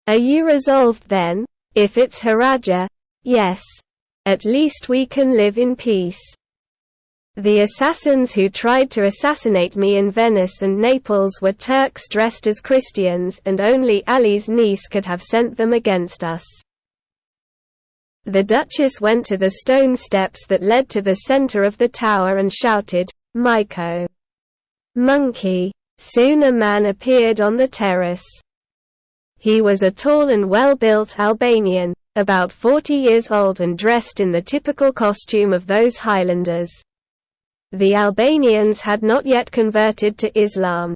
Are you resolved then? If it's Haraja, yes. At least we can live in peace. The assassins who tried to assassinate me in Venice and Naples were Turks dressed as Christians, and only Ali's niece could have sent them against us. The Duchess went to the stone steps that led to the center of the tower and shouted, Myko! Monkey! Soon a man appeared on the terrace. He was a tall and well-built Albanian, about 40 years old and dressed in the typical costume of those Highlanders. The Albanians had not yet converted to Islam.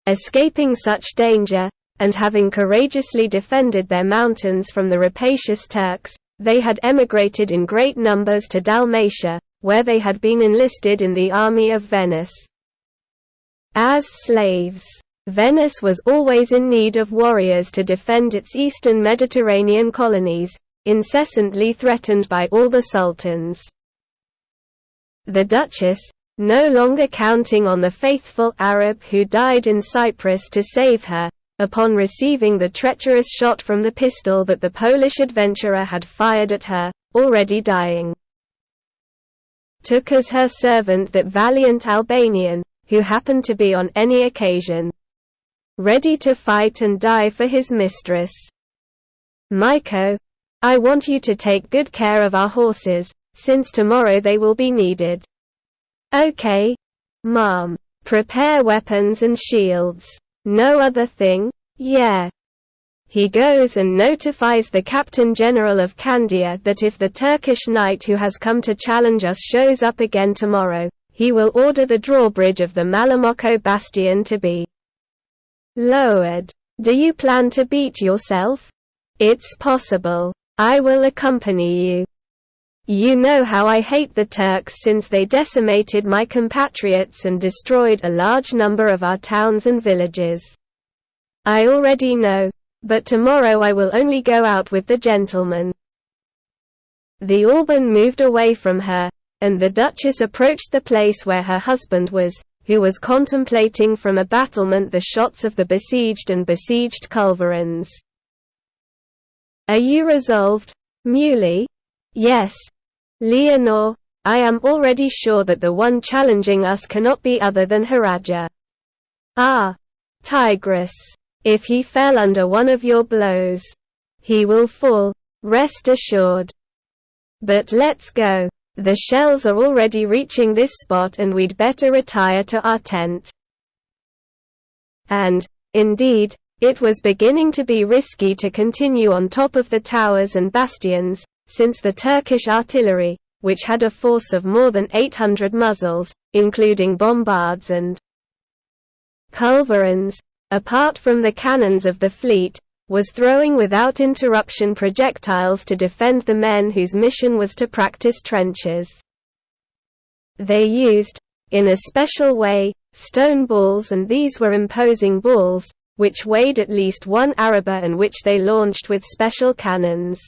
Escaping such danger, and having courageously defended their mountains from the rapacious Turks, they had emigrated in great numbers to Dalmatia, where they had been enlisted in the army of Venice. As slaves, Venice was always in need of warriors to defend its eastern Mediterranean colonies, incessantly threatened by all the sultans. The Duchess, no longer counting on the faithful Arab who died in Cyprus to save her, upon receiving the treacherous shot from the pistol that the Polish adventurer had fired at her, already dying, took as her servant that valiant Albanian, who happened to be on any occasion ready to fight and die for his mistress. Myko, I want you to take good care of our horses, since tomorrow they will be needed. Okay, Mom. Prepare weapons and shields. No other thing? Yeah. He goes and notifies the Captain General of Candia that if the Turkish knight who has come to challenge us shows up again tomorrow, he will order the drawbridge of the Malamocco bastion to be lowered. Do you plan to beat yourself? It's possible. I will accompany you. You know how I hate the Turks since they decimated my compatriots and destroyed a large number of our towns and villages. I already know. But tomorrow I will only go out with the gentleman." The Alban moved away from her, and the Duchess approached the place where her husband was, who was contemplating from a battlement the shots of the besieged and besieged culverins. "Are you resolved, Muley?" "Yes, Leonore. I am already sure that the one challenging us cannot be other than Haraja. Ah, Tigress, if he fell under one of your blows, he will fall, rest assured. But let's go. The shells are already reaching this spot and we'd better retire to our tent." And, indeed, it was beginning to be risky to continue on top of the towers and bastions, since the Turkish artillery, which had a force of more than 800 muzzles, including bombards and culverins, apart from the cannons of the fleet, was throwing without interruption projectiles to defend the men whose mission was to practice trenches. They used, in a special way, stone balls, and these were imposing balls, which weighed at least 1 araba and which they launched with special cannons.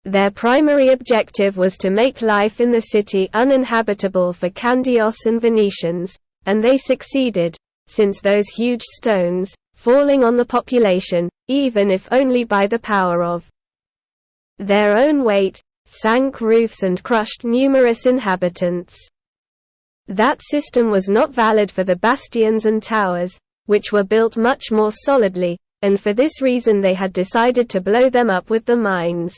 Their primary objective was to make life in the city uninhabitable for Candios and Venetians, and they succeeded, since those huge stones, falling on the population, even if only by the power of their own weight, sank roofs and crushed numerous inhabitants. That system was not valid for the bastions and towers, which were built much more solidly, and for this reason they had decided to blow them up with the mines.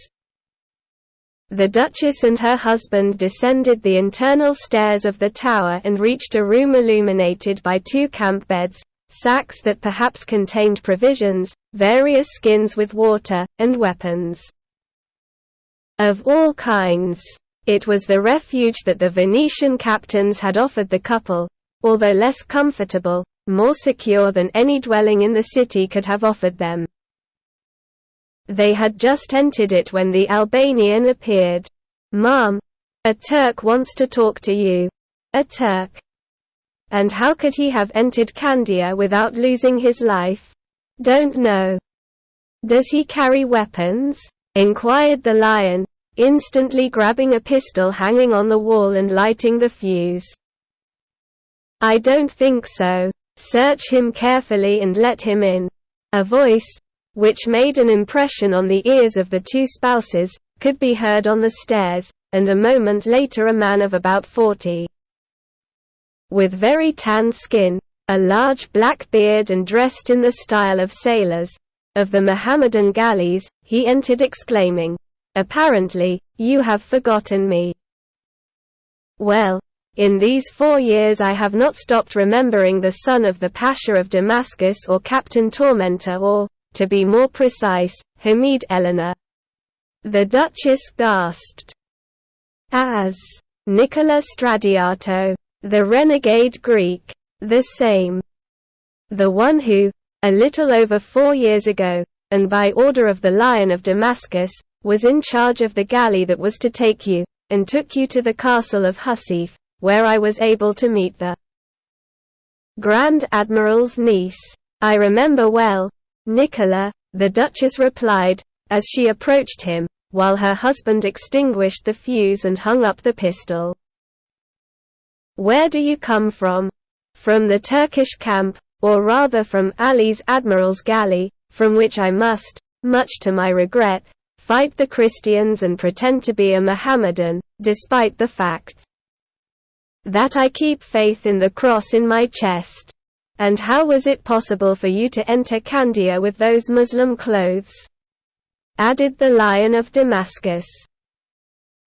The Duchess and her husband descended the internal stairs of the tower and reached a room illuminated by 2 camp beds, sacks that perhaps contained provisions, various skins with water, and weapons of all kinds. It was the refuge that the Venetian captains had offered the couple, although less comfortable, more secure than any dwelling in the city could have offered them. They had just entered it when the Albanian appeared. "Ma'am, a Turk wants to talk to you." "A Turk? And how could he have entered Candia without losing his life?" "Don't know." "Does he carry weapons?" inquired the lion, instantly grabbing a pistol hanging on the wall and lighting the fuse. "I don't think so. Search him carefully and let him in." A voice, which made an impression on the ears of the 2 spouses, could be heard on the stairs, and a moment later a man of about 40. With very tanned skin, a large black beard and dressed in the style of sailors of the Mohammedan galleys, he entered exclaiming, "Apparently, you have forgotten me." "Well, in these 4 years I have not stopped remembering the son of the Pasha of Damascus or Captain Tormentor or, to be more precise, Hamid Eleanor." The Duchess gasped. "As Nicola Stradiato, the renegade Greek, the same. The one who, a little over 4 years ago, and by order of the Lion of Damascus, was in charge of the galley that was to take you, and took you to the castle of Husseif, where I was able to meet the Grand Admiral's niece. I remember well, Nicola," the Duchess replied, as she approached him, while her husband extinguished the fuse and hung up the pistol. "Where do you come from?" "From the Turkish camp, or rather from Ali's admiral's galley, from which I must, much to my regret, fight the Christians and pretend to be a Mohammedan, despite the fact that I keep faith in the cross in my chest." "And how was it possible for you to enter Candia with those Muslim clothes?" added the Lion of Damascus.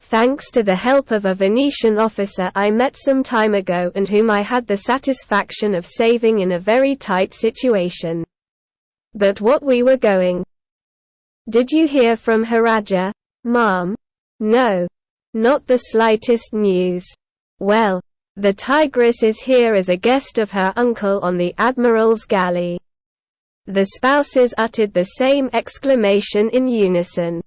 "Thanks to the help of a Venetian officer I met some time ago and whom I had the satisfaction of saving in a very tight situation. But what we were going. Did you hear from Haraja, ma'am?" "No. Not the slightest news." "Well, the Tigress is here as a guest of her uncle on the Admiral's galley." The spouses uttered the same exclamation in unison.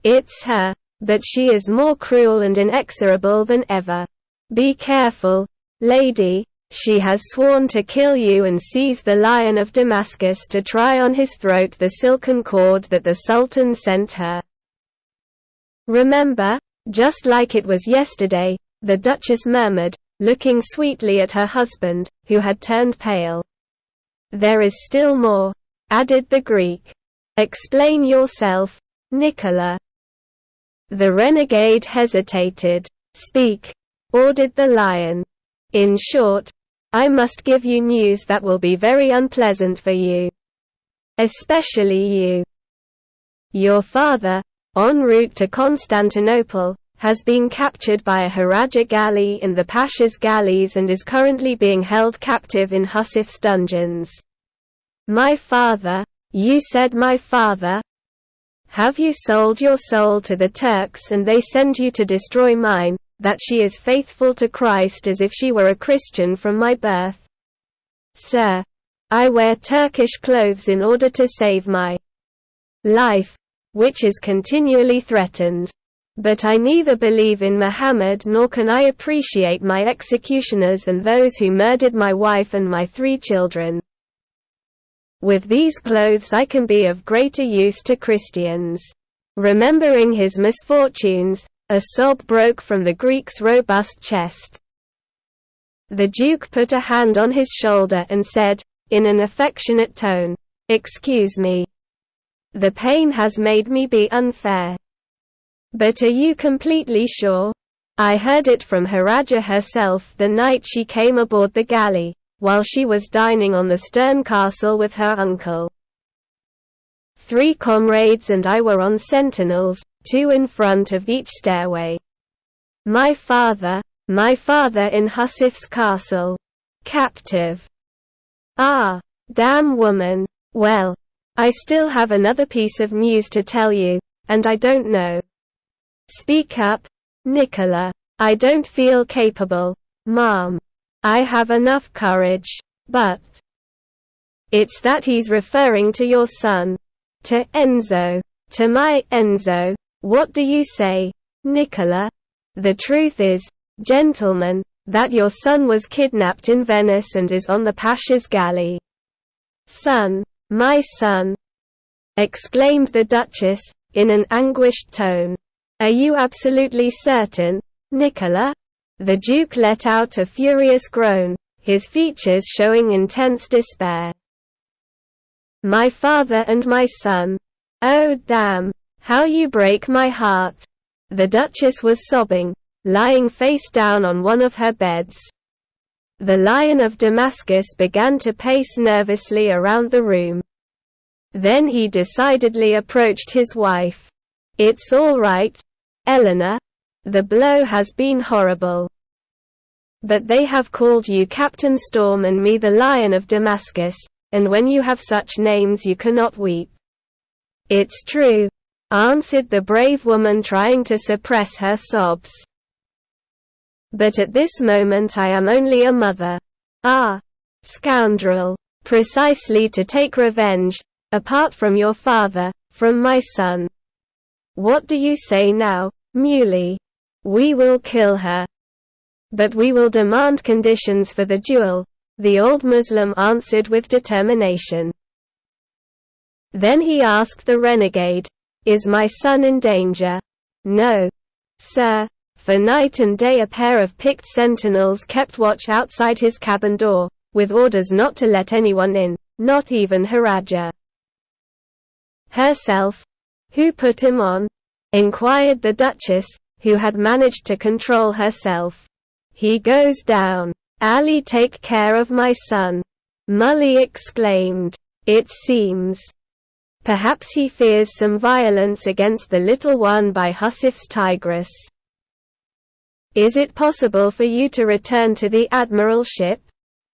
"It's her, but she is more cruel and inexorable than ever. Be careful, lady, She has sworn to kill you and seize the Lion of Damascus to try on his throat the silken cord that the Sultan sent her. Remember? Just like it was yesterday, the Duchess murmured, looking sweetly at her husband, who had turned pale. There is still more, added the Greek. Explain yourself, Nicola. The renegade hesitated. Speak, ordered the lion. In short, I must give you news that will be very unpleasant for you. Especially you. Your father, en route to Constantinople, has been captured by a Haraja galley in the Pasha's galleys and is currently being held captive in Husif's dungeons. My father? You said my father? Have you sold your soul to the Turks and they send you to destroy mine, that she is faithful to Christ as if she were a Christian from my birth? Sir, I wear Turkish clothes in order to save my life, which is continually threatened. But I neither believe in Muhammad nor can I appreciate my executioners and those who murdered my wife and my 3 children. With these clothes I can be of greater use to Christians. Remembering his misfortunes, a sob broke from the Greek's robust chest. The Duke put a hand on his shoulder and said, in an affectionate tone, "Excuse me. The pain has made me be unfair. But are you completely sure? I heard it from Haraja herself the night she came aboard the galley, while she was dining on the stern castle with her uncle. 3 comrades and I were on sentinels, 2 in front of each stairway. My father in Husif's castle. Captive. Ah, damn woman. Well, I still have another piece of news to tell you, and I don't know. Speak up, Nicola. I don't feel capable, Mom. I have enough courage, but it's that he's referring to your son. To Enzo. To my Enzo. What do you say, Nicola? The truth is, gentlemen, that your son was kidnapped in Venice and is on the Pasha's galley. Son, my son, exclaimed the Duchess, in an anguished tone. Are you absolutely certain, Nicola? The Duke let out a furious groan, his features showing intense despair. My father and my son. Oh damn, how you break my heart. The Duchess was sobbing, lying face down on one of her beds. The Lion of Damascus began to pace nervously around the room. Then he decidedly approached his wife. It's all right, Eleanor. The blow has been horrible. But they have called you Captain Storm and me the Lion of Damascus, and when you have such names you cannot weep. It's true, answered the brave woman trying to suppress her sobs. But at this moment I am only a mother. Ah, scoundrel. Precisely to take revenge, apart from your father, from my son. What do you say now, Muley? We will kill her. But we will demand conditions for the duel, the old Muslim answered with determination. Then he asked the renegade, Is my son in danger? No, sir, for night and day a pair of picked sentinels kept watch outside his cabin door, with orders not to let anyone in, not even Haraja herself. Who put him on? Inquired the Duchess, who had managed to control herself. He goes down. Ali, take care of my son. Mully exclaimed. It seems. Perhaps he fears some violence against the little one by Husif's tigress. Is it possible for you to return to the admiralship?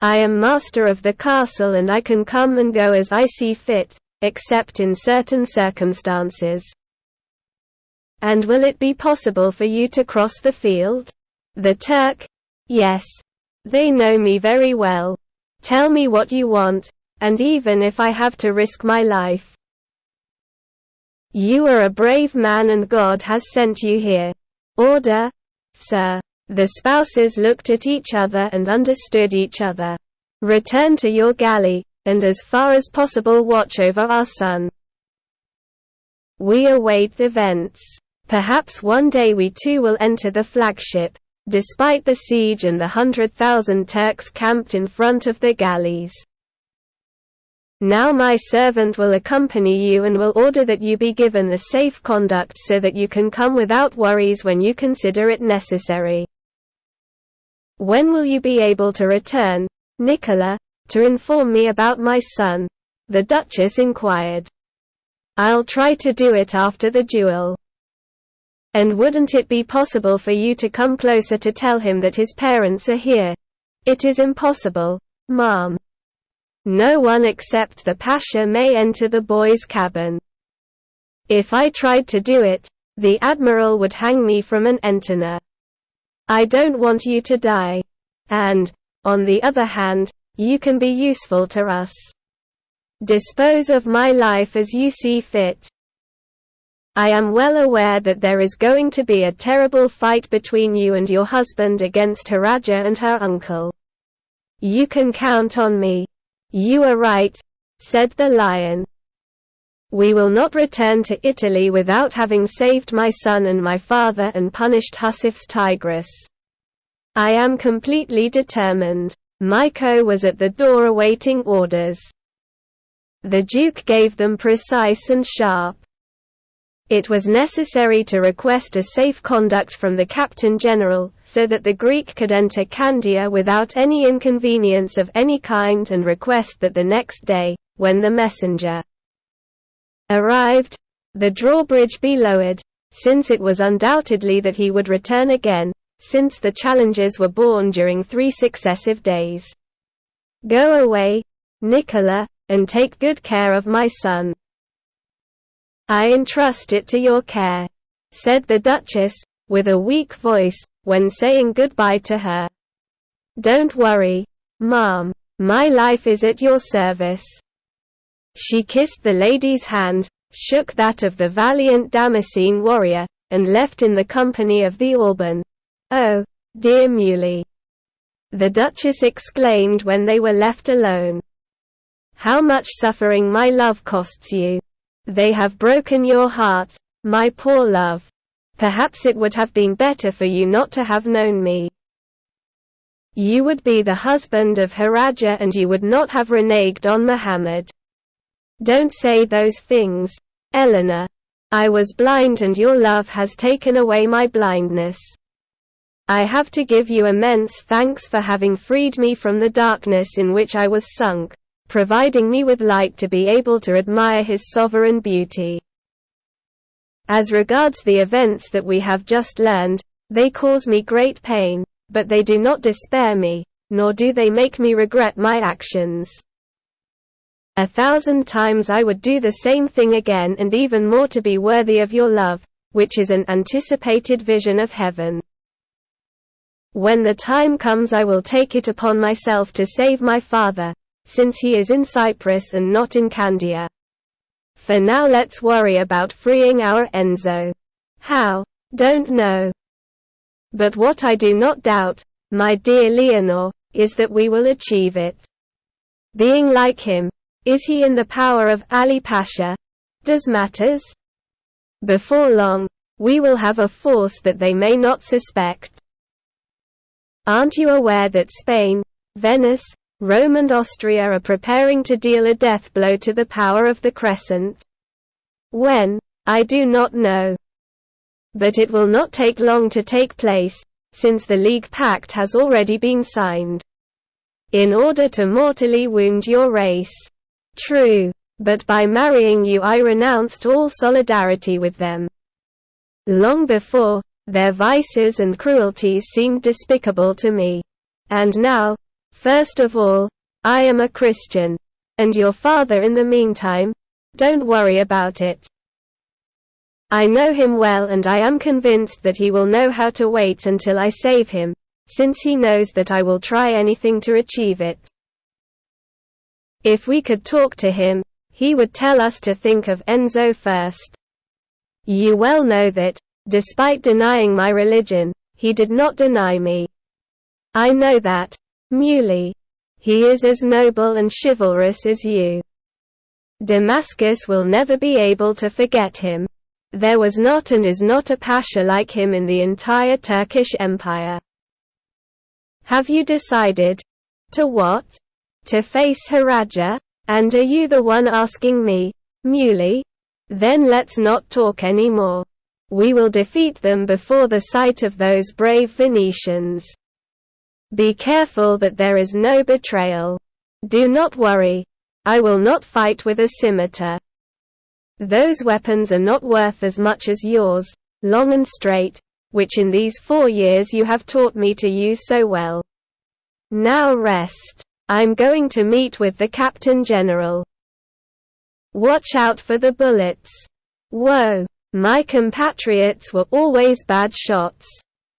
I am master of the castle and I can come and go as I see fit, except in certain circumstances. And will it be possible for you to cross the field? The Turk? Yes. They know me very well. Tell me what you want, and even if I have to risk my life. You are a brave man and God has sent you here. Order, sir. The spouses looked at each other and understood each other. "Return to your galley, and as far as possible watch over our son. We await events. Perhaps one day we too will enter the flagship, despite the siege and the 100,000 Turks camped in front of the galleys. Now my servant will accompany you and will order that you be given the safe conduct so that you can come without worries when you consider it necessary." "When will you be able to return, Nicola, to inform me about my son?" the Duchess inquired. "I'll try to do it after the duel." "And wouldn't it be possible for you to come closer to tell him that his parents are here?" "It is impossible, ma'am. No one except the Pasha may enter the boy's cabin. If I tried to do it, the Admiral would hang me from an antenna. I don't want you to die. And, on the other hand, you can be useful to us. Dispose of my life as you see fit. I am well aware that there is going to be a terrible fight between you and your husband against Haraja and her uncle. You can count on me." "You are right," said the lion. "We will not return to Italy without having saved my son and my father and punished Husif's tigress. I am completely determined." Maiko was at the door awaiting orders. The Duke gave them precise and sharp. It was necessary to request a safe conduct from the Captain General, so that the Greek could enter Candia without any inconvenience of any kind, and request that the next day, when the messenger arrived, the drawbridge be lowered, since it was undoubtedly that he would return again, since the challenges were borne during 3 successive days. "Go away, Nicola, and take good care of my son. I entrust it to your care," said the Duchess, with a weak voice, when saying goodbye to her. "Don't worry, ma'am. My life is at your service." She kissed the lady's hand, shook that of the valiant Damascene warrior, and left in the company of the Alban. "Oh, dear Muley," the Duchess exclaimed when they were left alone. "How much suffering my love costs you. They have broken your heart, my poor love. Perhaps it would have been better for you not to have known me. You would be the husband of Haraja and you would not have reneged on Muhammad. Don't say those things, Eleanor. I was blind and your love has taken away my blindness. I have to give you immense thanks for having freed me from the darkness in which I was sunk, providing me with light to be able to admire his sovereign beauty. As regards the events that we have just learned, they cause me great pain, but they do not despair me, nor do they make me regret my actions. 1,000 times I would do the same thing again, and even more to be worthy of your love, which is an anticipated vision of heaven. When the time comes I will take it upon myself to save my father, since he is in Cyprus and not in Candia. For now let's worry about freeing our Enzo. How? Don't know. But what I do not doubt, my dear Leonor, is that we will achieve it. Being like him, is he in the power of Ali Pasha? Does matters? Before long, we will have a force that they may not suspect. Aren't you aware that Spain, Venice, Rome and Austria are preparing to deal a death blow to the power of the Crescent? When? I do not know. But it will not take long to take place, since the League Pact has already been signed. In order to mortally wound your race. True. But by marrying you I renounced all solidarity with them. Long before, their vices and cruelties seemed despicable to me. And now, first of all, I am a Christian. And your father in the meantime? Don't worry about it. I know him well and I am convinced that he will know how to wait until I save him, since he knows that I will try anything to achieve it. If we could talk to him, he would tell us to think of Enzo first. You well know that, despite denying my religion, he did not deny me. I know that, Muley. He is as noble and chivalrous as you. Damascus will never be able to forget him. There was not and is not a pasha like him in the entire Turkish Empire. Have you decided? To what? To face Haraja? And are you the one asking me, Muley? Then let's not talk anymore. We will defeat them before the sight of those brave Venetians. Be careful that there is no betrayal. Do not worry. I will not fight with a scimitar. Those weapons are not worth as much as yours, long and straight, which in these 4 years you have taught me to use so well. Now rest. I'm going to meet with the Captain General. Watch out for the bullets. Whoa, my compatriots were always bad shots.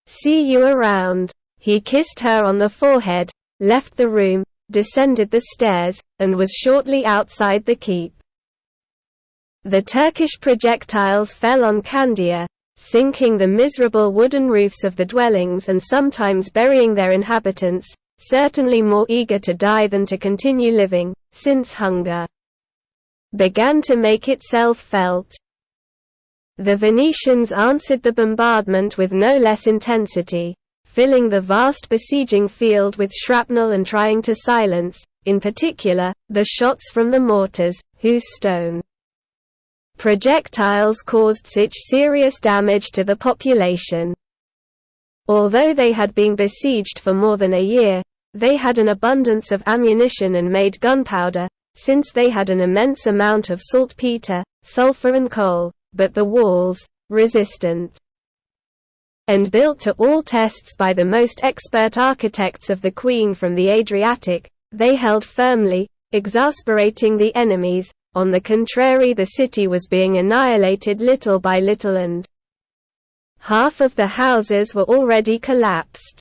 See you around. He kissed her on the forehead, left the room, descended the stairs, and was shortly outside the keep. The Turkish projectiles fell on Candia, sinking the miserable wooden roofs of the dwellings and sometimes burying their inhabitants, certainly more eager to die than to continue living, since hunger began to make itself felt. The Venetians answered the bombardment with no less intensity, filling the vast besieging field with shrapnel and trying to silence, in particular, the shots from the mortars, whose stone projectiles caused such serious damage to the population. Although they had been besieged for more than a year, they had an abundance of ammunition and made gunpowder, since they had an immense amount of saltpeter, sulfur and coal, but the walls, resistant and built to all tests by the most expert architects of the Queen from the Adriatic, they held firmly, exasperating the enemies. On the contrary, the city was being annihilated little by little and half of the houses were already collapsed.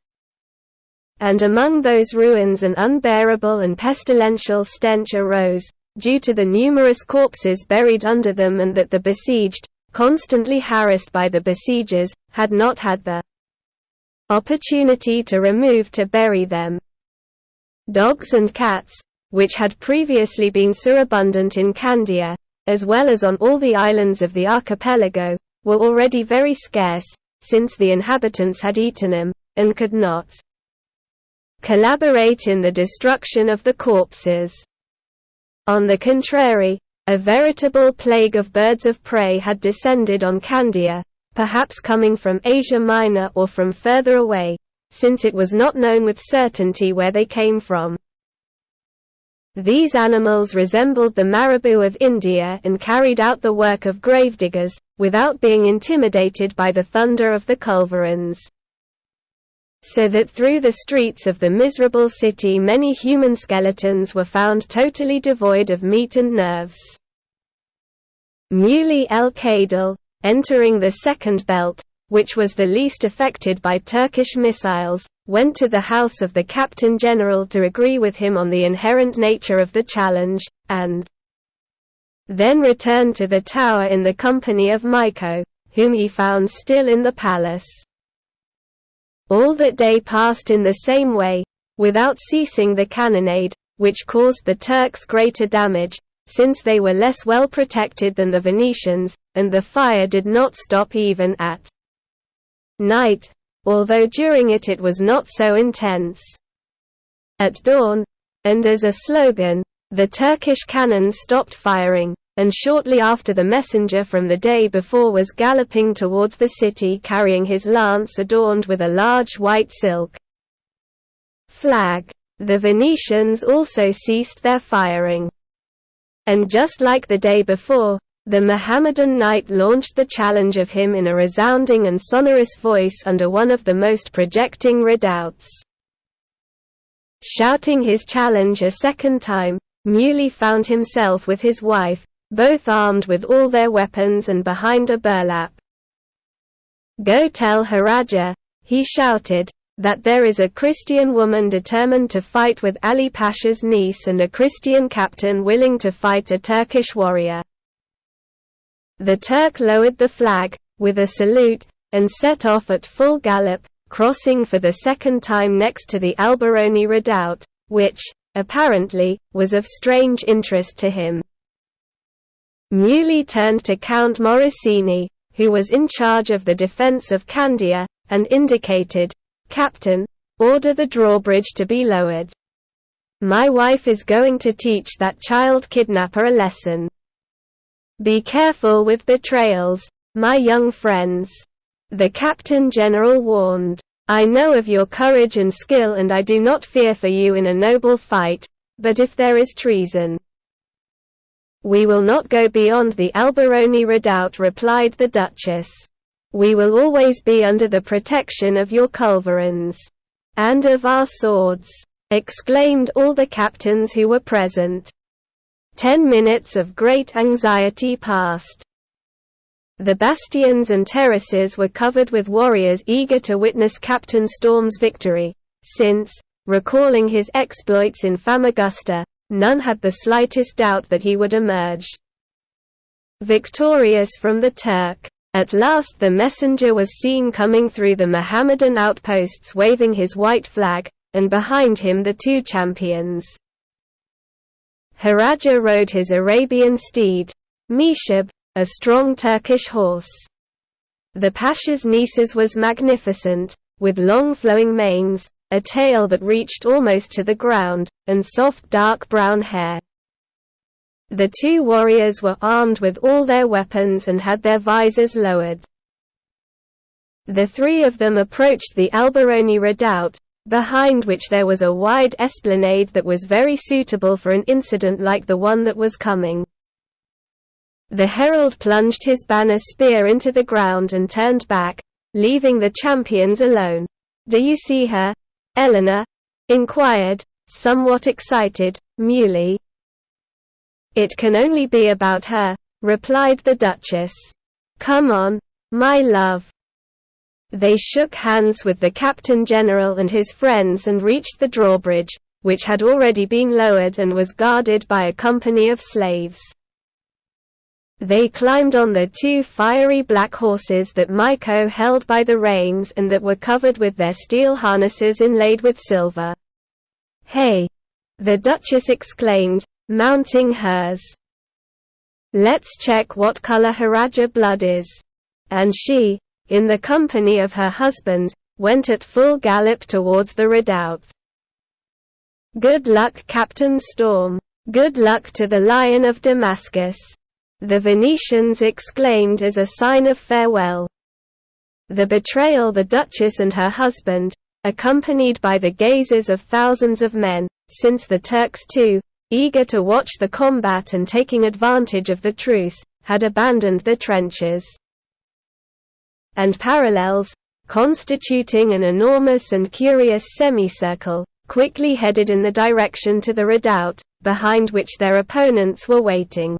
And among those ruins an unbearable and pestilential stench arose, due to the numerous corpses buried under them, and that the besieged, constantly harassed by the besiegers, had not had the opportunity to remove to bury them. Dogs and cats, which had previously been surabundant in Candia, as well as on all the islands of the archipelago, were already very scarce, since the inhabitants had eaten them, and could not collaborate in the destruction of the corpses. On the contrary, a veritable plague of birds of prey had descended on Candia, perhaps coming from Asia Minor or from further away, since it was not known with certainty where they came from. These animals resembled the marabou of India and carried out the work of gravediggers, without being intimidated by the thunder of the culverins. So that through the streets of the miserable city many human skeletons were found totally devoid of meat and nerves. Muley el-Kadil, entering the second belt, which was the least affected by Turkish missiles, went to the house of the Captain General to agree with him on the inherent nature of the challenge, and then returned to the tower in the company of Myko, whom he found still in the palace. All that day passed in the same way, without ceasing the cannonade, which caused the Turks greater damage, since they were less well protected than the Venetians, and the fire did not stop even at night, although during it was not so intense. At dawn, and as a slogan, the Turkish cannons stopped firing, and shortly after the messenger from the day before was galloping towards the city carrying his lance adorned with a large white silk flag. The Venetians also ceased their firing. And just like the day before, the Mohammedan knight launched the challenge of him in a resounding and sonorous voice under one of the most projecting redoubts. Shouting his challenge a second time, Muley found himself with his wife, both armed with all their weapons and behind a burlap. "Go tell Haraja," he shouted, "that there is a Christian woman determined to fight with Ali Pasha's niece and a Christian captain willing to fight a Turkish warrior." The Turk lowered the flag, with a salute, and set off at full gallop, crossing for the second time next to the Alberoni redoubt, which, apparently, was of strange interest to him. Muley turned to Count Morosini, who was in charge of the defense of Candia, and indicated, "Captain, order the drawbridge to be lowered. My wife is going to teach that child kidnapper a lesson. Be careful with betrayals, my young friends," the Captain General warned. "I know of your courage and skill and I do not fear for you in a noble fight, but if there is treason, we will not go beyond the Alberoni redoubt," replied the Duchess. "We will always be under the protection of your culverins." "And of our swords," exclaimed all the captains who were present. 10 minutes of great anxiety passed. The bastions and terraces were covered with warriors eager to witness Captain Storm's victory, since, recalling his exploits in Famagusta, none had the slightest doubt that he would emerge victorious from the Turk. At last the messenger was seen coming through the Mohammedan outposts waving his white flag, and behind him the two champions. Haraja rode his Arabian steed, Mishab, a strong Turkish horse. The Pasha's niece's was magnificent, with long flowing manes, a tail that reached almost to the ground, and soft dark brown hair. The two warriors were armed with all their weapons and had their visors lowered. The three of them approached the Alberoni redoubt, behind which there was a wide esplanade that was very suitable for an incident like the one that was coming. The herald plunged his banner spear into the ground and turned back, leaving the champions alone. "Do you see her, Eleanor?" inquired, somewhat excited, Muley. "It can only be about her," replied the Duchess. "Come on, my love." They shook hands with the Captain General and his friends and reached the drawbridge, which had already been lowered and was guarded by a company of slaves. They climbed on the two fiery black horses that Maiko held by the reins and that were covered with their steel harnesses inlaid with silver. "Hey!" the Duchess exclaimed, mounting hers. "Let's check what color Haraja blood is." And she, in the company of her husband, went at full gallop towards the redoubt. "Good luck, Captain Storm. Good luck to the Lion of Damascus," the Venetians exclaimed as a sign of farewell. The betrayal. The Duchess and her husband, accompanied by the gazes of thousands of men, since the Turks too, eager to watch the combat and taking advantage of the truce, had abandoned the trenches and parallels, constituting an enormous and curious semicircle, quickly headed in the direction to the redoubt, behind which their opponents were waiting.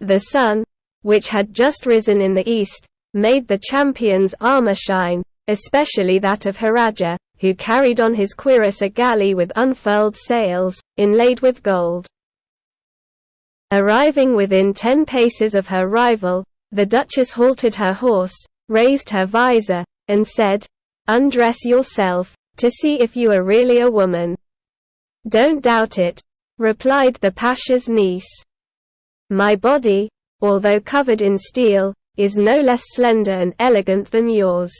The sun, which had just risen in the east, made the champions' armor shine, especially that of Haraja, who carried on his cuirass a galley with unfurled sails, inlaid with gold. Arriving within 10 paces of her rival, the Duchess halted her horse, raised her visor, and said, "Undress yourself, to see if you are really a woman." "Don't doubt it," replied the Pasha's niece. "My body, although covered in steel, is no less slender and elegant than yours.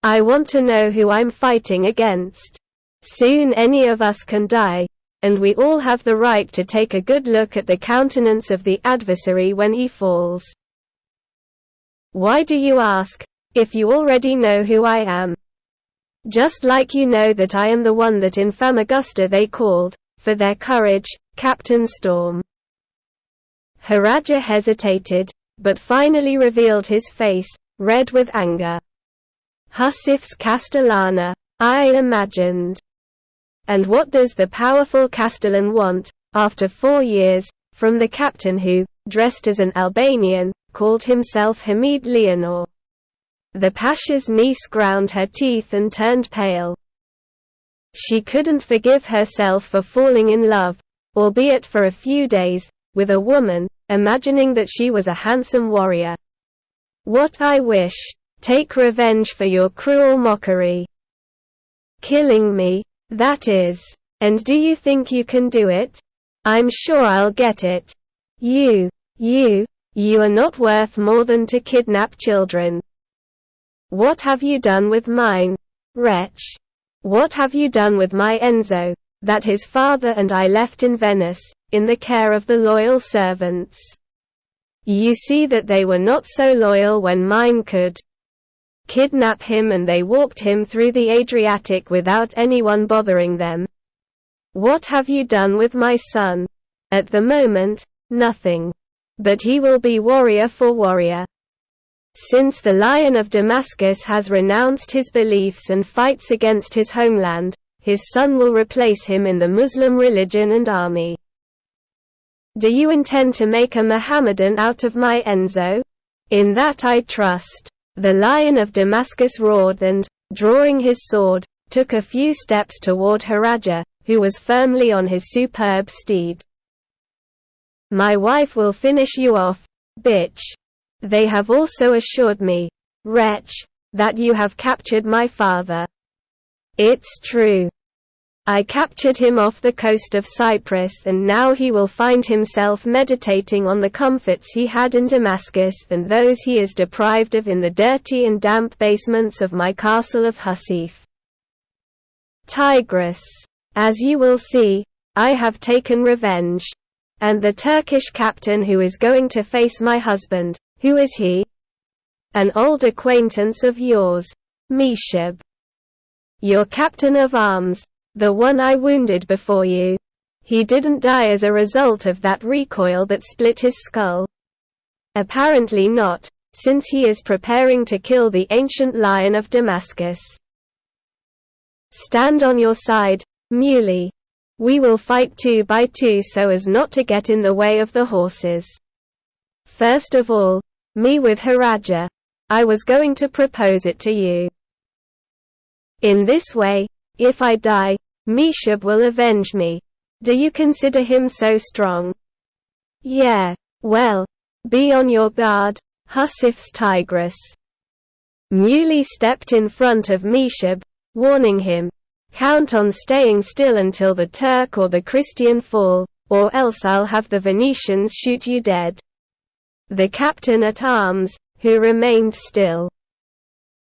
I want to know who I'm fighting against. Soon any of us can die, and we all have the right to take a good look at the countenance of the adversary when he falls. Why do you ask, if you already know who I am? Just like you know that I am the one that in Famagusta they called, for their courage, Captain Storm." Haraja hesitated, but finally revealed his face, red with anger. "Husif's Castellana, I imagined. And what does the powerful Castellan want, after 4 years, from the captain who, dressed as an Albanian, called himself Hamid Leonor?" The Pasha's niece ground her teeth and turned pale. She couldn't forgive herself for falling in love, albeit for a few days, with a woman, imagining that she was a handsome warrior. "What I wish," Take revenge for your cruel mockery. Killing me, that is. And do you think you can do it? I'm sure I'll get it. You are not worth more than to kidnap children. What have you done with mine, wretch? What have you done with my Enzo, that his father and I left in Venice, in the care of the loyal servants? You see that they were not so loyal when mine could kidnap him, and they walked him through the Adriatic without anyone bothering them. What have you done with my son? At the moment, nothing. But he will be warrior for warrior. Since the Lion of Damascus has renounced his beliefs and fights against his homeland, his son will replace him in the Muslim religion and army. Do you intend to make a Mohammedan out of my Enzo? In that I trust. The Lion of Damascus roared and, drawing his sword, took a few steps toward Haraja, who was firmly on his superb steed. My wife will finish you off, bitch. They have also assured me, wretch, that you have captured my father. It's true. I captured him off the coast of Cyprus, and now he will find himself meditating on the comforts he had in Damascus and those he is deprived of in the dirty and damp basements of my castle of Husif. Tigris. As you will see, I have taken revenge. And the Turkish captain who is going to face my husband, who is he? An old acquaintance of yours, Meshib. Your captain of arms, the one I wounded before you. He didn't die as a result of that recoil that split his skull. Apparently not, since he is preparing to kill the ancient Lion of Damascus. Stand on your side, Muley. We will fight 2 by 2 so as not to get in the way of the horses. First of all, me with Haraja. I was going to propose it to you. In this way, if I die, Meshib will avenge me. Do you consider him so strong? Yeah. Well, be on your guard, Husif's Tigris. Muley stepped in front of Meshib, warning him, count on staying still until the Turk or the Christian fall, or else I'll have the Venetians shoot you dead. The captain at arms, who remained still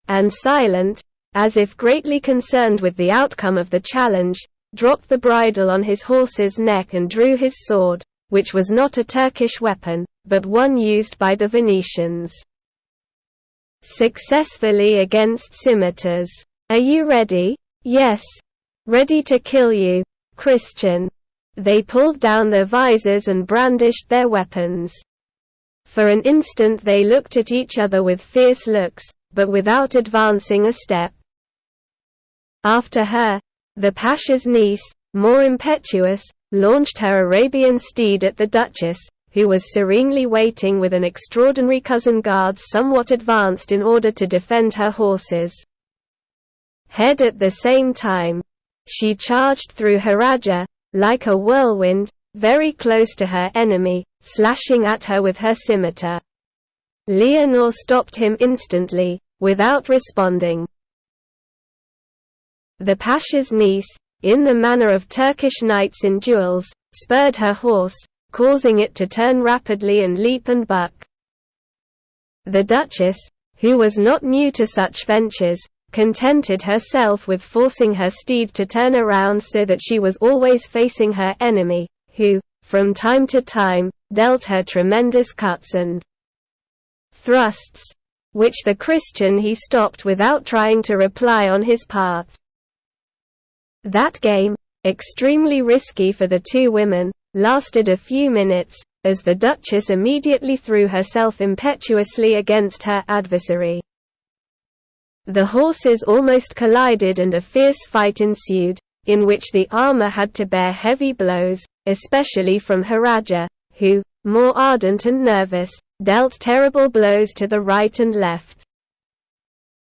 and silent, as if greatly concerned with the outcome of the challenge, dropped the bridle on his horse's neck and drew his sword, which was not a Turkish weapon, but one used by the Venetians successfully against scimitars. Are you ready? Yes. Ready to kill you, Christian. They pulled down their visors and brandished their weapons. For an instant they looked at each other with fierce looks, but without advancing a step. After her, the Pasha's niece, more impetuous, launched her Arabian steed at the Duchess, who was serenely waiting with an extraordinary cousin guard somewhat advanced in order to defend her horses. Head at the same time, she charged through Haraja, like a whirlwind, very close to her enemy, slashing at her with her scimitar. Leonor stopped him instantly, without responding. The Pasha's niece, in the manner of Turkish knights in duels, spurred her horse, causing it to turn rapidly and leap and buck. The Duchess, who was not new to such ventures, contented herself with forcing her steed to turn around so that she was always facing her enemy, who, from time to time, dealt her tremendous cuts and thrusts, which the Christian he stopped without trying to reply on his part. That game, extremely risky for the two women, lasted a few minutes, as the Duchess immediately threw herself impetuously against her adversary. The horses almost collided and a fierce fight ensued, in which the armor had to bear heavy blows, especially from Haraja, who, more ardent and nervous, dealt terrible blows to the right and left.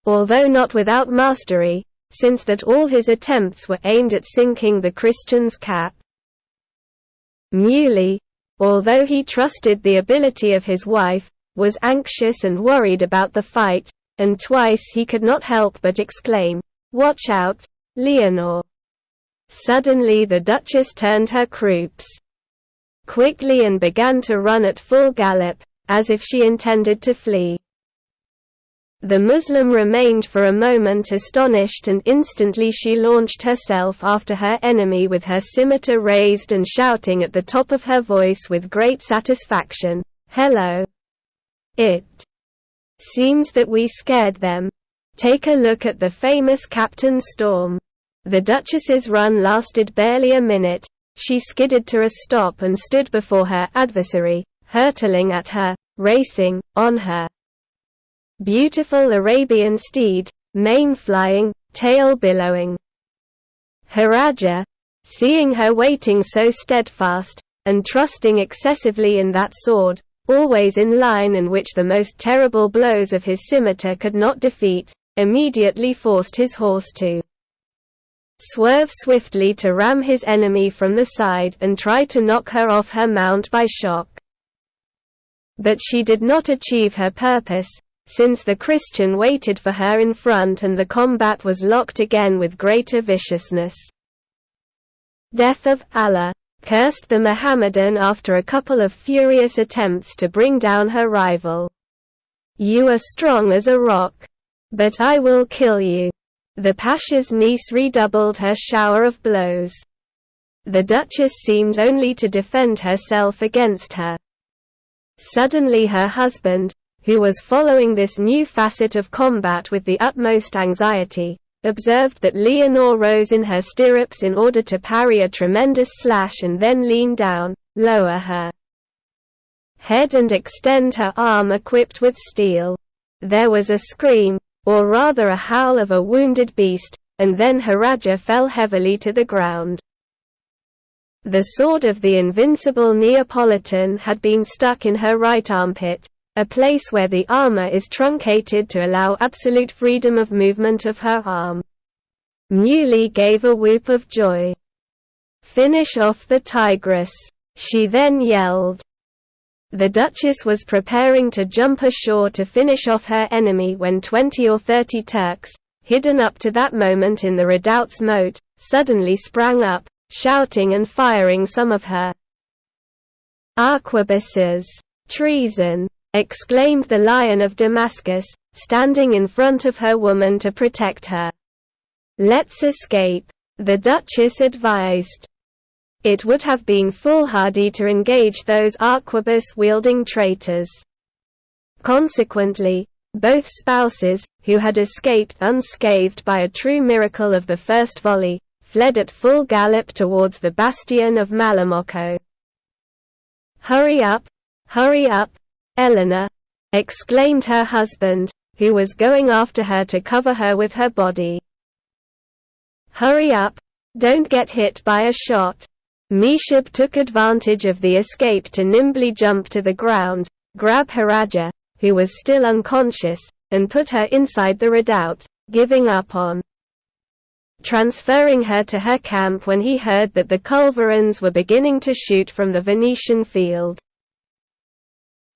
Although not without mastery, since that all his attempts were aimed at sinking the Christian's cap. Muley, although he trusted the ability of his wife, was anxious and worried about the fight, and twice he could not help but exclaim, "Watch out, Leonore!" Suddenly the Duchess turned her croups quickly and began to run at full gallop, as if she intended to flee. The Muslim remained for a moment astonished, and instantly she launched herself after her enemy with her scimitar raised and shouting at the top of her voice with great satisfaction, "Hello! It seems that we scared them. Take a look at the famous Captain Storm." The Duchess's run lasted barely a minute. She skidded to a stop and stood before her adversary, hurtling at her, racing on her beautiful Arabian steed, mane flying, tail billowing. Haraja, seeing her waiting so steadfast, and trusting excessively in that sword, always in line and which the most terrible blows of his scimitar could not defeat, immediately forced his horse to swerve swiftly to ram his enemy from the side and try to knock her off her mount by shock. But she did not achieve her purpose, since the Christian waited for her in front and the combat was locked again with greater viciousness. "Death of Allah!" cursed the Mohammedan after a couple of furious attempts to bring down her rival. "You are strong as a rock. But I will kill you." The Pasha's niece redoubled her shower of blows. The Duchess seemed only to defend herself against her. Suddenly her husband, who was following this new facet of combat with the utmost anxiety, observed that Leonore rose in her stirrups in order to parry a tremendous slash and then lean down, lower her head and extend her arm equipped with steel. There was a scream, or rather a howl of a wounded beast, and then Haraja fell heavily to the ground. The sword of the invincible Neapolitan had been stuck in her right armpit, a place where the armor is truncated to allow absolute freedom of movement of her arm. Muley gave a whoop of joy. "Finish off the tigress," she then yelled. The Duchess was preparing to jump ashore to finish off her enemy when 20 or 30 Turks, hidden up to that moment in the redoubt's moat, suddenly sprang up, shouting and firing some of her arquebuses. "Treason!" exclaimed the Lion of Damascus, standing in front of her woman to protect her. "Let's escape," the Duchess advised. It would have been foolhardy to engage those arquebus-wielding traitors. Consequently, both spouses, who had escaped unscathed by a true miracle of the first volley, fled at full gallop towards the bastion of Malamocco. Hurry up, Eleanor!" exclaimed her husband, who was going after her to cover her with her body. "Hurry up, don't get hit by a shot." Meshib took advantage of the escape to nimbly jump to the ground, grab Haraja, who was still unconscious, and put her inside the redoubt, giving up on transferring her to her camp when he heard that the culverins were beginning to shoot from the Venetian field.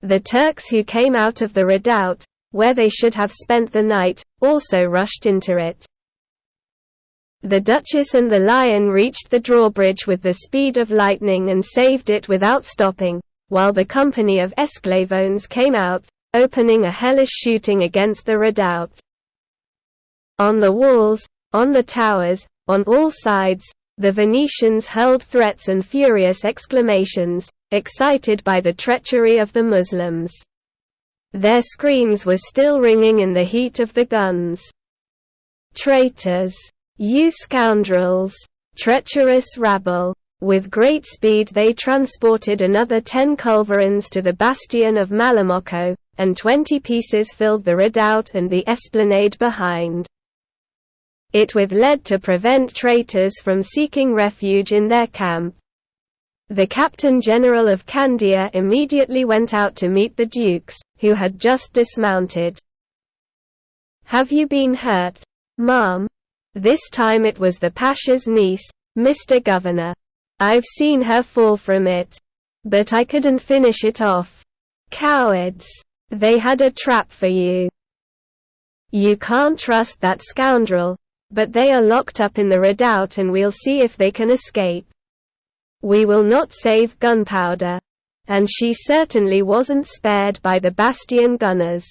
The Turks who came out of the redoubt, where they should have spent the night, also rushed into it. The Duchess and the Lion reached the drawbridge with the speed of lightning and saved it without stopping, while the company of Esclavones came out, opening a hellish shooting against the redoubt. On the walls, on the towers, on all sides, the Venetians hurled threats and furious exclamations, excited by the treachery of the Muslims. Their screams were still ringing in the heat of the guns. "Traitors! You scoundrels! Treacherous rabble!" With great speed they transported another 10 culverins to the bastion of Malamocco, and 20 pieces filled the redoubt and the esplanade behind. It was led to prevent traitors from seeking refuge in their camp. The Captain General of Candia immediately went out to meet the dukes, who had just dismounted. "Have you been hurt, ma'am?" This time it was the Pasha's niece, "Mr. Governor. I've seen her fall from it. But I couldn't finish it off. Cowards! They had a trap for you." You can't trust that scoundrel, but they are locked up in the redoubt and we'll see if they can escape. We will not save gunpowder." And she certainly wasn't spared by the bastion gunners.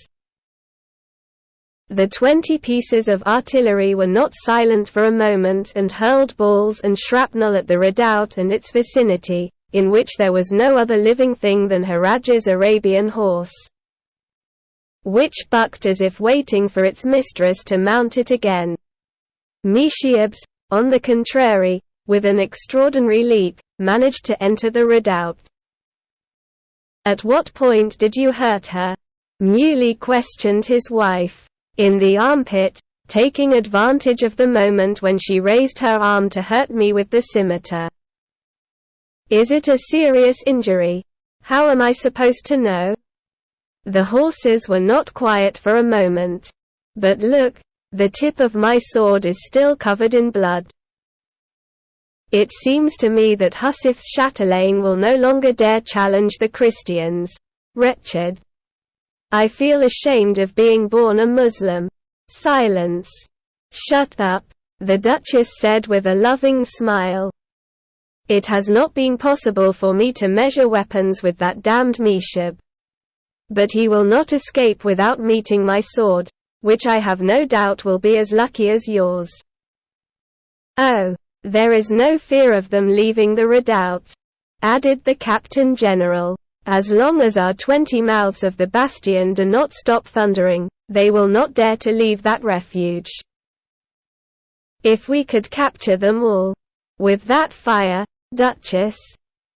The 20 pieces of artillery were not silent for a moment and hurled balls and shrapnel at the redoubt and its vicinity, in which there was no other living thing than Haraj's Arabian horse, which bucked as if waiting for its mistress to mount it again. Meshiabs, on the contrary, with an extraordinary leap, managed to enter the redoubt. "At what point did you hurt her?" Muley questioned his wife. "In the armpit, taking advantage of the moment when she raised her arm to hurt me with the scimitar." "Is it a serious injury? How am I supposed to know?" The horses were not quiet for a moment. "But look, the tip of my sword is still covered in blood. It seems to me that Husif's chatelaine will no longer dare challenge the Christians. Wretched. I feel ashamed of being born a Muslim." "Silence. Shut up," the Duchess said with a loving smile. "It has not been possible for me to measure weapons with that damned Meshib. But he will not escape without meeting my sword, which I have no doubt will be as lucky as yours." "Oh, there is no fear of them leaving the redoubt," added the Captain General. "As long as our 20 mouths of the bastion do not stop thundering, they will not dare to leave that refuge. If we could capture them all. With that fire, Duchess.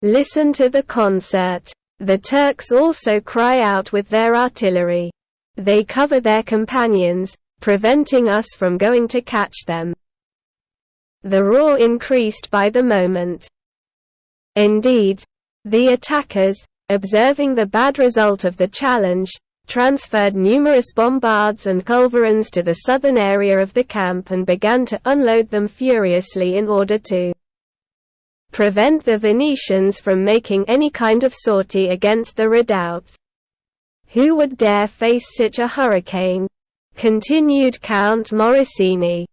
Listen to the concert. The Turks also cry out with their artillery. They cover their companions, preventing us from going to catch them." The roar increased by the moment. Indeed, the attackers, observing the bad result of the challenge, transferred numerous bombards and culverins to the southern area of the camp and began to unload them furiously in order to prevent the Venetians from making any kind of sortie against the redoubt. "Who would dare face such a hurricane?" continued Count Morosini.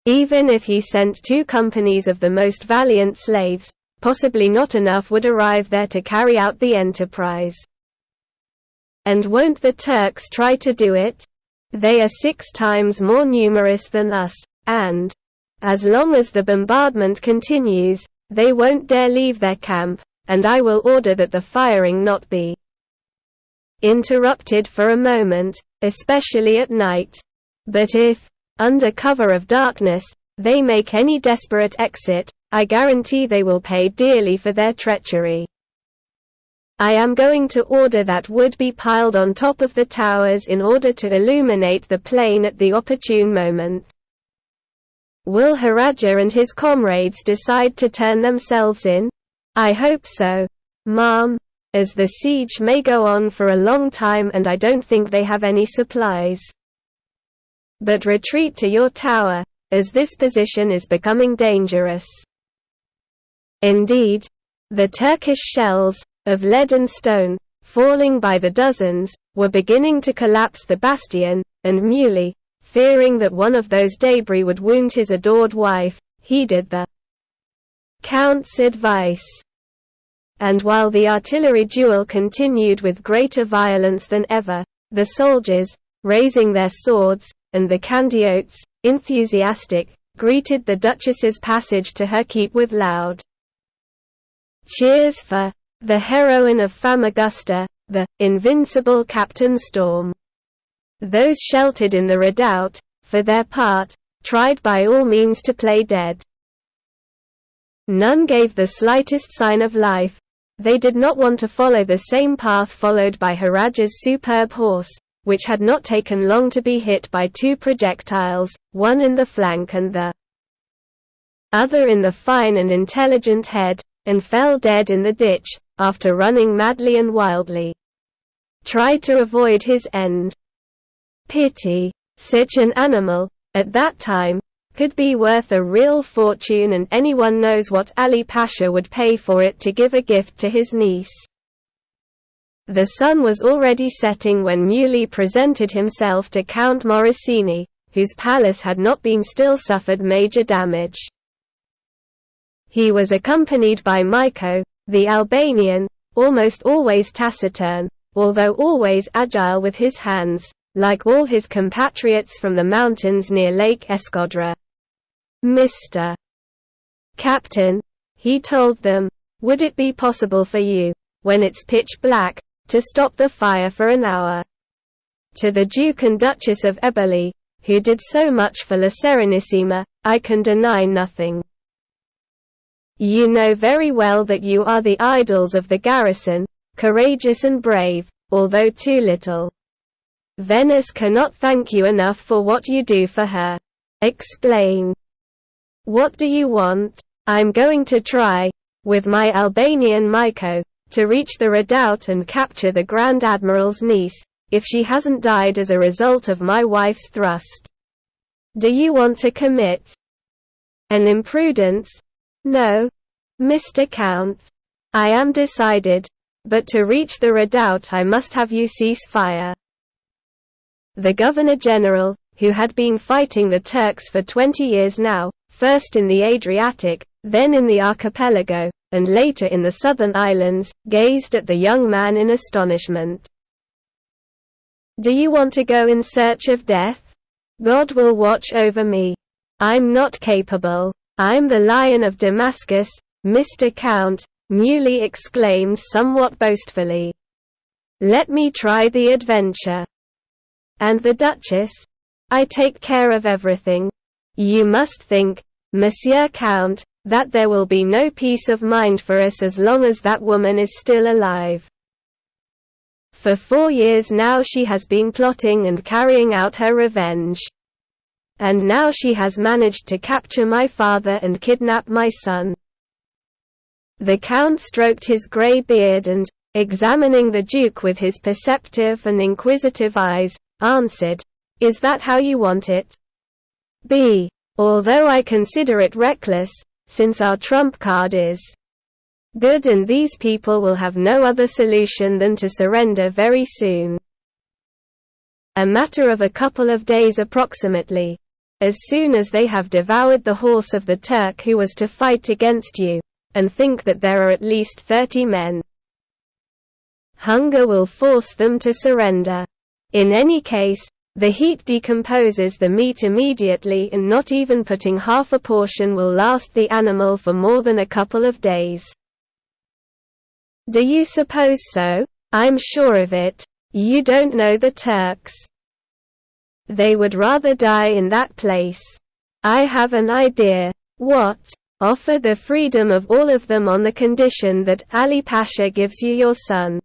"Even if he sent 2 companies of the most valiant slaves, possibly not enough would arrive there to carry out the enterprise. And won't the Turks try to do it? They are 6 times more numerous than us, and, as long as the bombardment continues, they won't dare leave their camp, and I will order that the firing not be interrupted for a moment, especially at night. But if, under cover of darkness, they make any desperate exit, I guarantee they will pay dearly for their treachery. I am going to order that wood be piled on top of the towers in order to illuminate the plain at the opportune moment." "Will Haraja and his comrades decide to turn themselves in?" "I hope so, ma'am, as the siege may go on for a long time and I don't think they have any supplies. But retreat to your tower, as this position is becoming dangerous." Indeed, the Turkish shells, of lead and stone, falling by the dozens, were beginning to collapse the bastion, and Muley, fearing that one of those debris would wound his adored wife, heeded the Count's advice. And while the artillery duel continued with greater violence than ever, the soldiers, raising their swords, and the Candiotes, enthusiastic, greeted the Duchess's passage to her keep with loud cheers for the heroine of Famagusta, the invincible Captain Storm. Those sheltered in the redoubt, for their part, tried by all means to play dead. None gave the slightest sign of life. They did not want to follow the same path followed by Haraja's superb horse, which had not taken long to be hit by 2 projectiles, one in the flank and the other in the fine and intelligent head, and fell dead in the ditch, after running madly and wildly. Tried to avoid his end. Pity. Such an animal, at that time, could be worth a real fortune, and anyone knows what Ali Pasha would pay for it to give a gift to his niece. The sun was already setting when Muley presented himself to Count Morosini, whose palace had not been still suffered major damage. He was accompanied by Myko, the Albanian, almost always taciturn, although always agile with his hands, like all his compatriots from the mountains near Lake Eskodra. "Mr. Captain," he told them, "would it be possible for you, when it's pitch black, to stop the fire for an hour?" To the Duke and Duchess of Eboli, who did so much for La Serenissima, I can deny nothing. You know very well that you are the idols of the garrison, courageous and brave, although too little. Venice cannot thank you enough for what you do for her. Explain. What do you want? I'm going to try, with my Albanian Myko, to reach the redoubt and capture the Grand Admiral's niece, if she hasn't died as a result of my wife's thrust. Do you want to commit an imprudence? No, Mr. Count. I am decided, but to reach the redoubt I must have you cease fire. The Governor-General, who had been fighting the Turks for 20 years now, first in the Adriatic, then in the archipelago, and later in the southern islands, gazed at the young man in astonishment. Do you want to go in search of death? God will watch over me. I'm not capable. I'm the Lion of Damascus, Mr. Count, Muley exclaimed somewhat boastfully. Let me try the adventure. And the Duchess? I take care of everything. You must think, Monsieur Count, that there will be no peace of mind for us as long as that woman is still alive. For 4 years now she has been plotting and carrying out her revenge. And now she has managed to capture my father and kidnap my son. The Count stroked his grey beard and, examining the Duke with his perceptive and inquisitive eyes, answered, Is that how you want it? B. Although I consider it reckless, since our trump card is good and these people will have no other solution than to surrender very soon. A matter of a couple of days approximately. As soon as they have devoured the horse of the Turk who was to fight against you, and think that there are at least 30 men. Hunger will force them to surrender. In any case, the heat decomposes the meat immediately and not even putting half a portion will last the animal for more than a couple of days. Do you suppose so? I'm sure of it. You don't know the Turks. They would rather die in that place. I have an idea. What? Offer the freedom of all of them on the condition that Ali Pasha gives you your son.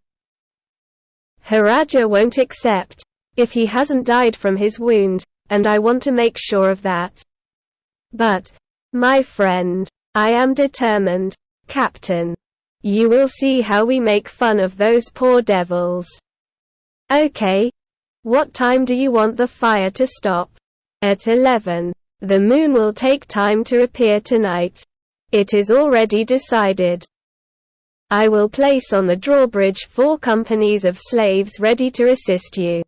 Haraja won't accept, if he hasn't died from his wound, and I want to make sure of that. But, my friend, I am determined, Captain. You will see how we make fun of those poor devils. Okay. What time do you want the fire to stop? At 11. The moon will take time to appear tonight. It is already decided. I will place on the drawbridge 4 companies of slaves ready to assist you.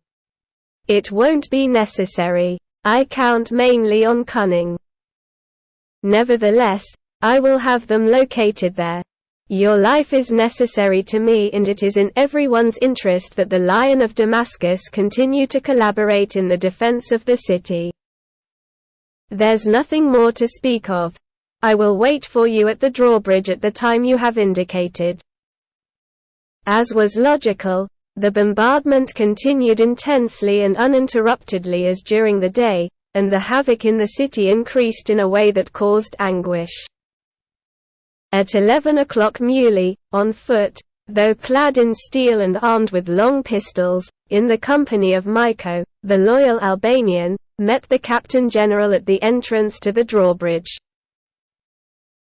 It won't be necessary. I count mainly on cunning. Nevertheless, I will have them located there. Your life is necessary to me and it is in everyone's interest that the Lion of Damascus continue to collaborate in the defense of the city. There's nothing more to speak of. I will wait for you at the drawbridge at the time you have indicated. As was logical, the bombardment continued intensely and uninterruptedly as during the day, and the havoc in the city increased in a way that caused anguish. At 11 o'clock Muley, on foot, though clad in steel and armed with long pistols, in the company of Myko, the loyal Albanian, met the Captain General at the entrance to the drawbridge.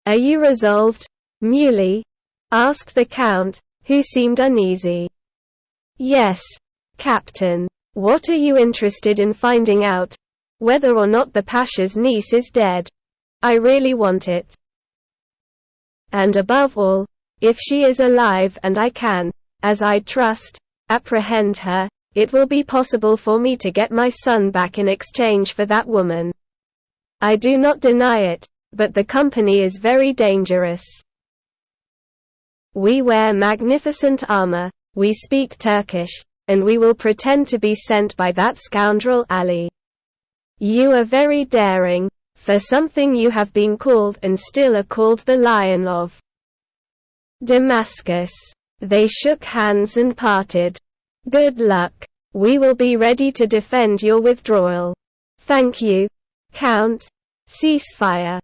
Are you resolved, Muley? Asked the Count, who seemed uneasy. Yes, Captain. What are you interested in finding out? Whether or not the Pasha's niece is dead. I really want it. And above all, if she is alive and I can, as I trust, apprehend her, it will be possible for me to get my son back in exchange for that woman. I do not deny it, but the company is very dangerous. We wear magnificent armor, we speak Turkish, and we will pretend to be sent by that scoundrel Ali. You are very daring, for something you have been called and still are called the Lion of Damascus. They shook hands and parted. Good luck. We will be ready to defend your withdrawal. Thank you, Count. Ceasefire.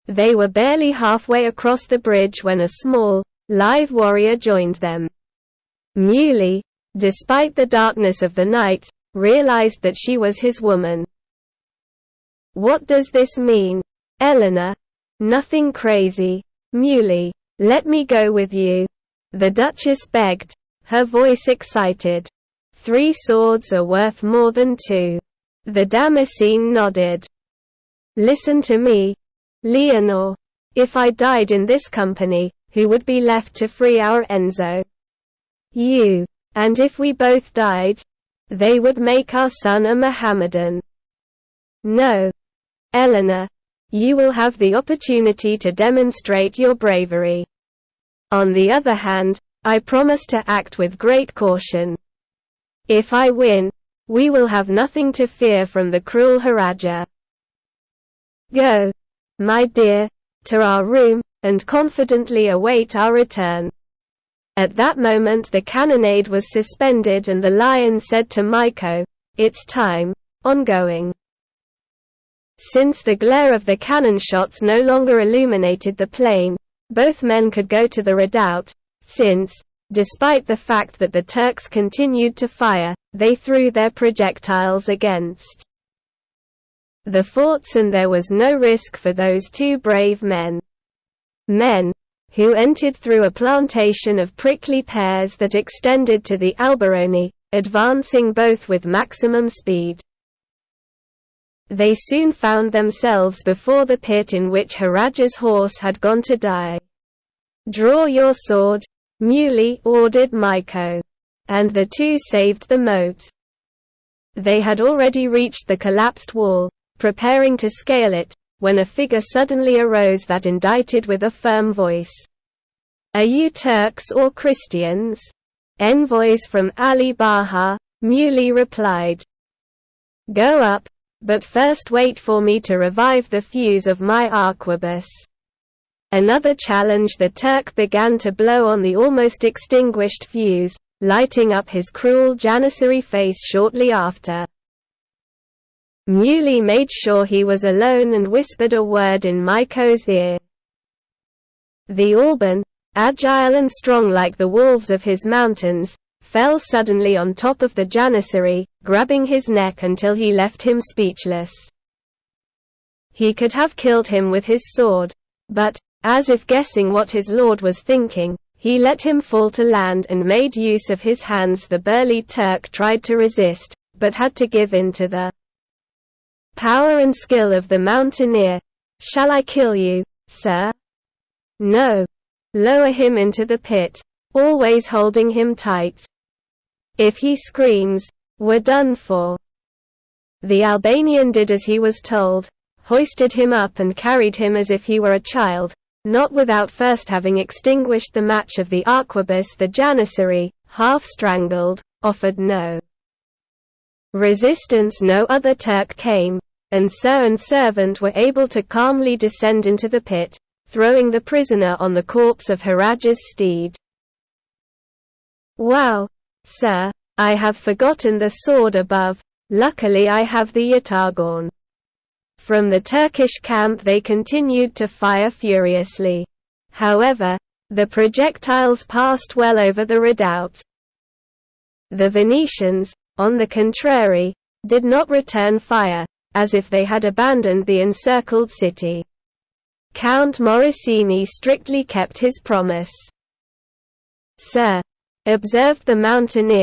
They were barely halfway across the bridge when a small, lithe warrior joined them. Muley, despite the darkness of the night, realized that she was his woman. What does this mean, Eleanor? Nothing crazy. Muley, let me go with you. The Duchess begged, her voice excited. 3 swords are worth more than 2. The Damascene nodded. Listen to me, Leonor. If I died in this company, who would be left to free our Enzo? You. And if we both died? They would make our son a Mohammedan. No. Eleanor, you will have the opportunity to demonstrate your bravery. On the other hand, I promise to act with great caution. If I win, we will have nothing to fear from the cruel Haraja. Go, my dear, to our room, and confidently await our return. At that moment the cannonade was suspended and the Lion said to Maiko, "It's time, ongoing." Since the glare of the cannon shots no longer illuminated the plain, both men could go to the redoubt, since, despite the fact that the Turks continued to fire, they threw their projectiles against the forts and there was no risk for those 2 brave men. Men, who entered through a plantation of prickly pears that extended to the Alberoni, advancing both with maximum speed. They soon found themselves before the pit in which Haraja's horse had gone to die. "Draw your sword," Muley ordered Maiko. And the 2 saved the moat. They had already reached the collapsed wall, preparing to scale it, when a figure suddenly arose that indited with a firm voice. "Are you Turks or Christians?" "Envoys from Ali Baha," Muley replied. "Go up, but first wait for me to revive the fuse of my arquebus." Another challenge. The Turk began to blow on the almost extinguished fuse, lighting up his cruel janissary face shortly after. Muley made sure he was alone and whispered a word in Maiko's ear. The Alban, agile and strong like the wolves of his mountains, fell suddenly on top of the janissary, grabbing his neck until he left him speechless. He could have killed him with his sword, but, as if guessing what his lord was thinking, he let him fall to land and made use of his hands. The burly Turk tried to resist, but had to give in to the power and skill of the mountaineer. "Shall I kill you, sir?" "No. Lower him into the pit, always holding him tight. If he screams, we're done for." The Albanian did as he was told, hoisted him up and carried him as if he were a child, not without first having extinguished the match of the arquebus. The janissary, half strangled, offered no resistance. No other Turk came, and sir and servant were able to calmly descend into the pit, throwing the prisoner on the corpse of Haraja's steed. "Wow, sir, I have forgotten the sword above. Luckily I have the yataghan." From the Turkish camp they continued to fire furiously. However, the projectiles passed well over the redoubt. The Venetians, on the contrary, did not return fire, as if they had abandoned the encircled city. Count Morosini strictly kept his promise. "Sir," observed the mountaineer,